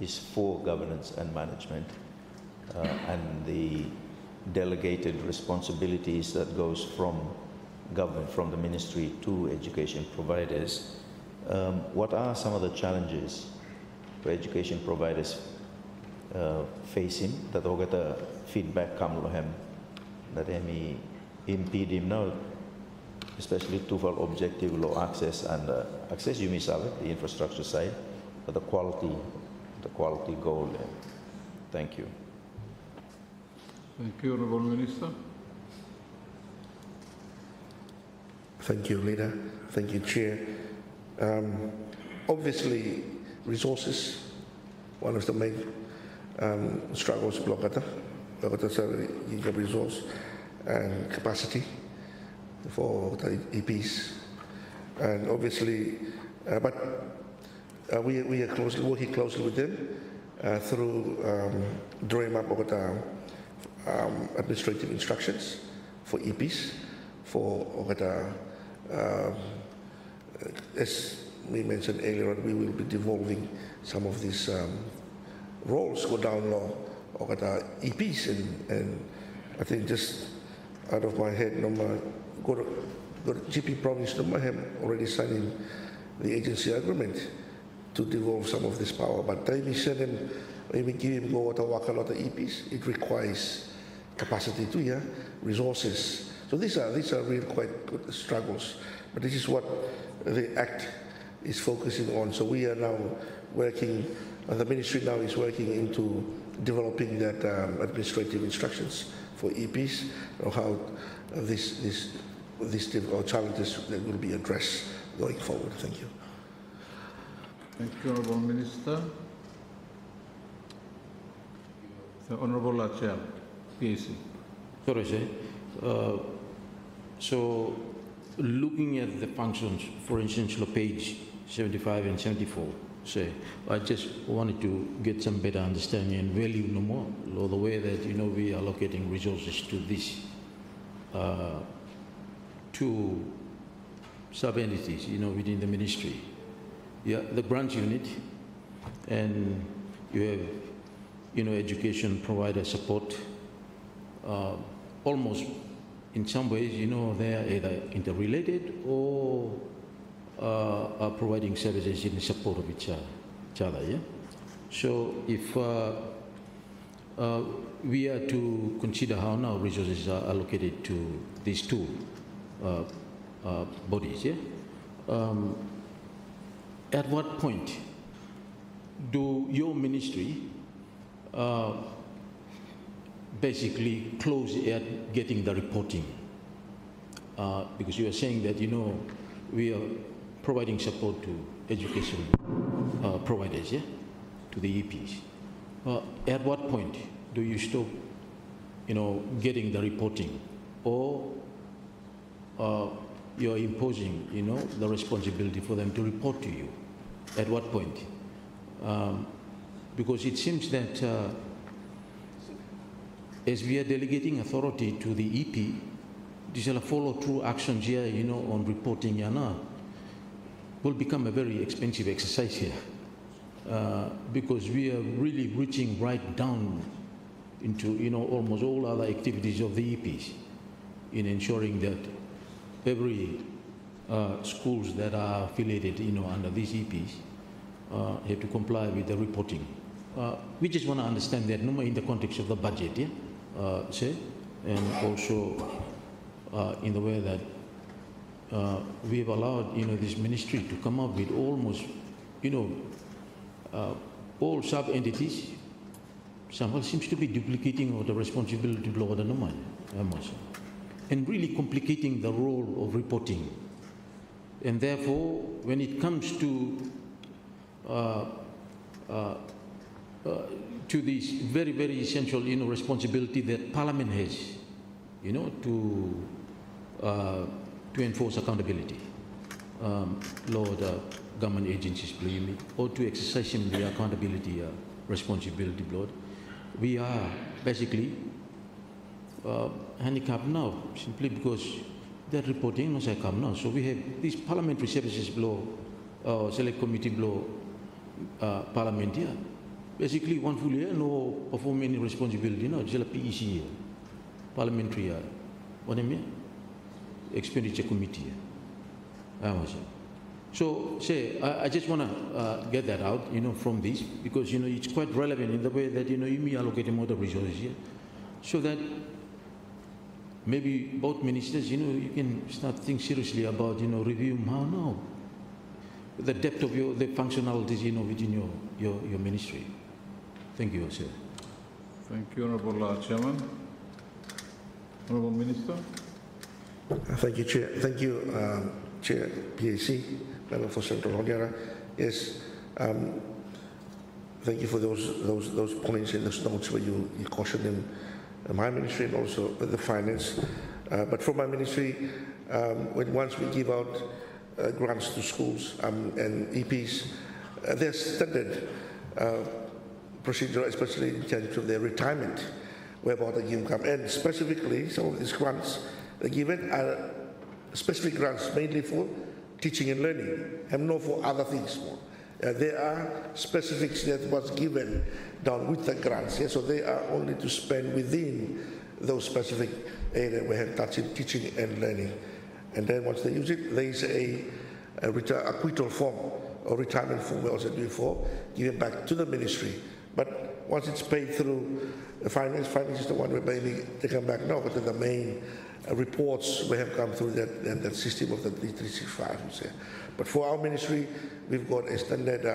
S2: is for governance and management, and the delegated responsibilities that goes from government, from the ministry to education providers. What are some of the challenges for education providers facing that all get a feedback come to him that any impede him now, especially to for objective low access and access you miss out the infrastructure side, but the quality goal there. Thank you.
S1: Thank you, Honourable Minister.
S3: Thank you, Leader. Thank you, Chair. Obviously, resources, one of the main struggles Lokata resource and capacity for the EPs. And obviously, but we are working closely with them through drawing up administrative instructions for EPs, for as we mentioned earlier on, we will be devolving some of these roles go down low or EPs, and I think just out of my head, go to GP province, have already signing the agency agreement to devolve some of this power, but they send them, maybe give him go to work a lot of EPs, it requires capacity to resources. So these are real quite good struggles, but this is what the Act is focusing on. So we are now working, the ministry now is working into developing that administrative instructions for EPs, or how these challenges that will be addressed going forward. Thank you.
S1: Thank you, Honourable Minister. The Honourable Chair, PAC.
S10: Sorry, sir. So, looking at the functions, for instance, on page 75 and 74, say, I just wanted to get some better understanding and value no more, or the way that, we are allocating resources to this, two sub-entities, within the ministry. Yeah, the branch unit, and you have, education provider support, almost in some ways, they are either interrelated or are providing services in support of each other, yeah? So if we are to consider how now resources are allocated to these two bodies, yeah? At what point do your ministry basically close at getting the reporting? Because you are saying that, we are providing support to education providers, yeah, to the EPs. At what point do you stop, getting the reporting, or you're imposing, the responsibility for them to report to you? At what point? Because it seems that as we are delegating authority to the EP, these are follow-through actions here, on reporting, will become a very expensive exercise here, because we are really reaching right down into, almost all other activities of the EPs in ensuring that every schools that are affiliated, under these EPs have to comply with the reporting. We just want to understand that, no more in the context of the budget, yeah, say, and also in the way that we have allowed, this ministry to come up with almost, all sub-entities. Somehow seems to be duplicating of the responsibility below the normal, and really complicating the role of reporting. And therefore, when it comes to this very, very essential, responsibility that Parliament has, to enforce accountability, Lord, government agencies, believe me, or to exercise the accountability responsibility, Lord. We are basically handicapped now simply because they're reporting no say come now. So we have these parliamentary services below, select committee below parliament here. Basically, one full year no perform any responsibility. No, just a PEC parliamentary what I mean expenditure committee. So say I just want to get that out, from this because it's quite relevant in the way that you may allocate more resources here, so that maybe both ministers, you can start think seriously about review how now the depth of the functionalities within your ministry. Thank you, sir.
S1: Thank you, Honourable Chairman. Honourable Minister.
S3: Thank you, Chair. Thank you, Chair PAC, Member for Central Honiara. Yes, thank you for those points in those notes where you caution them, my ministry and also the finance. But for my ministry, once we give out grants to schools and EPs, there's standard procedure, especially in terms of their retirement, whereby they give income. And specifically, some of these grants they given are specific grants mainly for teaching and learning, and not for other things more. There are specifics that was given down with the grants, so they are only to spend within those specific areas where have touching teaching and learning. And then once they use it, there is a acquittal form or retirement form we also do before, given back to the ministry. But once it's paid through the finance is the one where maybe they come back now, but then the main reports we have come through that system of the 365. But for our ministry, we've got a standard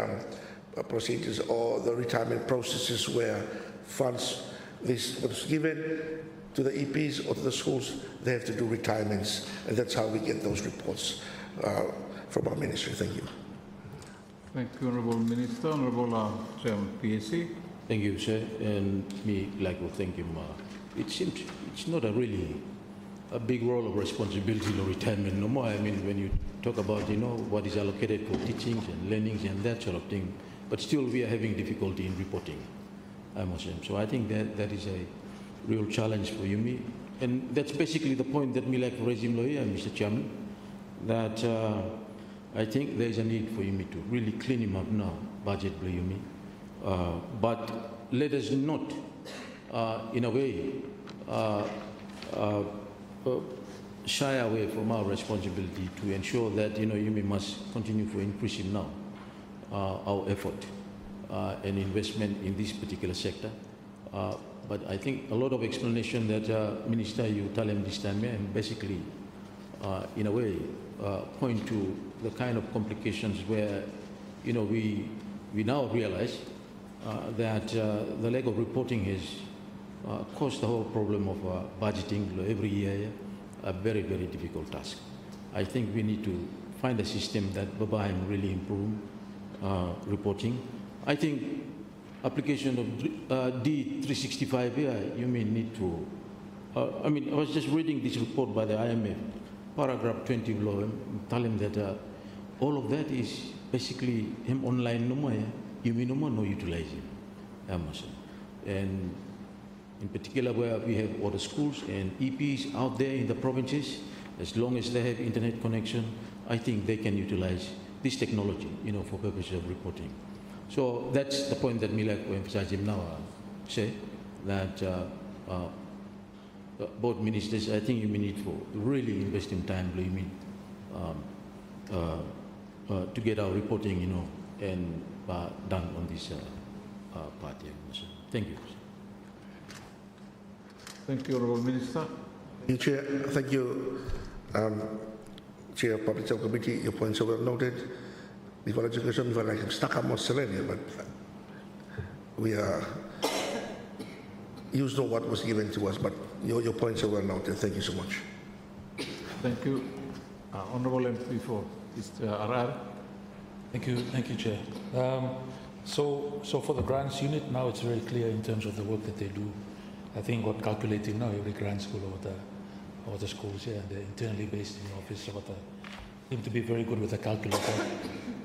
S3: procedures or the retirement processes where funds this was given to the EPs or to the schools, they have to do retirements, and that's how we get those reports from our ministry. Thank you.
S1: Thank you, Honourable Minister. Honourable Chairman PAC.
S10: Thank you, sir, and me like to thank him. It seems it's not a really a big role of responsibility in retirement no more. I mean, when you talk about, what is allocated for teachings and learnings and that sort of thing, but still we are having difficulty in reporting, I must say. So I think that is a real challenge for you, and that's basically the point that me like to raise here, Mr. Chairman, that I think there is a need for you to really clean him up now, budget, but let us not, in a way, shy away from our responsibility to ensure that we must continue to increase him now our effort and investment in this particular sector. But I think a lot of explanation that Minister you tell him this time, and basically in a way point to the kind of complications where we now realize that the lack of reporting has caused the whole problem of budgeting every year a very, very difficult task. I think we need to find a system that Babaim really improve reporting. I think application of D365 here, you may need to, I was just reading this report by the IMF, paragraph 20 below, tell him that all of that is basically him online no more, you may no more no utilize him. And in particular where we have all the schools and EPs out there in the provinces, as long as they have internet connection, I think they can utilize this technology, for purposes of reporting. So that's the point that me like to emphasize him now, say that both ministers, I think you may need to really invest in time, to get our reporting, and done on this part. Thank you.
S1: Thank you, Honourable Minister.
S3: Thank you, Chair. Thank you, Chair of Public Health Committee. Your points are well noted. Before education, we were like stuck up more Selenia, but we are. You know what was given to us, but your points are well noted. Thank you so much.
S1: Thank you. Honourable MP for Mr. Arar.
S5: Thank you, Chair. So for the grants unit, now it's very clear in terms of the work that they do. I think what calculating now, every grant school over the schools, yeah, they're internally based in the office, so seem to be very good with the calculator.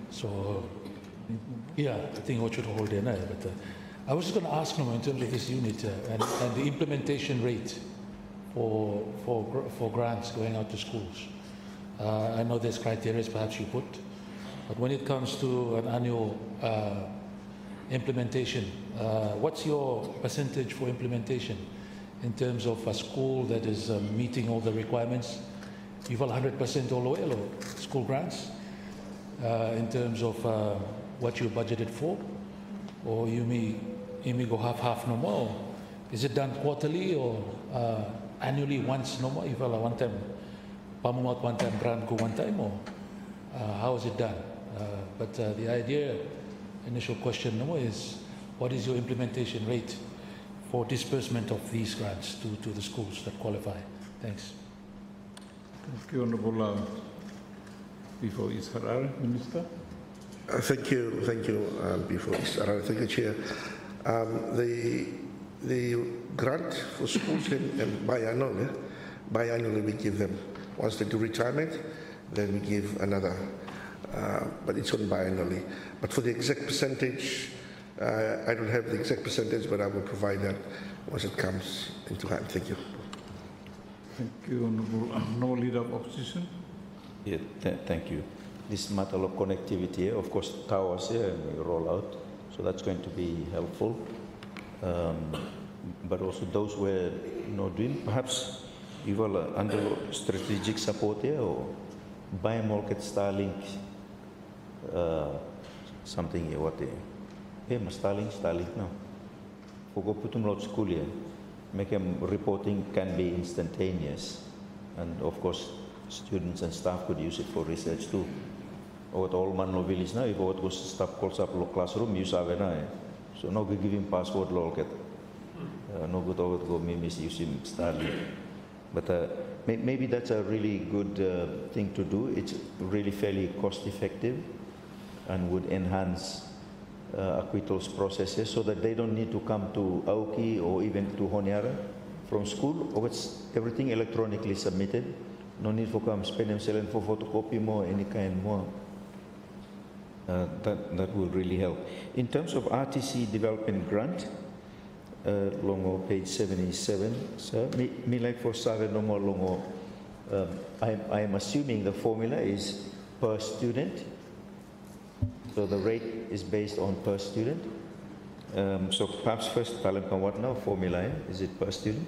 S5: So, yeah, I think what should hold there now. But I was just going to ask in terms of this unit and the implementation rate for grants going out to schools. I know there's criteria perhaps you put, but when it comes to an annual implementation, what's your percentage for implementation in terms of a school that is meeting all the requirements? You've all 100% all the way, or school grants, in terms of what you budgeted for, or you may go half no more? Is it done quarterly or annually once no more? You've all one time, pamumat one time, grant go one time, or how is it done? But the idea, initial question no more is, what is your implementation rate for disbursement of these grants to the schools that qualify? Thanks.
S1: Thank you, Honourable before Isharar, Minister.
S3: Thank you, before Isharar. Thank you, Chair. The grant for schools and biannually we give them. Once they do retirement, then we give another, but it's on biannually. But for the exact percentage, I don't have the exact percentage, but I will provide that once it comes into hand. Thank you.
S1: Thank you, Honourable. No Leader of Opposition.
S2: Yeah, thank you. This matter of connectivity, of course, towers here and we roll out, so that's going to be helpful. But also those were not doing, perhaps you will under strategic support here or buy market Starlink, something here, what here, Starlink now. For go put them out school here, make them reporting can be instantaneous, and of course students and staff could use it for research too. Or all Manlo village now, if what goes staff calls up classroom, use Avena. So no good giving password locket. No good over go me misusing Starlink. But maybe that's a really good thing to do. It's really fairly cost effective and would enhance acquittals processes so that they don't need to come to Aoki or even to Honiara from school. Or it's everything electronically submitted. No need for come spend themselves for photocopy more, any kind more. That will really help. In terms of RTC development grant, longo page 77, sir, me like for Save no more longo. I am assuming the formula is per student. So the rate is based on per student. So perhaps first tell them what now formula is it per student?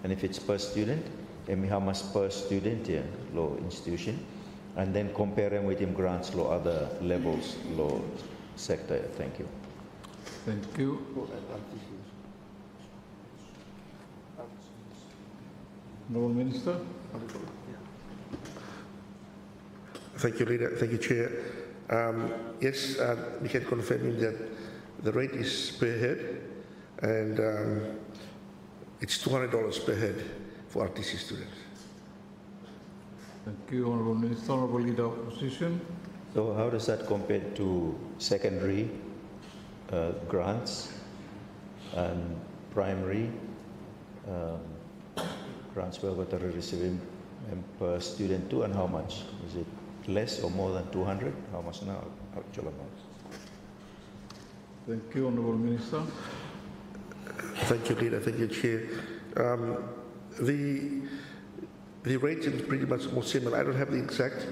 S2: And if it's per student, and how much per student here, law institution, and then compare them with him grants law other levels, law sector. Thank you.
S1: Thank you. Honourable Minister.
S3: Thank you, Leader. Thank you, Chair. Yes, we can confirm that the rate is per head, and it's $200 per head for RTC students.
S1: Thank you, Honourable Minister. Honourable Leader of Opposition.
S2: So how does that compare to secondary grants and primary grants where we're receiving per student too, and how much? Is it less or more than 200? How much now, actual amount?
S1: Thank you, Honourable Minister.
S3: Thank you, Leader. Thank you, Chair. The rate is pretty much more similar. I don't have the exact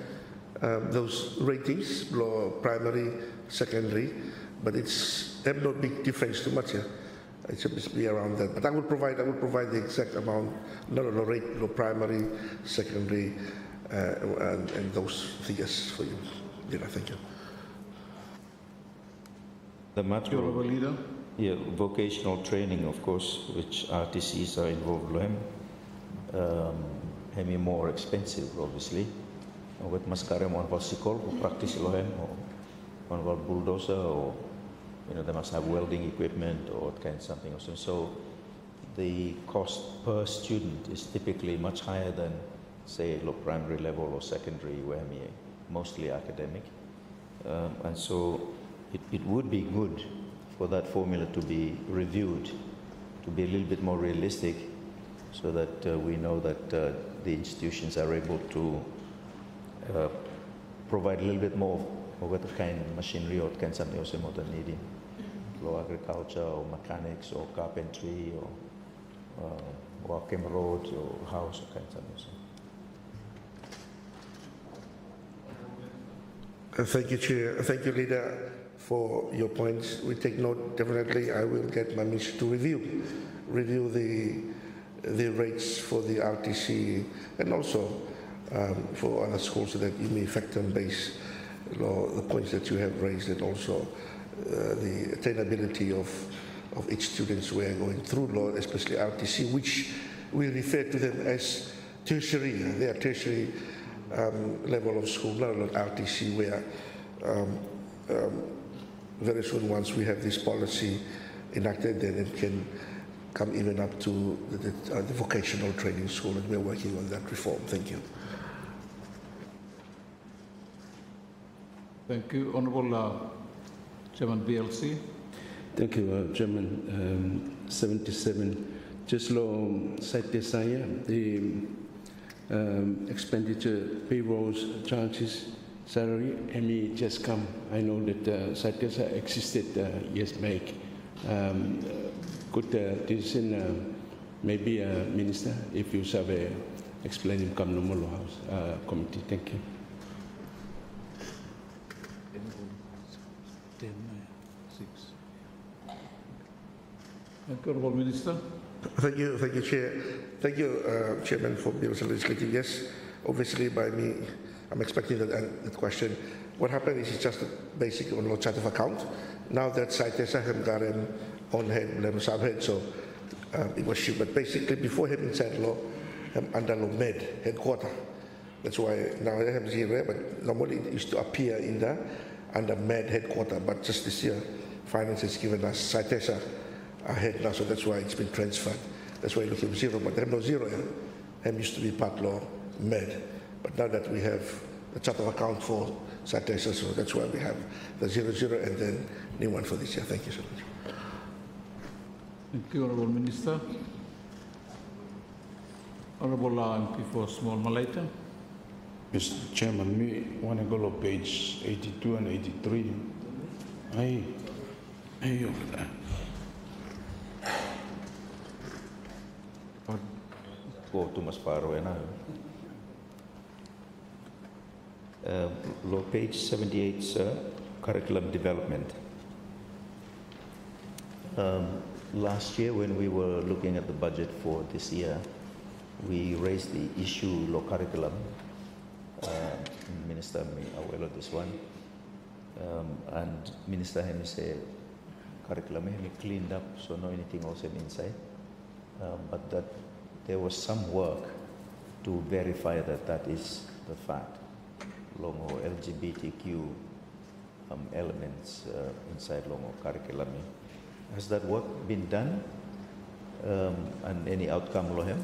S3: those ratings, primary, secondary, but it's have no big difference too much here. It should be around that. But I will provide the exact amount, no rate, no primary, secondary, and those figures for you. Leader, thank you.
S2: The matter.
S1: Honourable Leader.
S2: Yeah, vocational training, of course, which RTCs are involved in, hemi more expensive, obviously. With mascarem on bicycle, who practice lohem, or on bulldozer, or they must have welding equipment or kind of something else. And so the cost per student is typically much higher than, say, primary level or secondary, where mostly academic. And so it would be good for that formula to be reviewed, to be a little bit more realistic, so that we know that the institutions are able to provide a little bit more of what kind of machinery or kind something else more than needing. Low agriculture or mechanics or carpentry or walking roads or house or kind of something.
S3: Thank you, Chair. Thank you, Leader, for your points. We take note, definitely. I will get my minister to review the rates for the RTC and also for other schools, so that you may factor and base the points that you have raised, and also the attainability of each students who are going through law, especially RTC, which we refer to them as tertiary. They are tertiary level of school, not RTC, where very soon, once we have this policy enacted, then it can come even up to the vocational training school, and we're working on that reform. Thank you.
S1: Thank you. Honourable Chairman BLC.
S6: Thank you, Chairman. 77. Just low site saya, the expenditure, payrolls, charges, salary, ME just come. I know that CITESA existed years back. Could this maybe Minister, if you have explain him come no House committee. Thank you.
S1: Thank you, Honourable Minister.
S3: Thank you, Chair. Thank you, Chairman, for being so legislative. Yes, obviously by me, I'm expecting that question. What happened is it's just a basic on law chart of account. Now that CITESA have got him on head, level subhead, so it was shipped. But basically, before him inside law, under law med headquarter. That's why now I have zero, but normally it used to appear in the under med headquarter. But just this year, finance has given us CITESA ahead now, so that's why it's been transferred. That's why you look at zero, but they have no zero. Hem used to be part law med, but now that we have the chart of account for CITESA, so that's why we have the 00 and then new one for this year. Thank you so much.
S1: Thank you, Honourable Minister. Honourable MP for Small Malaita.
S4: Mr. Chairman, me want to go to page 82 and 83. Hey, over there.
S2: Go too much far away now. Law page 78, sir, curriculum development. Last year, when we were looking at the budget for this year, we raised the issue law curriculum. Minister may aware of this one, and Minister Hemi say curriculum Hemi cleaned up, so no anything else inside, but that there was some work to verify that that is the fact. Longo LGBTQ elements inside Longo curriculum. Has that work been done? And any outcome, Lohem?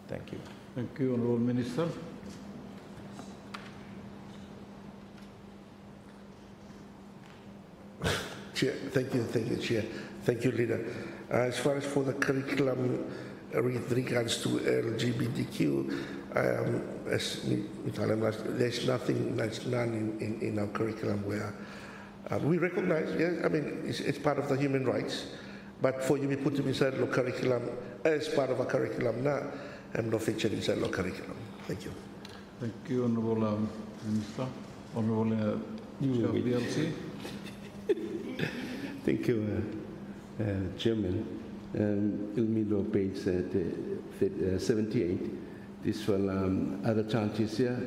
S2: Thank you.
S1: Thank you, Honourable Minister.
S3: Chair, thank you, Chair. Thank you, Leader. As far as for the curriculum with regards to LGBTQ, as there's nothing, there's none in our curriculum where we recognize, yes, I mean, it's part of the human rights, but for you to put them inside the curriculum as part of a curriculum, I'm not featured inside the curriculum. Thank you.
S1: Thank you, Honourable Minister. Honourable BLC.
S6: Thank you, Chairman. Ilmido page 78. This will other charges here.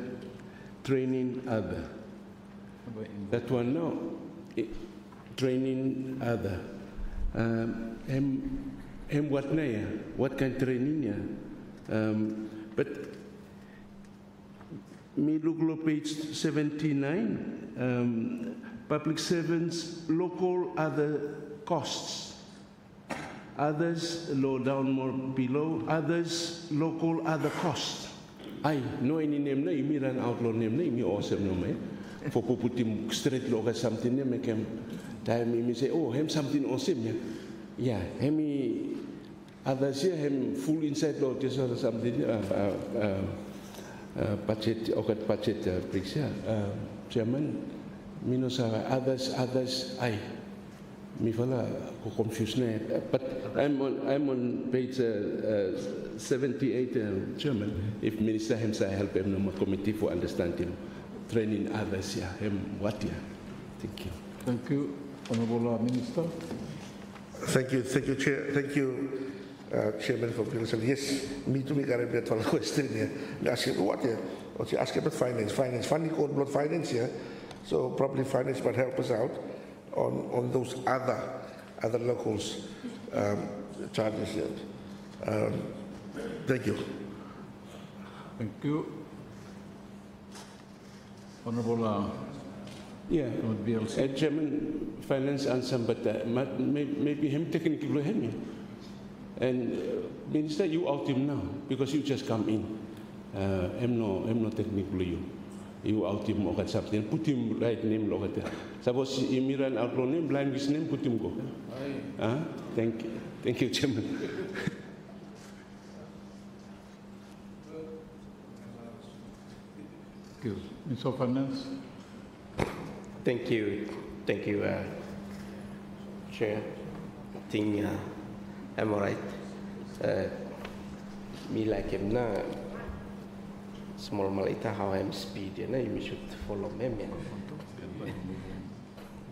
S6: Training other. That one, no. training other. What na ya? What kind training ya? But me look page 79. Public servants, local other costs. Others low down more below. Others local other costs. Ai, no any name na imiran outlaw name na imi awesome no me. For puputim straight loga something ne make him time imi say oh him something awesome ya. Yeah, hemi others here him full inside law just or something budget okat budget bricks ya. Chairman minus others ai me fala ko confused na but I'm on page 78 Chairman if minister himself help him no committee for understanding training others yeah him what yeah thank you
S1: Honorable Minister.
S3: Thank you, Chair. Thank you, Chairman, for bringing us. Yes, me too. Me got a bit of a question here. Asking what here? Or she asking about finance, funding code blood finance here. So probably finance might help us out on those other locals charges here. Thank you.
S1: Thank you. Honorable
S6: yeah Chairman finance answer but maybe him technically him and Minister you out him now because you just come in I'm no technically you out him or something put him right name look at that suppose imiran outlaw name blind his name put him go thank you Chairman.
S1: Thank you. Minister of Finance.
S7: Thank you, Chair. I think I'm all right. Me like him now, small malita how I'm speed, you know, you should follow me.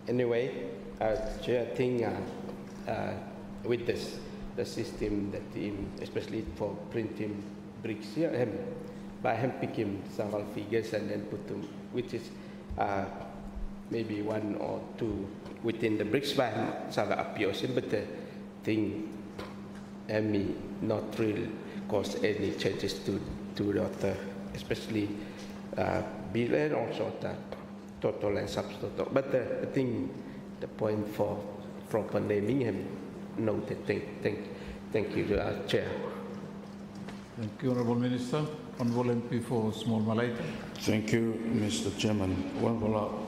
S7: Anyway, Chair, I think with this, the system that especially for printing bricks here, by him picking several figures and then put them, which is maybe one or two within the bricks by Saga appears, but the thing me not really cause any changes to the author, especially bill and also the total and subtotal. But I think the point for proper naming him noted. Thank you, Chair.
S1: Thank you, Honourable Minister. Honourable MP for Small Malaita.
S4: Thank you, Mr. Chairman. One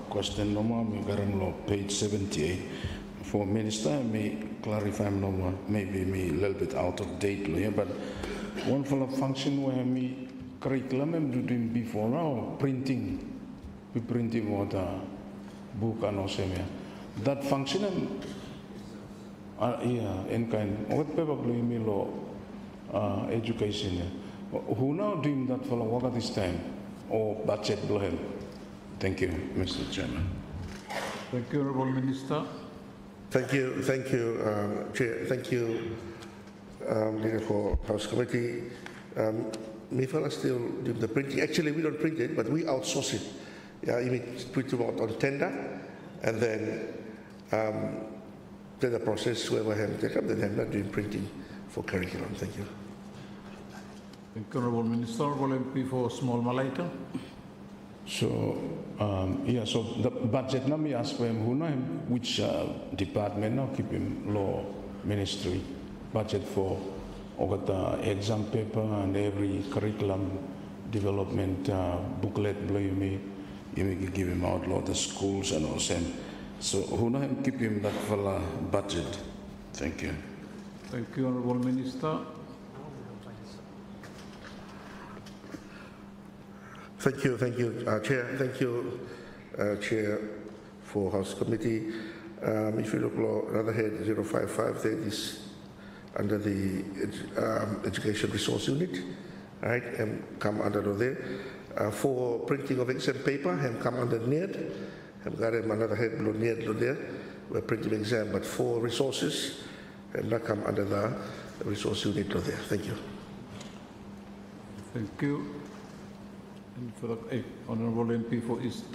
S4: question number, page 78. For Minister, I may clarify number, maybe me a little bit out of date here, but one for a function where me curriculum I'm doing before now, printing. We printing what book and also that function in kind what probably me law education. Who now doing that for work at this time or budget blow? Thank you, Mr. Chairman.
S1: Thank you, Honourable Minister.
S3: Thank you, Chair. Thank you, Leader for House Committee. Mifala still do the printing. Actually, we don't print it, but we outsource it. Yeah, you mean put it out on tender, and then the process whoever have take up, then I'm not doing printing for curriculum. Thank you.
S1: Thank you, Honourable Minister. Honourable MP for Small Malaita.
S4: So, so the budget now me ask for him who know him, which department now keep him law ministry budget for the exam paper and every curriculum development booklet blow you may give him out law the schools and all same. So who know him keep him that for budget. Thank you.
S1: Thank you, Honourable Minister.
S3: Thank you, Chair. Thank you, Chair, for House Committee. If you look another head 055, that is under the Education Resource Unit, right? And come under there. For printing of exam paper, and come under NED. I've got another head below NED there. We're printing exam, but for resources, and not come under the Resource Unit there. Thank you.
S1: Thank you. And for the Honourable MP for East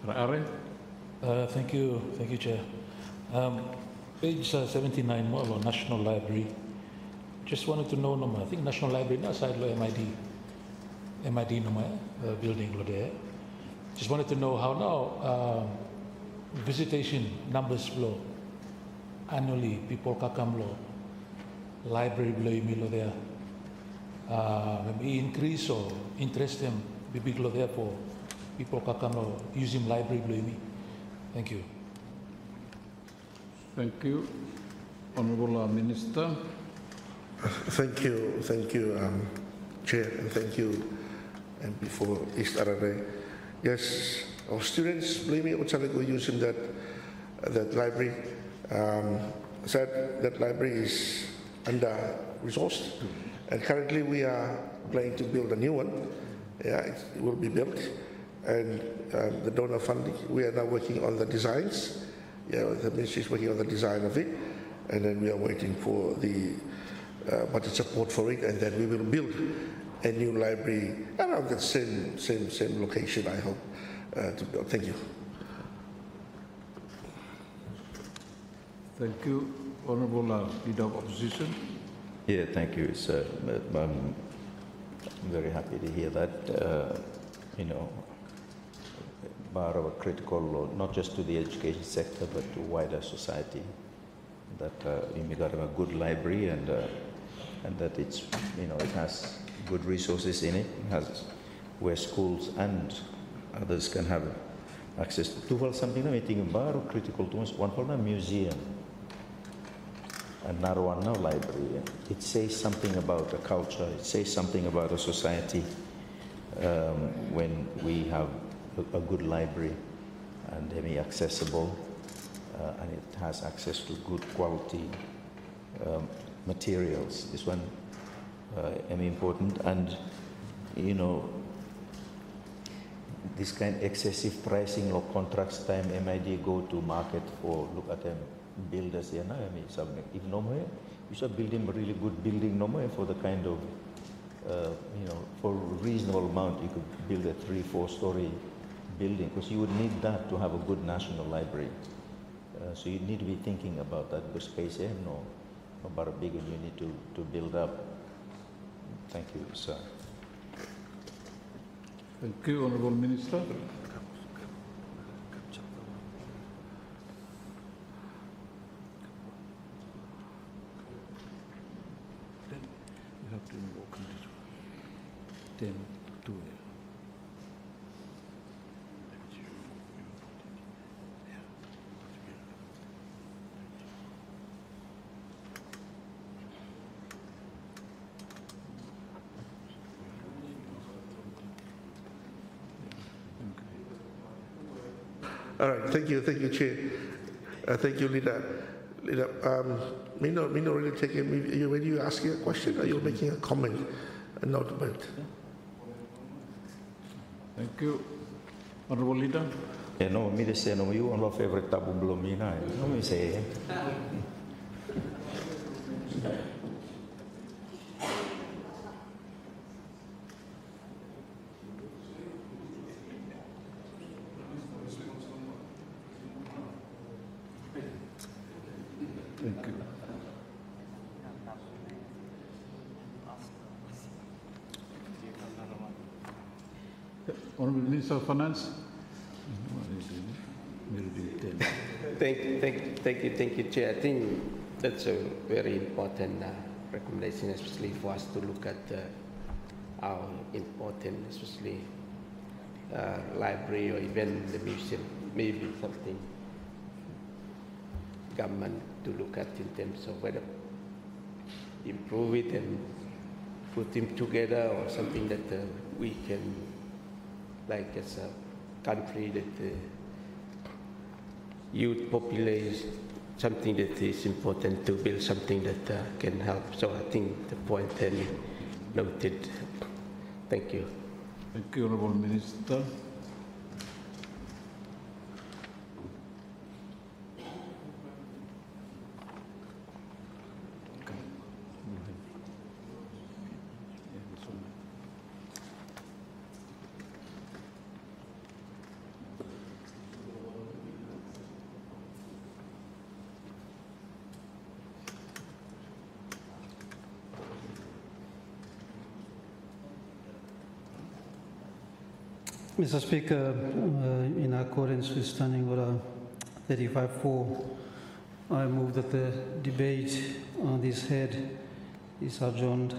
S1: Ra'are.
S5: Thank you, Chair. Page 79 more on National Library. Just wanted to know, I think National Library na side lo MID building lo there. Just wanted to know how now visitation numbers flow annually. People kakam lo library lo there. Maybe increase or interest them bibig lo there for people kakam lo using library lo. Thank you.
S1: Thank you. Honorable Minister.
S3: Thank you, Chair, and thank you MP for East Ararai. Yes, our students believe me, we're using that library. Said that library is under resourced, and currently we are planning to build a new one. Yeah, it will be built, and the donor funding. We are now working on the designs. Yeah, the ministry is working on the design of it, and then we are waiting for the budget support for it, and then we will build a new library around the same location, I hope, to build. Thank you.
S1: Thank you. Honorable Leader of Opposition.
S2: Yeah, thank you, sir. I'm very happy to hear that. Bar of a critical, not just to the education sector, but to wider society, that we got a good library and that it's, it has good resources in it. It has where schools and others can have access to something meeting bar critical to us, one for a museum and not one library. It says something about a culture, it says something about a society when we have a good library and very accessible and it has access to good quality materials. This one is important, and this kind of excessive pricing of contracts time MID go to market for look at them builders here now. If no more you should build him a really good building no more for the kind of for a reasonable amount you could build a 3-4 story building, because you would need that to have a good national library. So you need to be thinking about that, the space here, no about a big and you need to build up. Thank you, sir.
S1: Thank you, Honorable Minister. Then you have to walk in this way. 10 to
S3: All right, thank you, Chair. Thank you, Leader. Mino really taking me. When you asking a question, or you're making a comment, a note about it?
S1: Thank you, Honorable Leader.
S2: No, me de say no, you on my favorite tabu blomina. No, me say.
S1: Thank you. Honorable Minister of Finance.
S7: Thank you, Chair. I think that's a very important recommendation, especially for us to look at our important, especially library or even the museum, maybe something government to look at in terms of whether improve it and put them together, or something that we can, like as a country that youth population, something that is important to build something that can help. So I think the point then noted. Thank you.
S1: Thank you, Honorable Minister.
S8: Mr. Speaker, in accordance with Standing Order 35.4, I move that the debate on this head is adjourned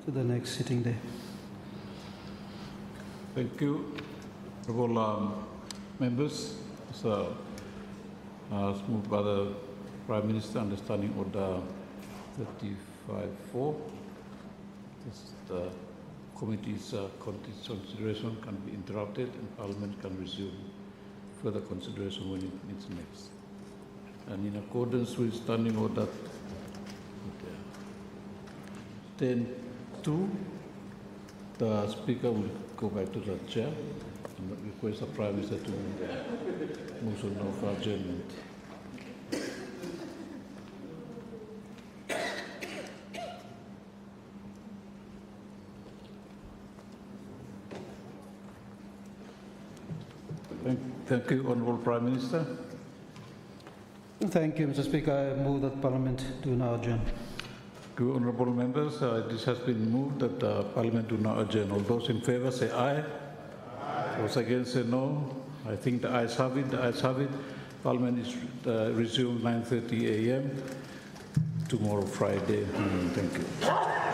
S8: to the next sitting day.
S1: Thank you. Honorable members, so, as moved by the Prime Minister, understanding Order 35.4, the committee's consideration can be interrupted and Parliament can resume further consideration when it needs next. And in accordance with Standing Order 10.2, the Speaker will go back to the chair and request the Prime Minister to motion of adjournment. Thank you, Honourable Prime Minister.
S8: Thank you, Mr. Speaker. I move that Parliament do now adjourn.
S1: Thank you, Honourable members. This has been moved that Parliament do now adjourn. All those in favour say aye. Aye. Those against say no. I think the ayes have it. The ayes have it. Parliament is resumed 9:30 a.m. tomorrow, Friday. Thank you.